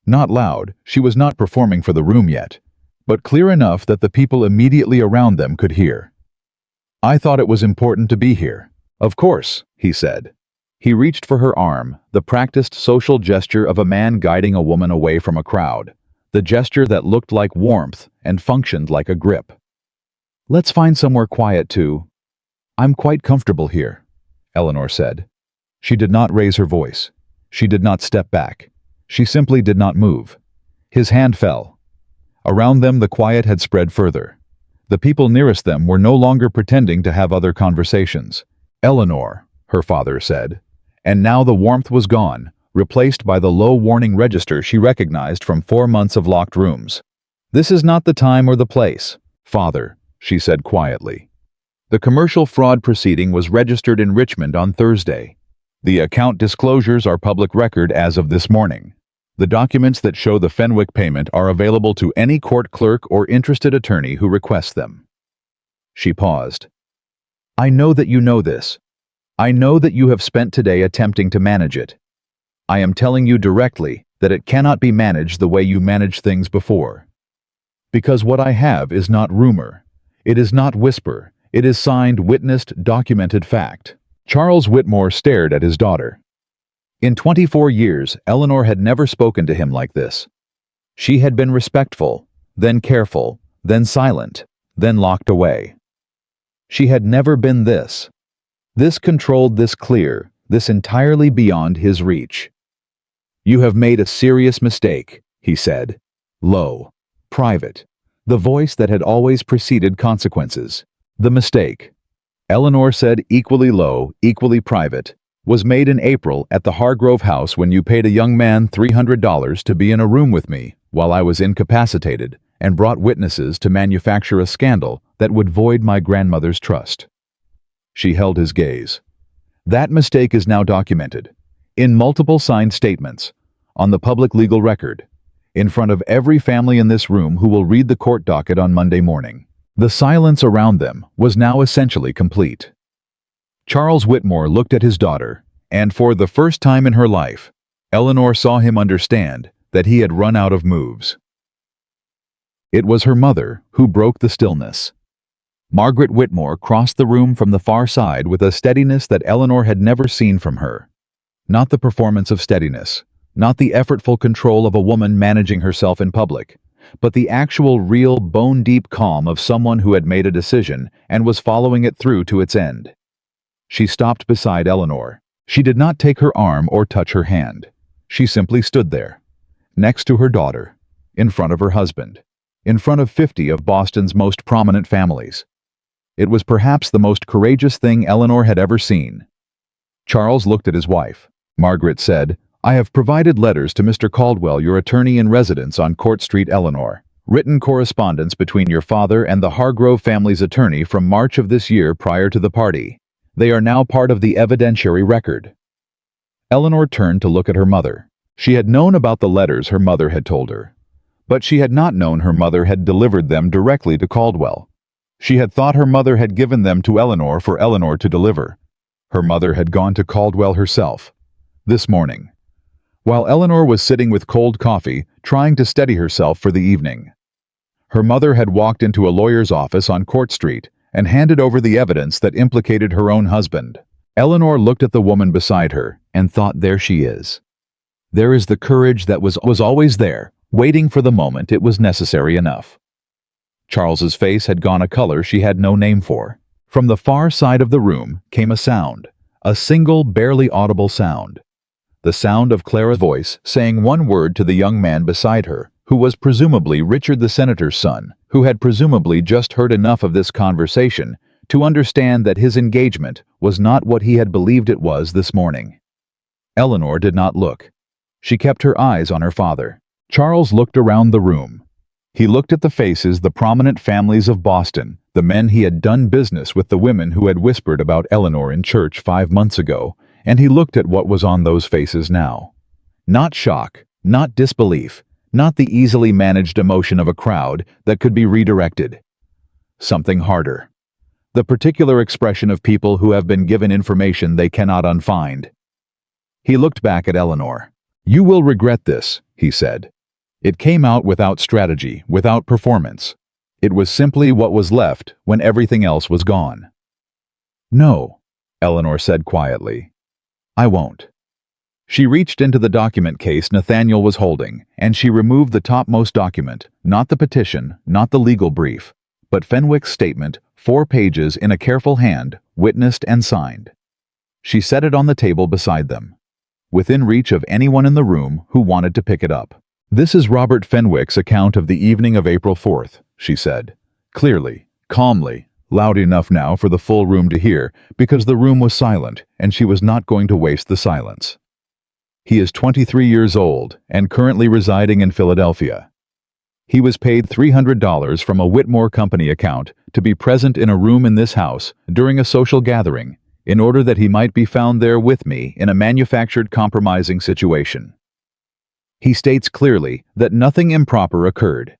Not loud, she was not performing for the room yet, but clear enough that the people immediately around them could hear. "I thought it was important to be here." "Of course," he said. He reached for her arm, the practiced social gesture of a man guiding a woman away from a crowd, the gesture that looked like warmth and functioned like a grip. "Let's find somewhere quiet too." "I'm quite comfortable here," Eleanor said. She did not raise her voice. She did not step back. She simply did not move. His hand fell. Around them the quiet had spread further. The people nearest them were no longer pretending to have other conversations. "Eleanor," her father said. And now the warmth was gone, replaced by the low warning register she recognized from 4 months of locked rooms. "This is not the time or the place, Father," she said quietly. The commercial fraud proceeding was registered in Richmond on Thursday. The account disclosures are public record as of this morning. The documents that show the Fenwick payment are available to any court clerk or interested attorney who requests them. She paused. I know that you know this. I know that you have spent today attempting to manage it. I am telling you directly that it cannot be managed the way you managed things before. Because what I have is not rumor. It is not whisper. It is signed, witnessed, documented fact. Charles Whitmore stared at his daughter. In 24 years, Eleanor had never spoken to him like this. She had been respectful, then careful, then silent, then locked away. She had never been this. This controlled, this clear, this entirely beyond his reach. You have made a serious mistake, he said. Low, private, the voice that had always preceded consequences. The mistake, Eleanor said, equally low, equally private, was made in April at the Hargrove house when you paid a young man $300 to be in a room with me while I was incapacitated and brought witnesses to manufacture a scandal that would void my grandmother's trust. She held his gaze. That mistake is now documented, in multiple signed statements, on the public legal record, in front of every family in this room who will read the court docket on Monday morning. The silence around them was now essentially complete. Charles Whitmore looked at his daughter, and for the first time in her life, Eleanor saw him understand that he had run out of moves. It was her mother who broke the stillness. Margaret Whitmore crossed the room from the far side with a steadiness that Eleanor had never seen from her. Not the performance of steadiness, not the effortful control of a woman managing herself in public, but the actual, real, bone-deep calm of someone who had made a decision and was following it through to its end. She stopped beside Eleanor. She did not take her arm or touch her hand. She simply stood there, next to her daughter, in front of her husband, in front of 50 of Boston's most prominent families. It was perhaps the most courageous thing Eleanor had ever seen. Charles looked at his wife. Margaret said, I have provided letters to Mr. Caldwell, your attorney in residence on Court Street, Eleanor. Written correspondence between your father and the Hargrove family's attorney from March of this year prior to the party. They are now part of the evidentiary record. Eleanor turned to look at her mother. She had known about the letters her mother had told her, but she had not known her mother had delivered them directly to Caldwell. She had thought her mother had given them to Eleanor for Eleanor to deliver. Her mother had gone to Caldwell herself, this morning, while Eleanor was sitting with cold coffee, trying to steady herself for the evening. Her mother had walked into a lawyer's office on Court Street and handed over the evidence that implicated her own husband. Eleanor looked at the woman beside her and thought, there she is. There is the courage that was always there, waiting for the moment it was necessary enough. Charles's face had gone a color she had no name for. From the far side of the room came a sound, a single, barely audible sound. The sound of Clara's voice saying one word to the young man beside her, who was presumably Richard the senator's son, who had presumably just heard enough of this conversation to understand that his engagement was not what he had believed it was this morning. Eleanor did not look. She kept her eyes on her father. Charles looked around the room. He looked at the faces, the prominent families of Boston, the men he had done business with, the women who had whispered about Eleanor in church 5 months ago, and he looked at what was on those faces now. Not shock, not disbelief, not the easily managed emotion of a crowd that could be redirected. Something harder. The particular expression of people who have been given information they cannot unfind. He looked back at Eleanor. You will regret this, he said. It came out without strategy, without performance. It was simply what was left when everything else was gone. No, Eleanor said quietly. I won't. She reached into the document case Nathaniel was holding, and she removed the topmost document, not the petition, not the legal brief, but Fenwick's statement, 4 pages in a careful hand, witnessed and signed. She set it on the table beside them, within reach of anyone in the room who wanted to pick it up. This is Robert Fenwick's account of the evening of April 4th, she said, clearly, calmly, loud enough now for the full room to hear, because the room was silent and she was not going to waste the silence. He is 23 years old and currently residing in Philadelphia. He was paid $300 from a Whitmore Company account to be present in a room in this house during a social gathering in order that he might be found there with me in a manufactured compromising situation. He states clearly that nothing improper occurred.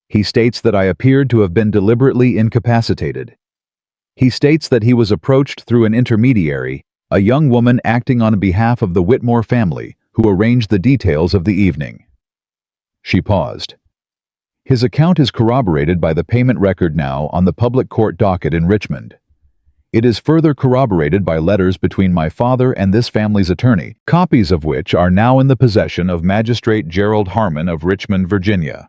He states that I appeared to have been deliberately incapacitated. He states that he was approached through an intermediary, a young woman acting on behalf of the Whitmore family, who arranged the details of the evening. She paused. His account is corroborated by the payment record now on the public court docket in Richmond. It is further corroborated by letters between my father and this family's attorney, copies of which are now in the possession of Magistrate Gerald Harmon of Richmond, Virginia.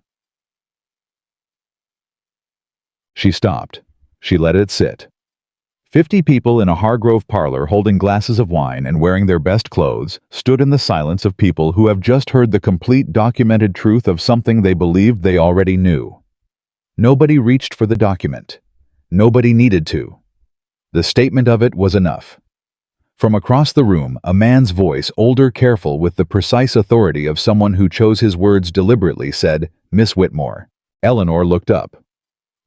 She stopped. She let it sit. 50 people in a Hargrove parlor holding glasses of wine and wearing their best clothes stood in the silence of people who have just heard the complete documented truth of something they believed they already knew. Nobody reached for the document. Nobody needed to. The statement of it was enough. From across the room, a man's voice, older, careful, with the precise authority of someone who chose his words deliberately, said, "Miss Whitmore." Eleanor looked up.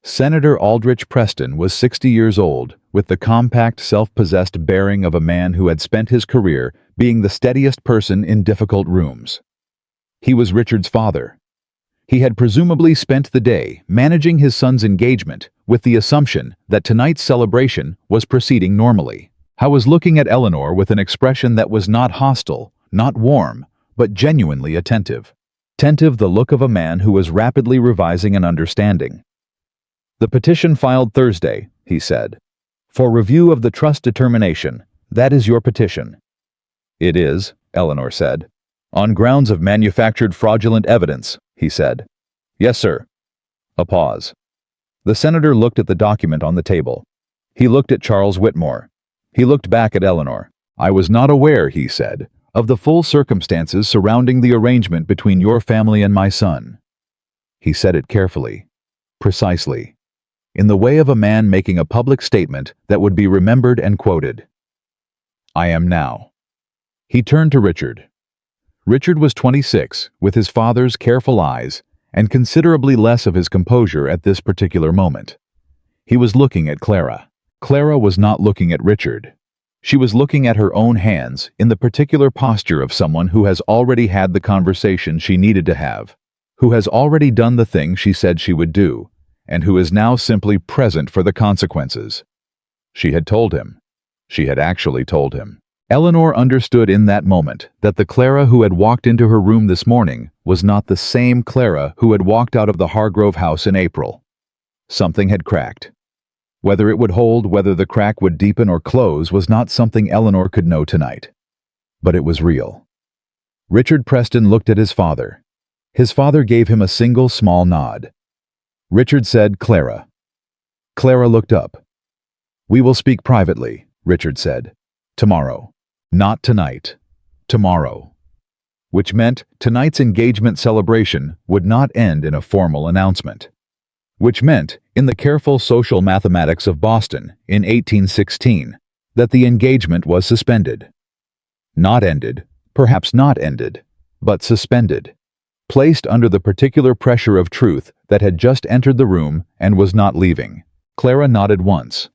Senator Aldrich Preston was 60 years old, with the compact, self-possessed bearing of a man who had spent his career being the steadiest person in difficult rooms. He was Richard's father. He had presumably spent the day managing his son's engagement with the assumption that tonight's celebration was proceeding normally. He was looking at Eleanor with an expression that was not hostile, not warm, but genuinely attentive. Attentive, the look of a man who was rapidly revising an understanding. "The petition filed Thursday," he said, "for review of the trust determination. That is your petition." "It is," Eleanor said. "On grounds of manufactured fraudulent evidence," he said. "Yes, sir." A pause. The senator looked at the document on the table. He looked at Charles Whitmore. He looked back at Eleanor. "I was not aware," he said, "of the full circumstances surrounding the arrangement between your family and my son." He said it carefully, precisely, in the way of a man making a public statement that would be remembered and quoted. "I am now." He turned to Richard. Richard was 26, with his father's careful eyes, and considerably less of his composure at this particular moment. He was looking at Clara. Clara was not looking at Richard. She was looking at her own hands in the particular posture of someone who has already had the conversation she needed to have, who has already done the thing she said she would do, and who is now simply present for the consequences. She had told him. She had actually told him. Eleanor understood in that moment that the Clara who had walked into her room this morning was not the same Clara who had walked out of the Hargrove house in April. Something had cracked. Whether it would hold, whether the crack would deepen or close, was not something Eleanor could know tonight. But it was real. Richard Preston looked at his father. His father gave him a single small nod. Richard said, "Clara." Clara looked up. "We will speak privately," Richard said. "Tomorrow. Not tonight. Tomorrow." Which meant tonight's engagement celebration would not end in a formal announcement. Which meant, in the careful social mathematics of Boston in 1816, that the engagement was suspended. Not ended, perhaps not ended, but suspended. Placed under the particular pressure of truth that had just entered the room and was not leaving. Clara nodded once.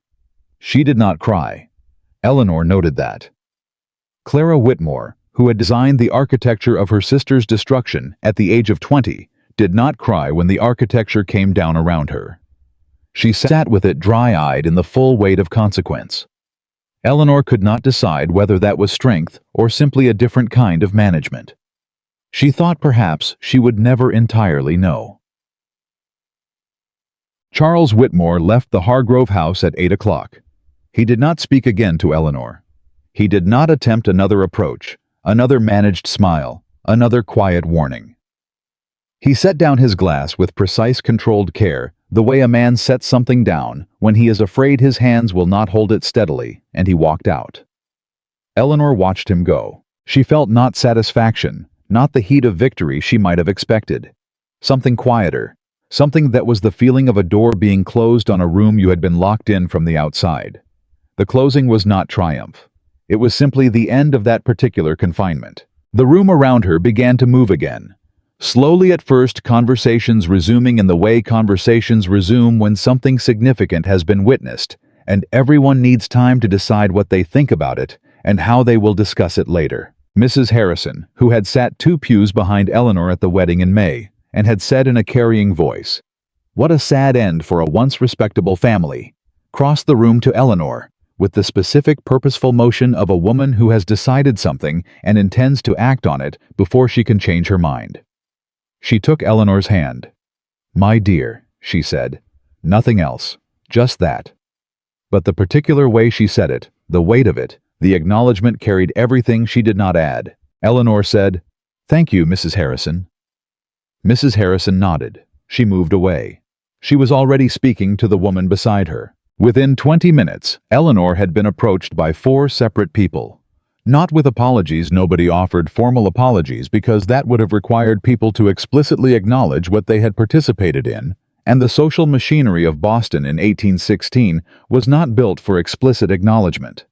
She did not cry. Eleanor noted that. Clara Whitmore, who had designed the architecture of her sister's destruction at the age of 20, did not cry when the architecture came down around her. She sat with it dry-eyed in the full weight of consequence. Eleanor could not decide whether that was strength or simply a different kind of management. She thought perhaps she would never entirely know. Charles Whitmore left the Hargrove house at 8 o'clock. He did not speak again to Eleanor. He did not attempt another approach, another managed smile, another quiet warning. He set down his glass with precise, controlled care, the way a man sets something down when he is afraid his hands will not hold it steadily, and he walked out. Eleanor watched him go. She felt not satisfaction, not the heat of victory she might have expected. Something quieter, something that was the feeling of a door being closed on a room you had been locked in from the outside. The closing was not triumph. It was simply the end of that particular confinement. The room around her began to move again. Slowly at first, conversations resuming in the way conversations resume when something significant has been witnessed, and everyone needs time to decide what they think about it and how they will discuss it later. Mrs. Harrison, who had sat 2 pews behind Eleanor at the wedding in May, and had said in a carrying voice, "What a sad end for a once respectable family. crossed the room to Eleanor, with the specific purposeful motion of a woman who has decided something and intends to act on it before she can change her mind. She took Eleanor's hand. "My dear," she said. Nothing else, just that. But the particular way she said it, the weight of it, the acknowledgement carried everything she did not add. Eleanor said, "Thank you, Mrs. Harrison." Mrs. Harrison nodded. She moved away. She was already speaking to the woman beside her. Within 20 minutes, Eleanor had been approached by 4 separate people. Not with apologies. Nobody offered formal apologies because that would have required people to explicitly acknowledge what they had participated in, and the social machinery of Boston in 1816 was not built for explicit acknowledgement.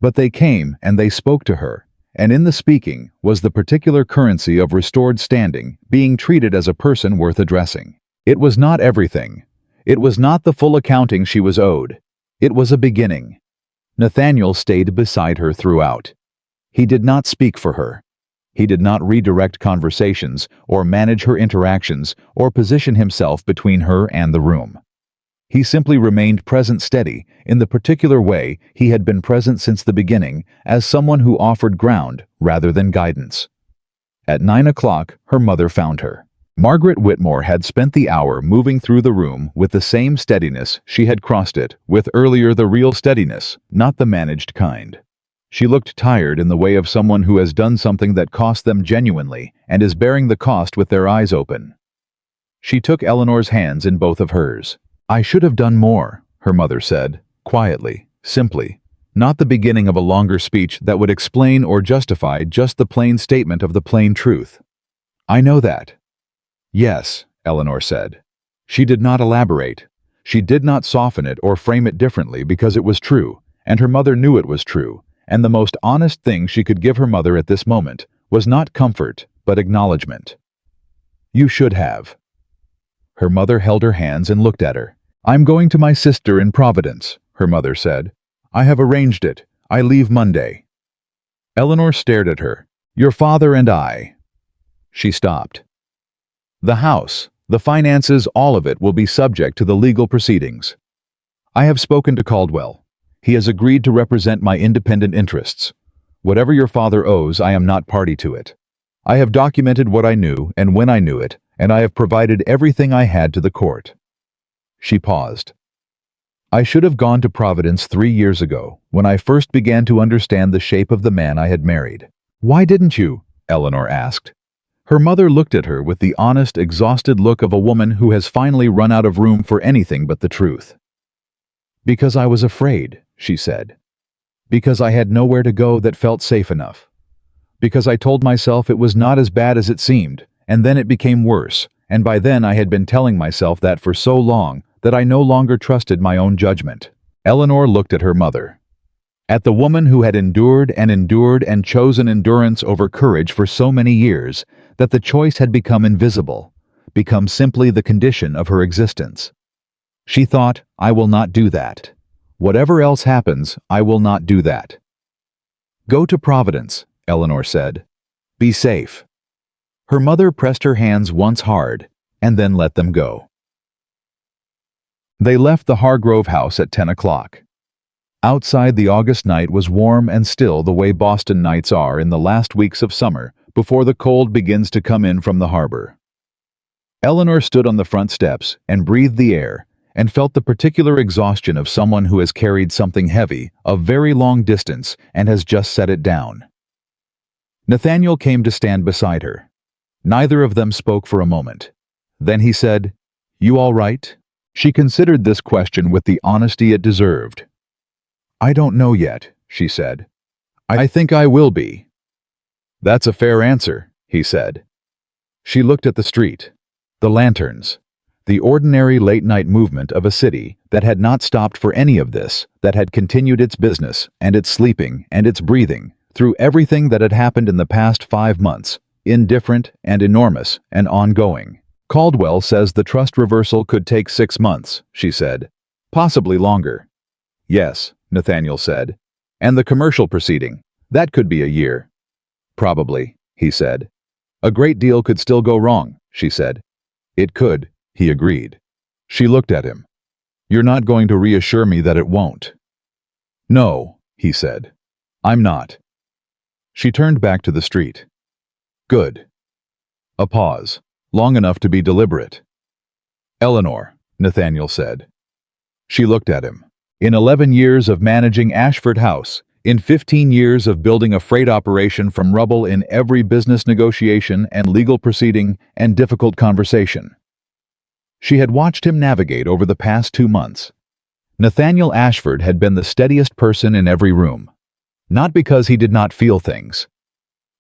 But they came and they spoke to her, and in the speaking was the particular currency of restored standing, being treated as a person worth addressing. It was not everything. It was not the full accounting she was owed. It was a beginning. Nathaniel stayed beside her throughout. He did not speak for her. He did not redirect conversations or manage her interactions or position himself between her and the room. He simply remained present, steady, in the particular way he had been present since the beginning, as someone who offered ground rather than guidance. At 9 o'clock, her mother found her. Margaret Whitmore had spent the hour moving through the room with the same steadiness she had crossed it with earlier, the real steadiness, not the managed kind. She looked tired in the way of someone who has done something that cost them genuinely and is bearing the cost with their eyes open. She took Eleanor's hands in both of hers. "I should have done more," her mother said, quietly, simply, not the beginning of a longer speech that would explain or justify, just the plain statement of the plain truth. "I know that." "Yes," Eleanor said. She did not elaborate. She did not soften it or frame it differently because it was true, and her mother knew it was true, and the most honest thing she could give her mother at this moment was not comfort, but acknowledgement. "You should have." Her mother held her hands and looked at her. "I'm going to my sister in Providence," her mother said. "I have arranged it. I leave Monday." Eleanor stared at her. "Your father and I." She stopped. "The house, the finances, all of it will be subject to the legal proceedings. I have spoken to Caldwell. He has agreed to represent my independent interests. Whatever your father owes, I am not party to it. I have documented what I knew and when I knew it, and I have provided everything I had to the court." She paused. "I should have gone to Providence 3 years ago, when I first began to understand the shape of the man I had married." "Why didn't you?" Eleanor asked. Her mother looked at her with the honest, exhausted look of a woman who has finally run out of room for anything but the truth. "Because I was afraid," she said. "Because I had nowhere to go that felt safe enough. Because I told myself it was not as bad as it seemed, and then it became worse, and by then I had been telling myself that for so long that I no longer trusted my own judgment." Eleanor looked at her mother. At the woman who had endured and chosen endurance over courage for so many years that the choice had become invisible, become simply the condition of her existence. She thought, "I will not do that. Whatever else happens, I will not do that." "Go to Providence," Eleanor said. "Be safe." Her mother pressed her hands once hard, and then let them go. They left the Hargrove house at 10 o'clock. Outside, the August night was warm and still, the way Boston nights are in the last weeks of summer before the cold begins to come in from the harbor. Eleanor stood on the front steps and breathed the air and felt the particular exhaustion of someone who has carried something heavy a very long distance and has just set it down. Nathaniel came to stand beside her. Neither of them spoke for a moment. Then he said, "You all right?" She considered this question with the honesty it deserved. "I don't know yet," she said. "I think I will be." "That's a fair answer," he said. She looked at the street, the lanterns, the ordinary late-night movement of a city that had not stopped for any of this, that had continued its business and its sleeping and its breathing through everything that had happened in the past 5 months, indifferent and enormous and ongoing. "Caldwell says the trust reversal could take 6 months," she said. "Possibly longer." "Yes," Nathaniel said. "And the commercial proceeding, that could be a year." "Probably," he said. "A great deal could still go wrong," she said. "It could," he agreed. She looked at him. You're not going to reassure me that it won't. No, he said. I'm not. She turned back to the street. Good. A pause, long enough to be deliberate. Eleanor, Nathaniel said. She looked at him. In 11 years of managing Ashford House, in 15 years of building a freight operation from rubble in every business negotiation and legal proceeding and difficult conversation. She had watched him navigate over the past 2 months. Nathaniel Ashford had been the steadiest person in every room. Not because he did not feel things.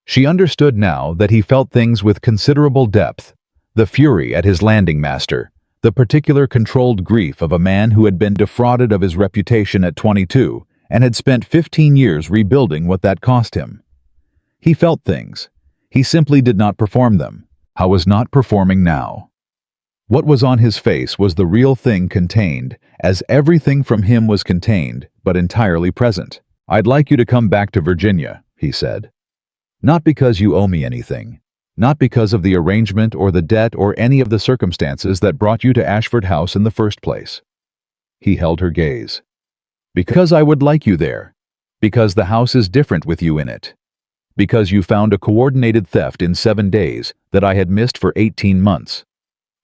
She understood now that he felt things with considerable depth, the fury at his landing master, the particular controlled grief of a man who had been defrauded of his reputation at 22 and had spent 15 years rebuilding what that cost him. He felt things. He simply did not perform them. How was not performing now? What was on his face was the real thing contained, as everything from him was contained, but entirely present. I'd like you to come back to Virginia, he said. Not because you owe me anything. Not because of the arrangement or the debt or any of the circumstances that brought you to Ashford House in the first place. He held her gaze. Because I would like you there. Because the house is different with you in it. Because you found a coordinated theft in 7 days that I had missed for 18 months.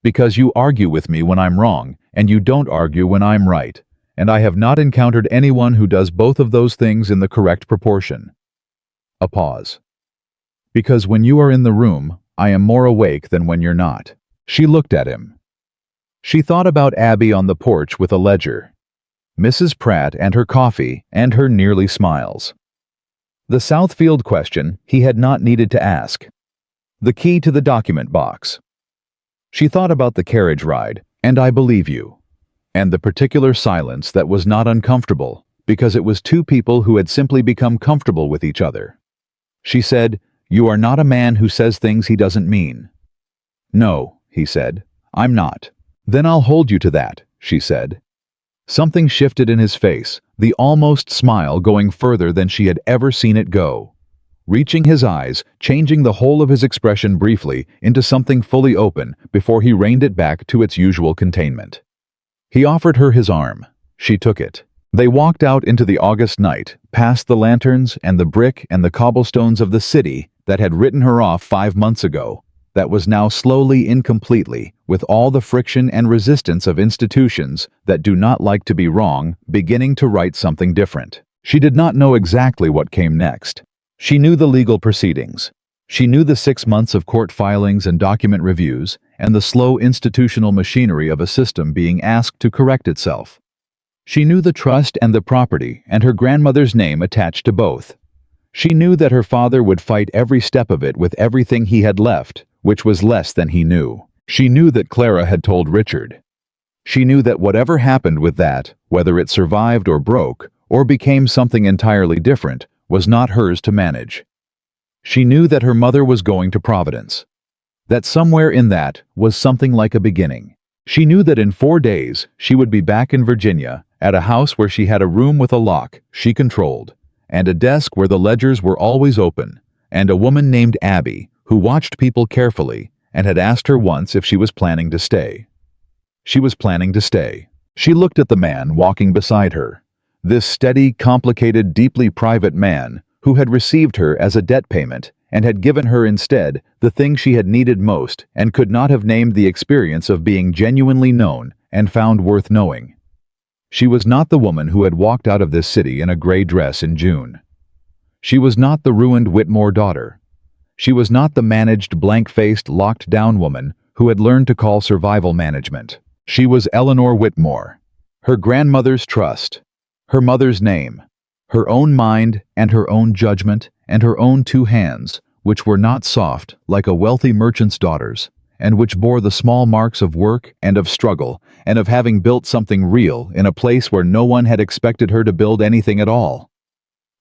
Because you argue with me when I'm wrong, and you don't argue when I'm right, and I have not encountered anyone who does both of those things in the correct proportion. A pause. Because when you are in the room, I am more awake than when you're not. She looked at him. She thought about Abby on the porch with a ledger. Mrs. Pratt and her coffee and her nearly smiles. The Southfield question he had not needed to ask. The key to the document box. She thought about the carriage ride, and I believe you. And the particular silence that was not uncomfortable, because it was two people who had simply become comfortable with each other. She said, "You are not a man who says things he doesn't mean." "No," he said, "I'm not." "Then I'll hold you to that," she said. Something shifted in his face, the almost smile going further than she had ever seen it go. Reaching his eyes, changing the whole of his expression briefly into something fully open before he reined it back to its usual containment. He offered her his arm. She took it. They walked out into the August night, past the lanterns and the brick and the cobblestones of the city that had written her off 5 months ago, that was now slowly, incompletely, with all the friction and resistance of institutions that do not like to be wrong, beginning to write something different. She did not know exactly what came next. She knew the legal proceedings. She knew the 6 months of court filings and document reviews, and the slow institutional machinery of a system being asked to correct itself. She knew the trust and the property and her grandmother's name attached to both. She knew that her father would fight every step of it with everything he had left, which was less than he knew. She knew that Clara had told Richard. She knew that whatever happened with that, whether it survived or broke, or became something entirely different, was not hers to manage. She knew that her mother was going to Providence. That somewhere in that was something like a beginning. She knew that in 4 days she would be back in Virginia, at a house where she had a room with a lock she controlled, and a desk where the ledgers were always open, and a woman named Abby, who watched people carefully and had asked her once if she was planning to stay. She was planning to stay. She looked at the man walking beside her, this steady, complicated, deeply private man who had received her as a debt payment and had given her instead the thing she had needed most and could not have named the experience of being genuinely known and found worth knowing. She was not the woman who had walked out of this city in a gray dress in June. She was not the ruined Whitmore daughter. She was not the managed, blank-faced, locked-down woman who had learned to call survival management. She was Eleanor Whitmore. Her grandmother's trust, her mother's name, her own mind and her own judgment and her own 2 hands, which were not soft like a wealthy merchant's daughter's, and which bore the small marks of work and of struggle and of having built something real in a place where no one had expected her to build anything at all.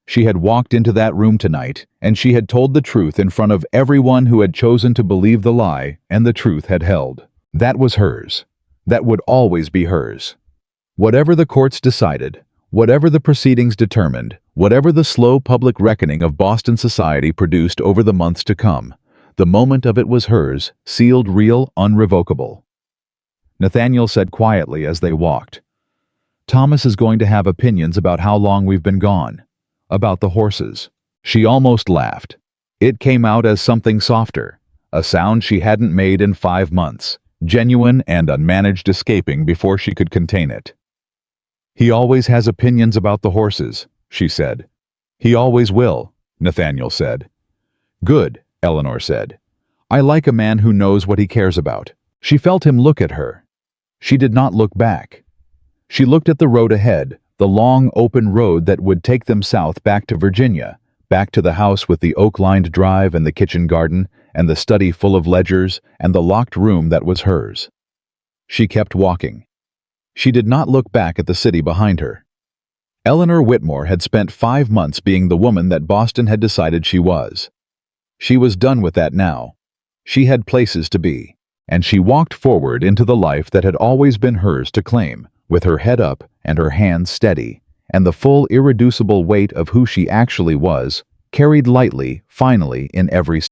She had walked into that room tonight, and she had told the truth in front of everyone who had chosen to believe the lie, and the truth had held. That was hers. That would always be hers. Whatever the courts decided, whatever the proceedings determined, whatever the slow public reckoning of Boston society produced over the months to come, the moment of it was hers, sealed, real, unrevocable. Nathaniel said quietly as they walked, Thomas is going to have opinions about how long we've been gone. About the horses. She almost laughed. It came out as something softer, a sound she hadn't made in 5 months, genuine and unmanaged, escaping before she could contain it. He always has opinions about the horses, she said. He always will, Nathaniel said. Good, Eleanor said. I like a man who knows what he cares about. She felt him look at her. She did not look back. She looked at the road ahead, the long, open road that would take them south back to Virginia, back to the house with the oak-lined drive and the kitchen garden, and the study full of ledgers, and the locked room that was hers. She kept walking. She did not look back at the city behind her. Eleanor Whitmore had spent 5 months being the woman that Boston had decided she was. She was done with that now. She had places to be, and she walked forward into the life that had always been hers to claim, with her head up and her hands steady, and the full, irreducible weight of who she actually was, carried lightly, finally, in every